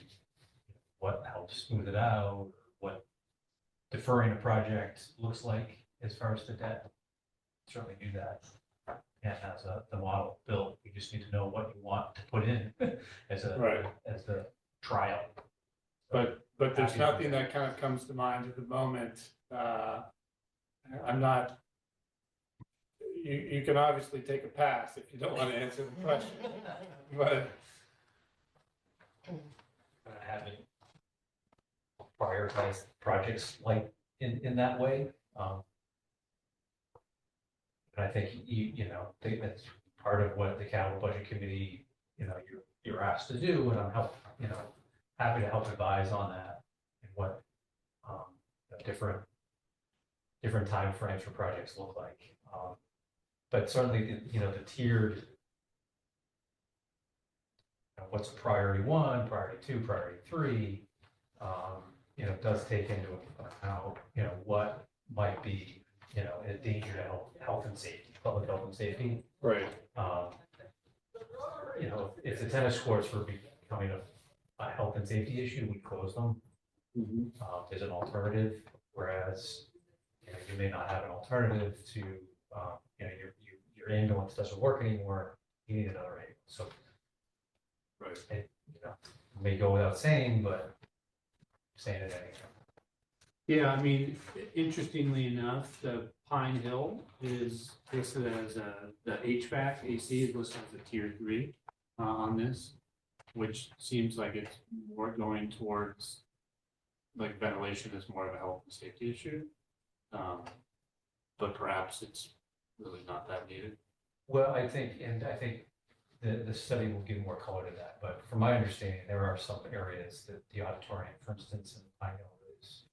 what helps smooth it out, what deferring a project looks like as far as the debt. Certainly do that. And as the model built, we just need to know what you want to put in as the trial. But there's nothing that kind of comes to mind at the moment. I'm not, you can obviously take a pass if you don't want to answer the question, but. I haven't prioritized projects like in that way. But I think you know, I think that's part of what the capital budget committee, you know, you're asked to do, and I'm happy to help advise on that and what different timeframes for projects look like. But certainly, you know, the tiered what's priority 1, priority 2, priority 3, does take into account, what might be, a danger to health and safety, public health and safety. Right. If the tennis courts were becoming a health and safety issue, we close them. As an alternative, whereas, you may not have an alternative to, your ambulance doesn't work anymore, you need another ambulance. So, Right. it, may go without saying, but saying it anyway. Yeah, I mean, interestingly enough, the Pine Hill is listed as the HVAC AC is listed as a tier 3 on this, which seems like it's more going towards like ventilation is more of a health and safety issue. But perhaps it's really not that needed. Well, I think the study will give more color to that, but from my understanding, there are some areas that the auditorium, for instance, in Pine Hill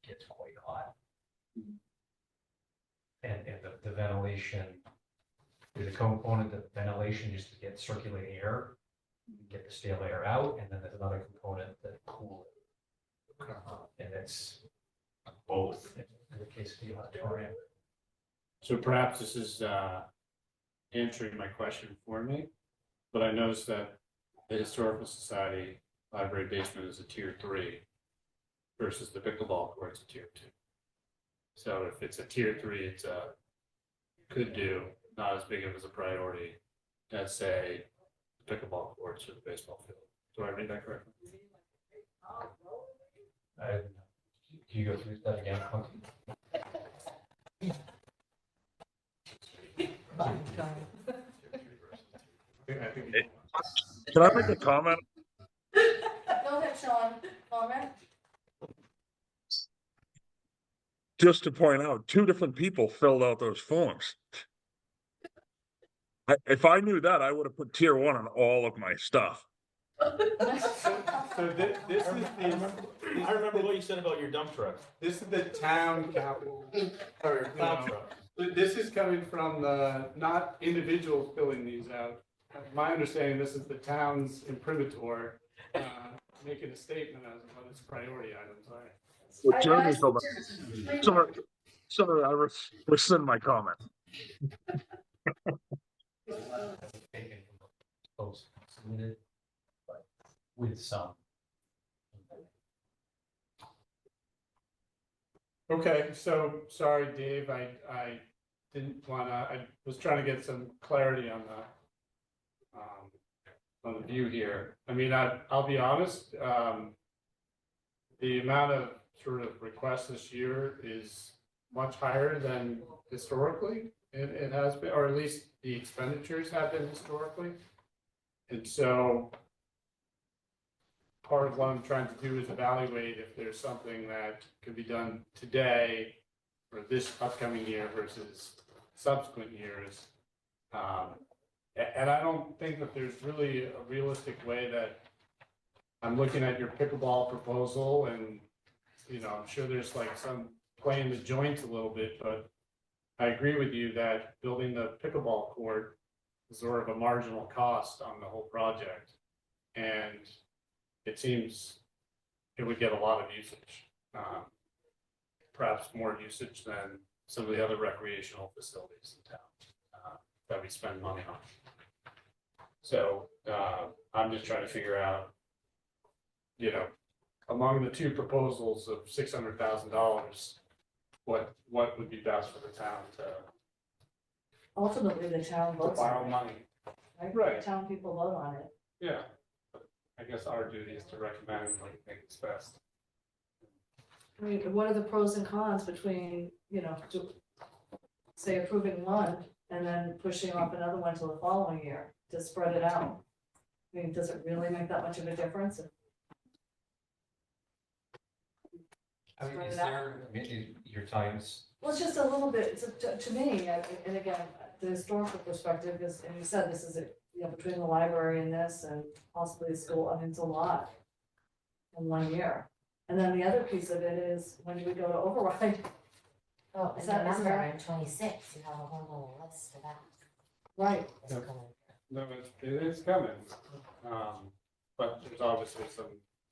gets quite hot. And the ventilation, there's a component of ventilation just to get circulating air, get the stale air out, and then there's another component that cool it. And it's both in the case of the auditorium. So perhaps this is answering my question for me, but I noticed that the Historical Society library basement is a tier 3 versus the pickleball court's a tier 2. So if it's a tier 3, it's could do, not as big of as a priority as say the pickleball courts or the baseball field. Do I read that correctly? Can you go through that again? Can I make a comment? Go ahead, Sean, comment? Just to point out, 2 different people filled out those forms. If I knew that, I would have put tier 1 on all of my stuff. So this is I remember what you said about your dump truck, this is the town capital. or your plow truck. This is coming from not individuals filling these out. My understanding, this is the town's imprimatur, making a statement as what its priority items are. Well, Jeremy filled out- Sorry, I rescind my comment. Taken from the post submitted, but with some. Okay, so sorry, Dave, I didn't wanna, I was trying to get some clarity on the view here. I mean, I'll be honest, the amount of sort of requests this year is much higher than historically it has been, or at least the expenditures have been historically. And so part of what I'm trying to do is evaluate if there's something that could be done today for this upcoming year versus subsequent years. And I don't think that there's really a realistic way that I'm looking at your pickleball proposal and, I'm sure there's like some playing the joints a little bit, but I agree with you that building the pickleball court is sort of a marginal cost on the whole project. And it seems it would get a lot of usage, perhaps more usage than some of the other recreational facilities in town that we spend money on. So I'm just trying to figure out, among the 2 proposals of $600,000, what would be best for the town to Ultimately, the town votes borrow on it, money. right? Right. The town people vote on it. Yeah, but I guess our duty is to recommend what we think is best. I mean, what are the pros and cons between, say approving one and then pushing off another one till the following year to spread it out? I mean, does it really make that much of a difference? I mean, is there, your times? Well, it's just a little bit, to me, and again, the historical perspective is, and you said this is, between the library and this and possibly the school, I mean, it's a lot in 1 year. And then the other piece of it is, when do we go to override? Well, Is and that- is remember, that- in 26, you have a whole little list of that. Right. It's coming. No, it is coming. but there's obviously some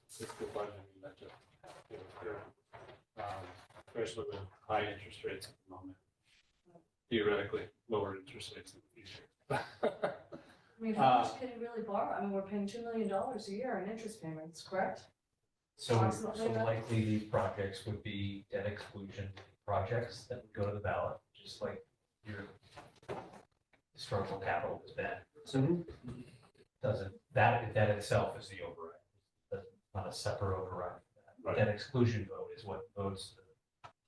fiscal budgeting that just has to occur, especially with high interest rates at the moment. Theoretically, lower interest rates in the future. I mean, how much can you really borrow? I mean, we're paying $2 million a year in interest payments, correct? So Approximately that? likely these projects would be debt exclusion projects that would go to the ballot, just like your historical capital has been. So doesn't, that itself is the override. That's not a separate override. Right. Debt exclusion vote is what votes the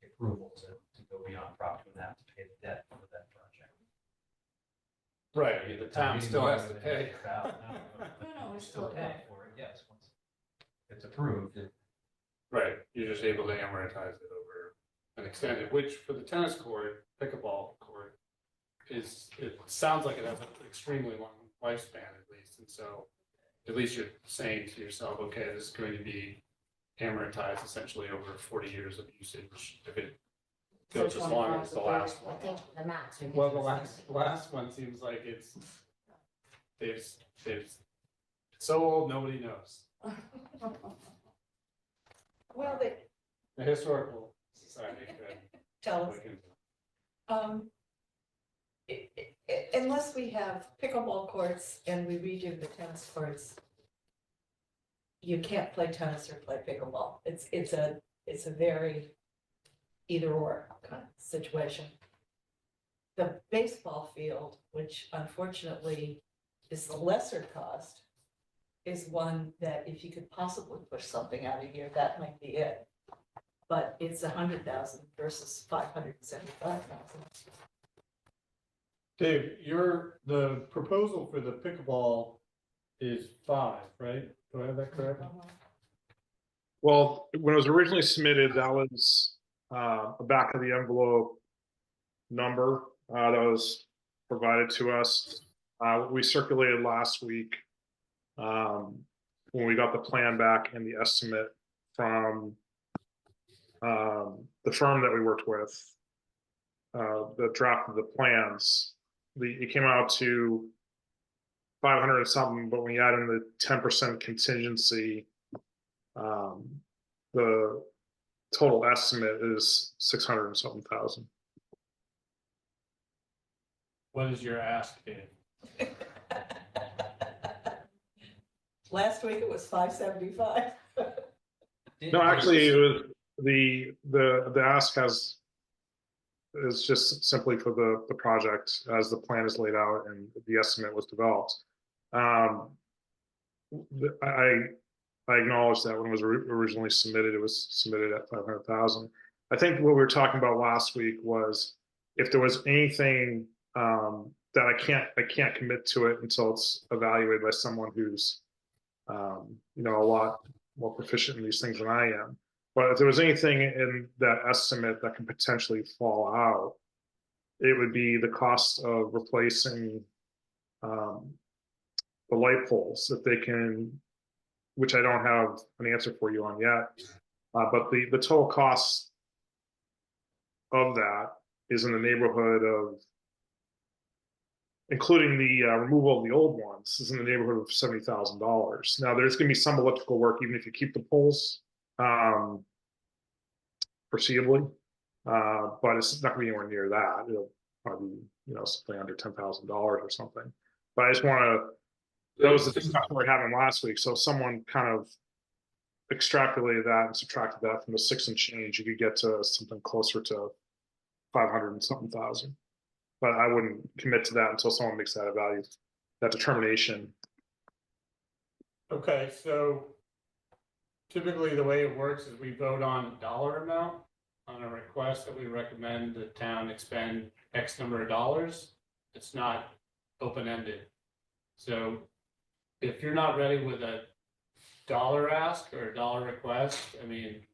approval to go beyond Prop 2.5 to pay the debt for that project. Right, I mean, the town still has to pay. No, we Still still pay for it, yes, once it's approved. Right, you're just able to amortize it over an extended, which for the tennis court, pickleball court, it sounds like it has an extremely long lifespan at least, and so at least you're saying to yourself, okay, this is going to be amortized essentially over 40 years of usage, if it goes as long as the last I one. think the max. would be Well, the 60. last one seems like it's so old, nobody knows. Well, The historical society could tell us. look into it. Unless we have pickleball courts and we redo the tennis courts, you can't play tennis or play pickleball. It's a very either or kind of situation. The baseball field, which unfortunately is the lesser cost, is one that if you could possibly push something out of here, that might be it. But it's 100,000 versus 575,000. Dave, the proposal for the pickleball is 5, right? Do I have that correct? Well, when it was originally submitted, that was a back of the envelope number that was provided to us. We circulated last week when we got the plan back and the estimate from the firm that we worked with, the draft of the plans. It came out to 500 and something, but when you add in the 10% contingency, the total estimate is 600 and something thousand. What is your ask, Dave? Last week it was 575. No, actually, it was the ask is just simply for the project as the plan is laid out and the estimate was developed. I acknowledge that when it was originally submitted, it was submitted at 500,000. I think what we were talking about last week was if there was anything that I can't commit to it until it's evaluated by someone who's a lot more proficient in these things than I am. But if there was anything in that estimate that could potentially fall out, it would be the cost of replacing the light poles if they can, which I don't have an answer for you on yet. But the total cost of that is in the neighborhood of, including the removal of the old ones, is in the neighborhood of $70,000. Now, there's going to be some electrical work, even if you keep the poles foreseeably, but it's not going to be anywhere near that. It'll probably be, something under $10,000 or something. But I just want to. That was the discussion we were having last week. So someone kind of extrapolated that and subtracted that from the 6 and change, you could get to something closer to 500 and something thousand. But I wouldn't commit to that until someone makes that determination. Okay, so typically the way it works is we vote on dollar amount on a request that we recommend the town expend X number of dollars. It's not open-ended. So if you're not ready with a dollar ask or a dollar request, I mean.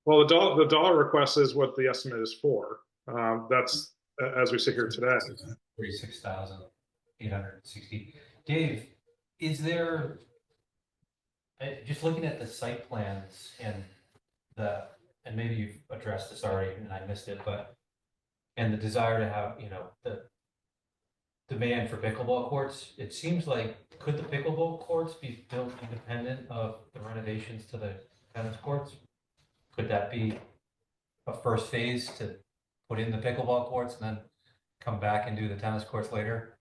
Well, the dollar request is what the estimate is for. That's as we sit here today. 46,860. Dave, is there, just looking at the site plans and maybe you've addressed this already and I missed it, and the desire to have, demand for pickleball courts, it seems like, could the pickleball courts be built independent of the renovations to the tennis courts? Could that be a first phase to put in the pickleball courts and then come back and do the tennis courts later?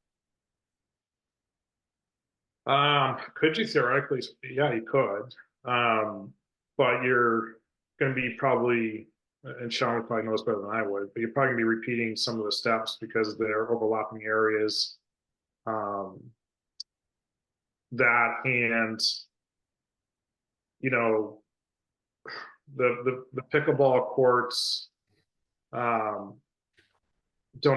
Could you theoretically? Yeah, you could. But you're going to be probably, and Sean would probably know this better than I would, but you're probably going to be repeating some of the steps because they're overlapping areas. That and, you know, the pickleball courts don't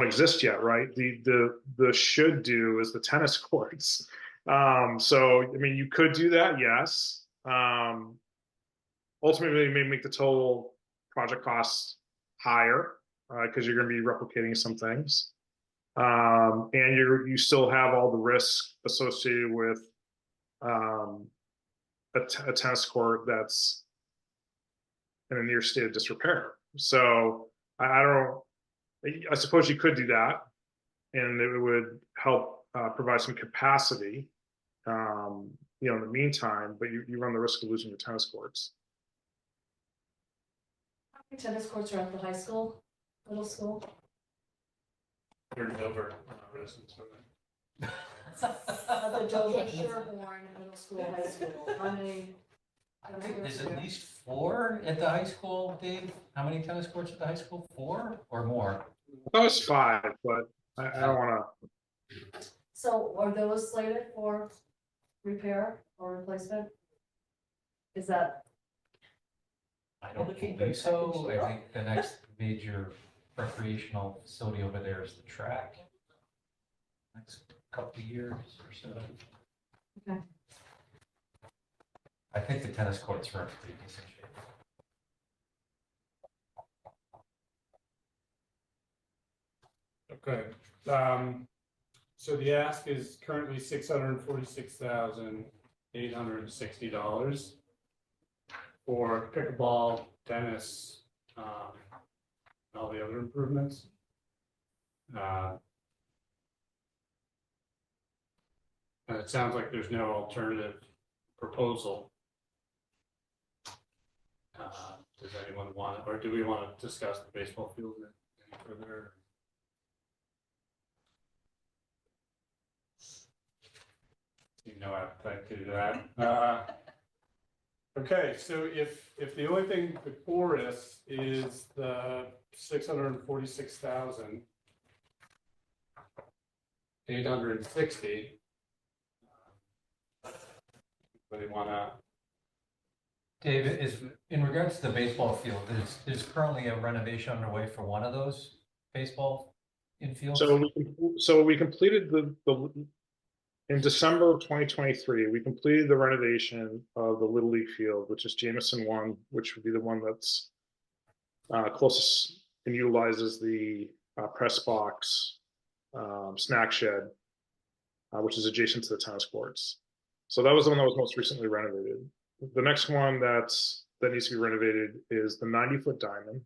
exist yet, right? The should do is the tennis courts. So I mean, you could do that, yes. Ultimately, it may make the total project costs higher because you're going to be replicating some things, and you still have all the risk associated with a tennis court that's in a near state of disrepair. So I don't. I suppose you could do that, and it would help provide some capacity, in the meantime. But you run the risk of losing your tennis courts. How many tennis courts are at the high school, middle school? They're over residents. At the Dover, Sherborn, middle school, high school, how many? I think there's at least 4 at the high school, Dave. How many tennis courts at the high school? 4 or more? I thought it was 5, but I don't want to. So are those slated for repair or replacement? Is that? I don't think so. I think the next major recreational facility over there is the track. Next couple of years or so. Okay. I think the tennis courts are in pretty decent shape. Okay, so the ask is currently $646,860 for pickleball, tennis, and all the other improvements. And it sounds like there's no alternative proposal. Does anyone want, or do we want to discuss the baseball field any further? No appetite to do that. Okay, so if the only thing before us is the 646,860, what do you want to? David, is in regards to the baseball field, there's currently a renovation underway for one of those baseball infields. So we completed the in December of 2023, we completed the renovation of the Little League field, which is Jameson 1, which would be the one that's closest and utilizes the press box snack shed, which is adjacent to the tennis courts. So that was the one that was most recently renovated. The next one that needs to be renovated is the 90-foot diamond,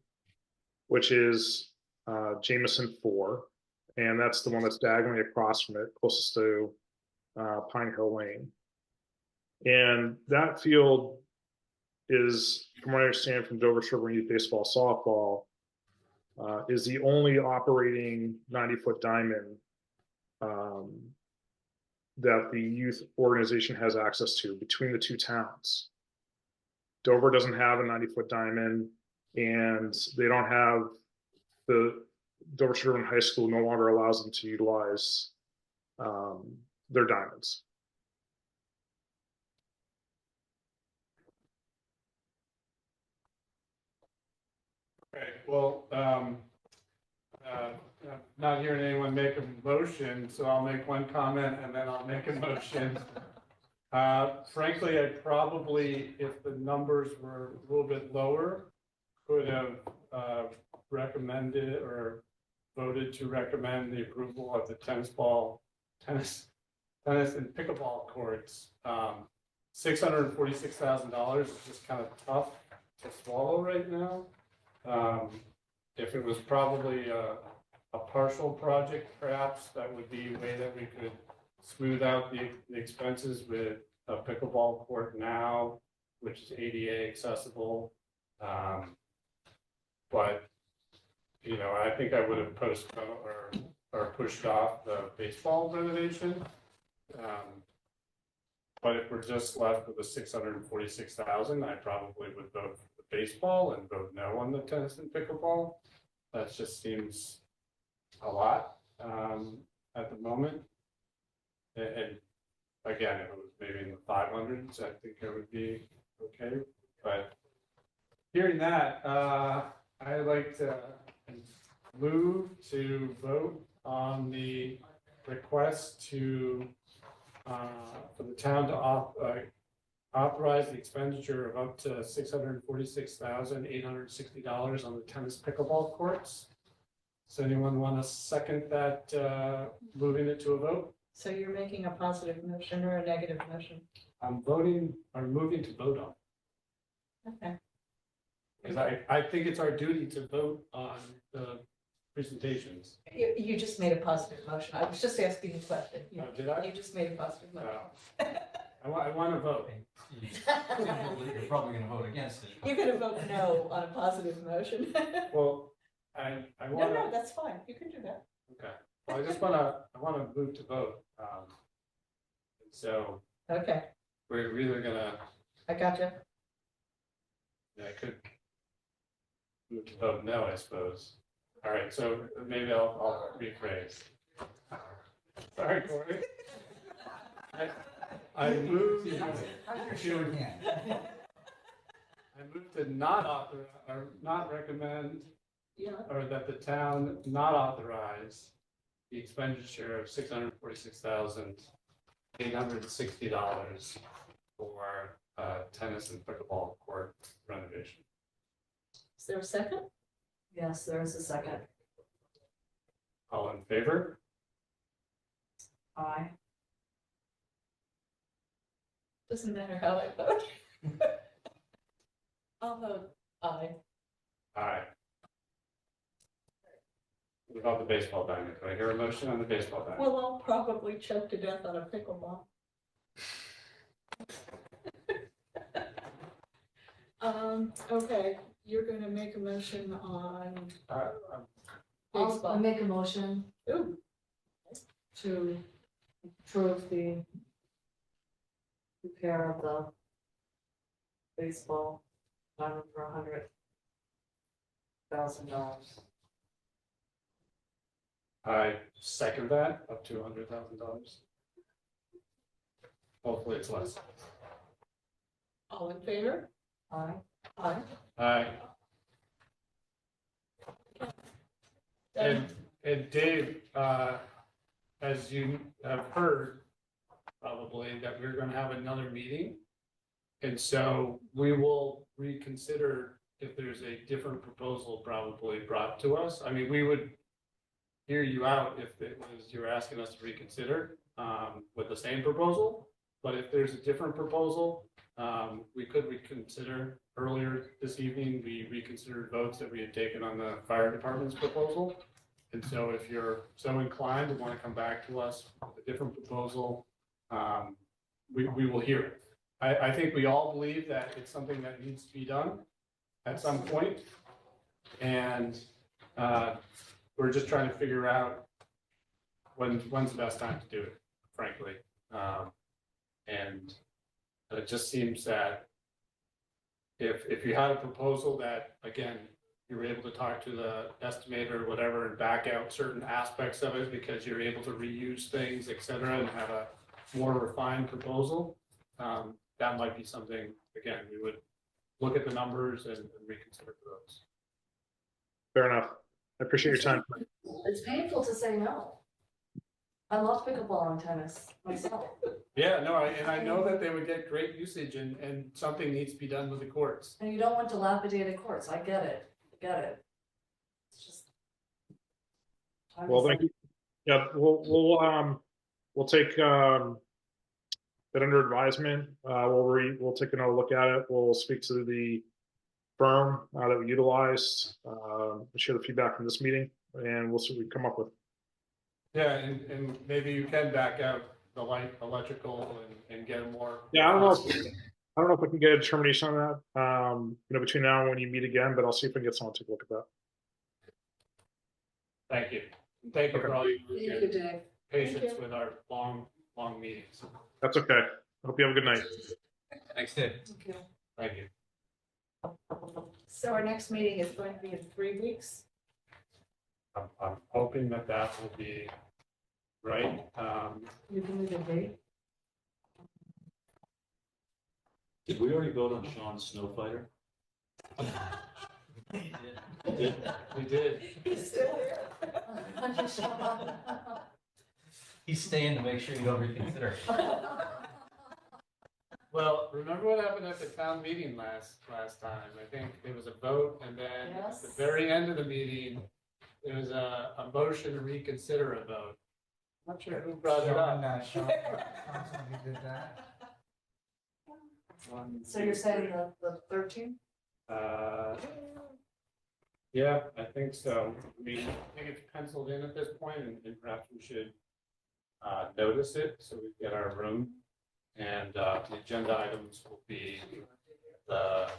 which is Jameson 4, and that's the one that's diagonally across from it, closest to Pine Hill Lane. And that field is, from what I understand from Dover Sherborn Youth Baseball Softball, is the only operating 90-foot diamond that the youth organization has access to between the two towns. Dover doesn't have a 90-foot diamond, and they don't have the Dover Sherborn High School no longer allows them to utilize their diamonds. Okay, well, not hearing anyone make a motion, so I'll make one comment and then I'll make a motion. Frankly, I probably, if the numbers were a little bit lower, could have recommended or voted to recommend the approval of the tennis and pickleball courts. $646,000 is just kind of tough to swallow right now. If it was probably a partial project perhaps, that would be a way that we could smooth out the expenses with a pickleball court now, which is ADA accessible. But, you know, I think I would have postponed or pushed off the baseball renovation. But if we're just left with the 646,000, I probably would vote for the baseball and vote no on the tennis and pickleball. That just seems a lot at the moment. And again, if it was maybe in the 500s, I think it would be okay. But hearing that, I'd like to move to vote on the request to for the town to authorize the expenditure of up to $646,860 on the tennis pickleball courts. Does anyone want to second that, moving it to a vote? So you're making a positive motion or a negative motion? I'm voting, or moving to vote on. Okay. Because I think it's our duty to vote on the presentations. You just made a positive motion. I was just asking a question. Did I? You just made a positive motion. I want to vote. You're probably gonna vote against it. You're gonna vote no on a positive motion. Well, I No, want to. no, that's fine. You can do that. Okay. Well, I want to move to vote. So Okay, we're either gonna, I gotcha. I could move to vote no, I suppose. All right, so maybe I'll rephrase. Sorry, Corey. I move to not author, or not recommend, Yeah. or that the town not authorize the expenditure of $646,860 for tennis and pickleball court renovation. Is there a second? Yes, there is a second. All in favor? Aye. Doesn't matter how I vote. I'll vote aye. Aye. What about the baseball diamond? Can I hear a motion on the baseball diamond? Well, I'll probably choke to death on a pickleball. Okay, you're gonna make a motion on I'll baseball. make a motion Ooh, to approve the repair of the baseball diamond for $100,000. I second that, up to $100,000. Hopefully it's less. all in favor? Aye. Aye. Aye. Done. And Dave, as you have heard, probably that we're gonna have another meeting. And so we will reconsider if there's a different proposal probably brought to us. I mean, we would hear you out if it was, you're asking us to reconsider with the same proposal. But if there's a different proposal, we could reconsider. Earlier this evening, we reconsidered votes that we had taken on the fire department's proposal. And so if you're so inclined to want to come back to us with a different proposal, we will hear it. I think we all believe that it's something that needs to be done at some point. And we're just trying to figure out when's the best time to do it, frankly. And it just seems that if you had a proposal that, again, you were able to talk to the estimator or whatever and back out certain aspects of it because you're able to reuse things, et cetera, and have a more refined proposal, that might be something, again, we would look at the numbers and reconsider those. Fair enough. I appreciate your time. It's painful to say no. I love pickleball and tennis myself. Yeah, no, and I know that they would get great usage and something needs to be done with the courts. And you don't want dilapidated courts. I get it. It's just. time Well, is thank you. Yeah, we'll take that under advisement. We'll take another look at it. We'll speak to the firm that we utilized, share the feedback from this meeting, and we'll see what we come up with. Yeah, and maybe you can back out the light, electrical and get a more. Yeah, I don't know. I don't know if we can get a determination on that, between now and when you meet again, but I'll see if I can get someone to take a look at that. Thank you. Thank you for all Thank you, your Dave. patience Thank you. with our long meetings. That's okay. I hope you have a good night. Thanks, Dave. Okay. Thank you. So our next meeting is going to be in 3 weeks. I'm hoping that will be right. You can leave a date. Did we already vote on Sean's snow fighter? We did. He's still here. He's staying to make sure you don't reconsider. Well, remember what happened at the town meeting last time? I think there was a vote and then at the Yes. very end of the meeting, there was a motion to reconsider a vote. I'm not sure who brought it up. Sean, who did that? So you're saying the 13th? Yeah, I think so. I mean, I think it's penciled in at this point and perhaps we should notice it so we get our room. And the agenda items will be the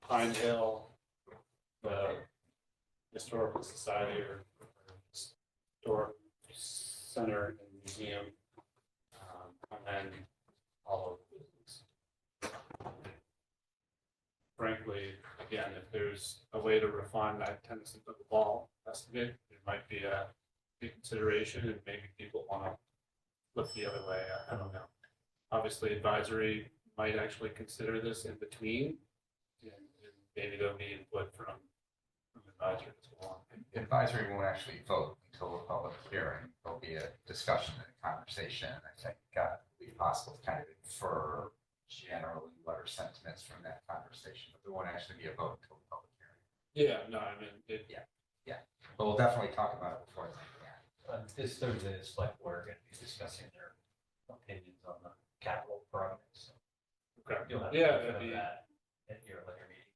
Pine Hill, the Historical Society or Historic Center and Museum, and then all of the business. Frankly, again, if there's a way to refine that tennis into the ball estimate, it might be a big consideration and maybe people want to look the other way. I don't know. Obviously, advisory might actually consider this in between, and maybe there'll be input from advisory as well. Advisory won't actually vote until the public hearing. There'll be a discussion and a conversation. I think it'd be possible to kind of infer generally what are sentiments from that conversation, but there won't actually be a vote until the public hearing. Yeah, no, I mean, But we'll definitely talk about it before then. This Thursday, the select board are going to be discussing their opinions on the capital projects. okay. You'll have Yeah, to that'd be, that at your later meeting.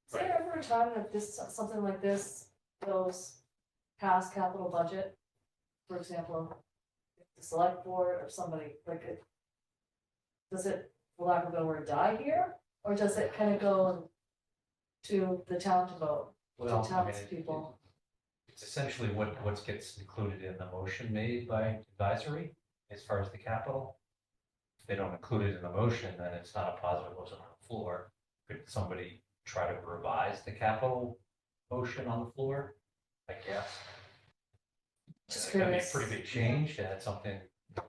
Is there ever a time that something like this goes past capital budget? For example, if the select board or somebody, will that go or die here? Or does it kind of go to the town to vote, to Well, I mean, townspeople? it's essentially what gets included in the motion made by advisory as far as the capital. If they don't include it in the motion, then it's not a positive motion on the floor. Could somebody try to revise the capital motion on the floor? I guess. Just It's gonna be a curious. pretty big change to add something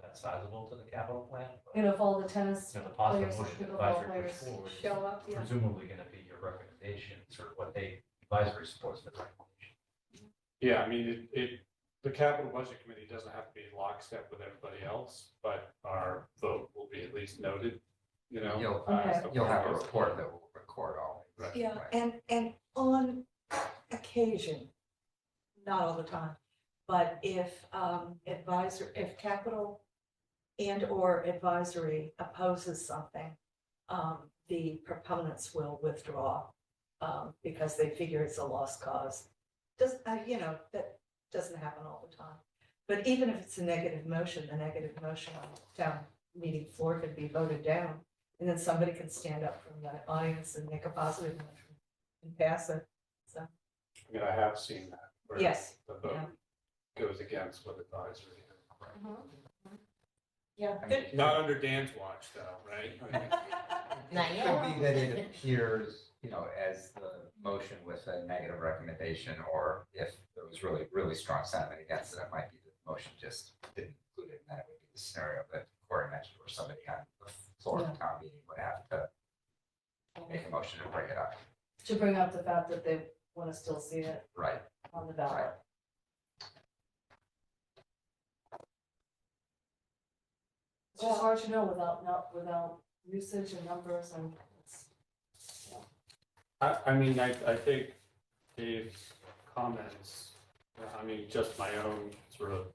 that's sizable to the capital plan. But, You know, if all the tennis you know, the positive players, motion pickleball advisory players puts forward is Show up, yeah. presumably gonna be your recommendations or what they advisory supports the recommendation. yeah, I mean, the capital budget committee doesn't have to be in lockstep with everybody else, but our vote will be at least noted, you know. You'll have a report that will record all. Right. Yeah, and on occasion, not all the time, but if if capital and or advisory opposes something, the proponents will withdraw because they figure it's a lost cause. That doesn't happen all the time. But even if it's a negative motion, the negative motion on the town meeting floor could be voted down. And then somebody can stand up from the audience and make a positive motion and pass it. So, I mean, I have seen that. where yes. The vote goes against what advisory. Yeah. I mean, Not under Dan's watch though, right? Not It yet. could be that it appears, as the motion with a negative recommendation, or if there was really, really strong sentiment against it, it might be that the motion just didn't include it, and then it would be the scenario that Corey mentioned, where somebody on the floor of the town meeting would have to make a motion to bring it up. To bring up the fact that they want to still see it Right. on the ballot. It's just hard to know without usage and numbers and it's, I mean, I think Dave's comments, I mean, just my own sort of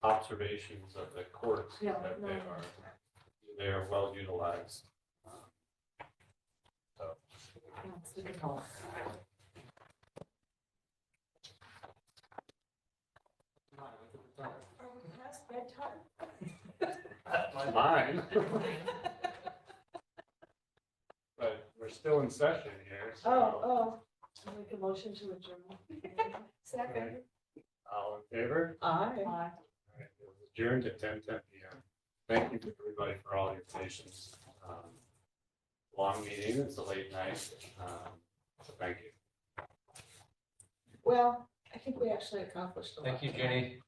observations of the courts, Yeah, that no. they are well utilized. So, it's a good call. Mine. But we're still in session here, so. I'll make a motion to adjourn. Second. All in favor? Aye. Aye. All right, it was adjourned at 10:10 PM. Thank you everybody for all your patience. Long meeting, it's a late night, so thank you. Well, I think we actually accomplished a lot. Thank you, Jenny.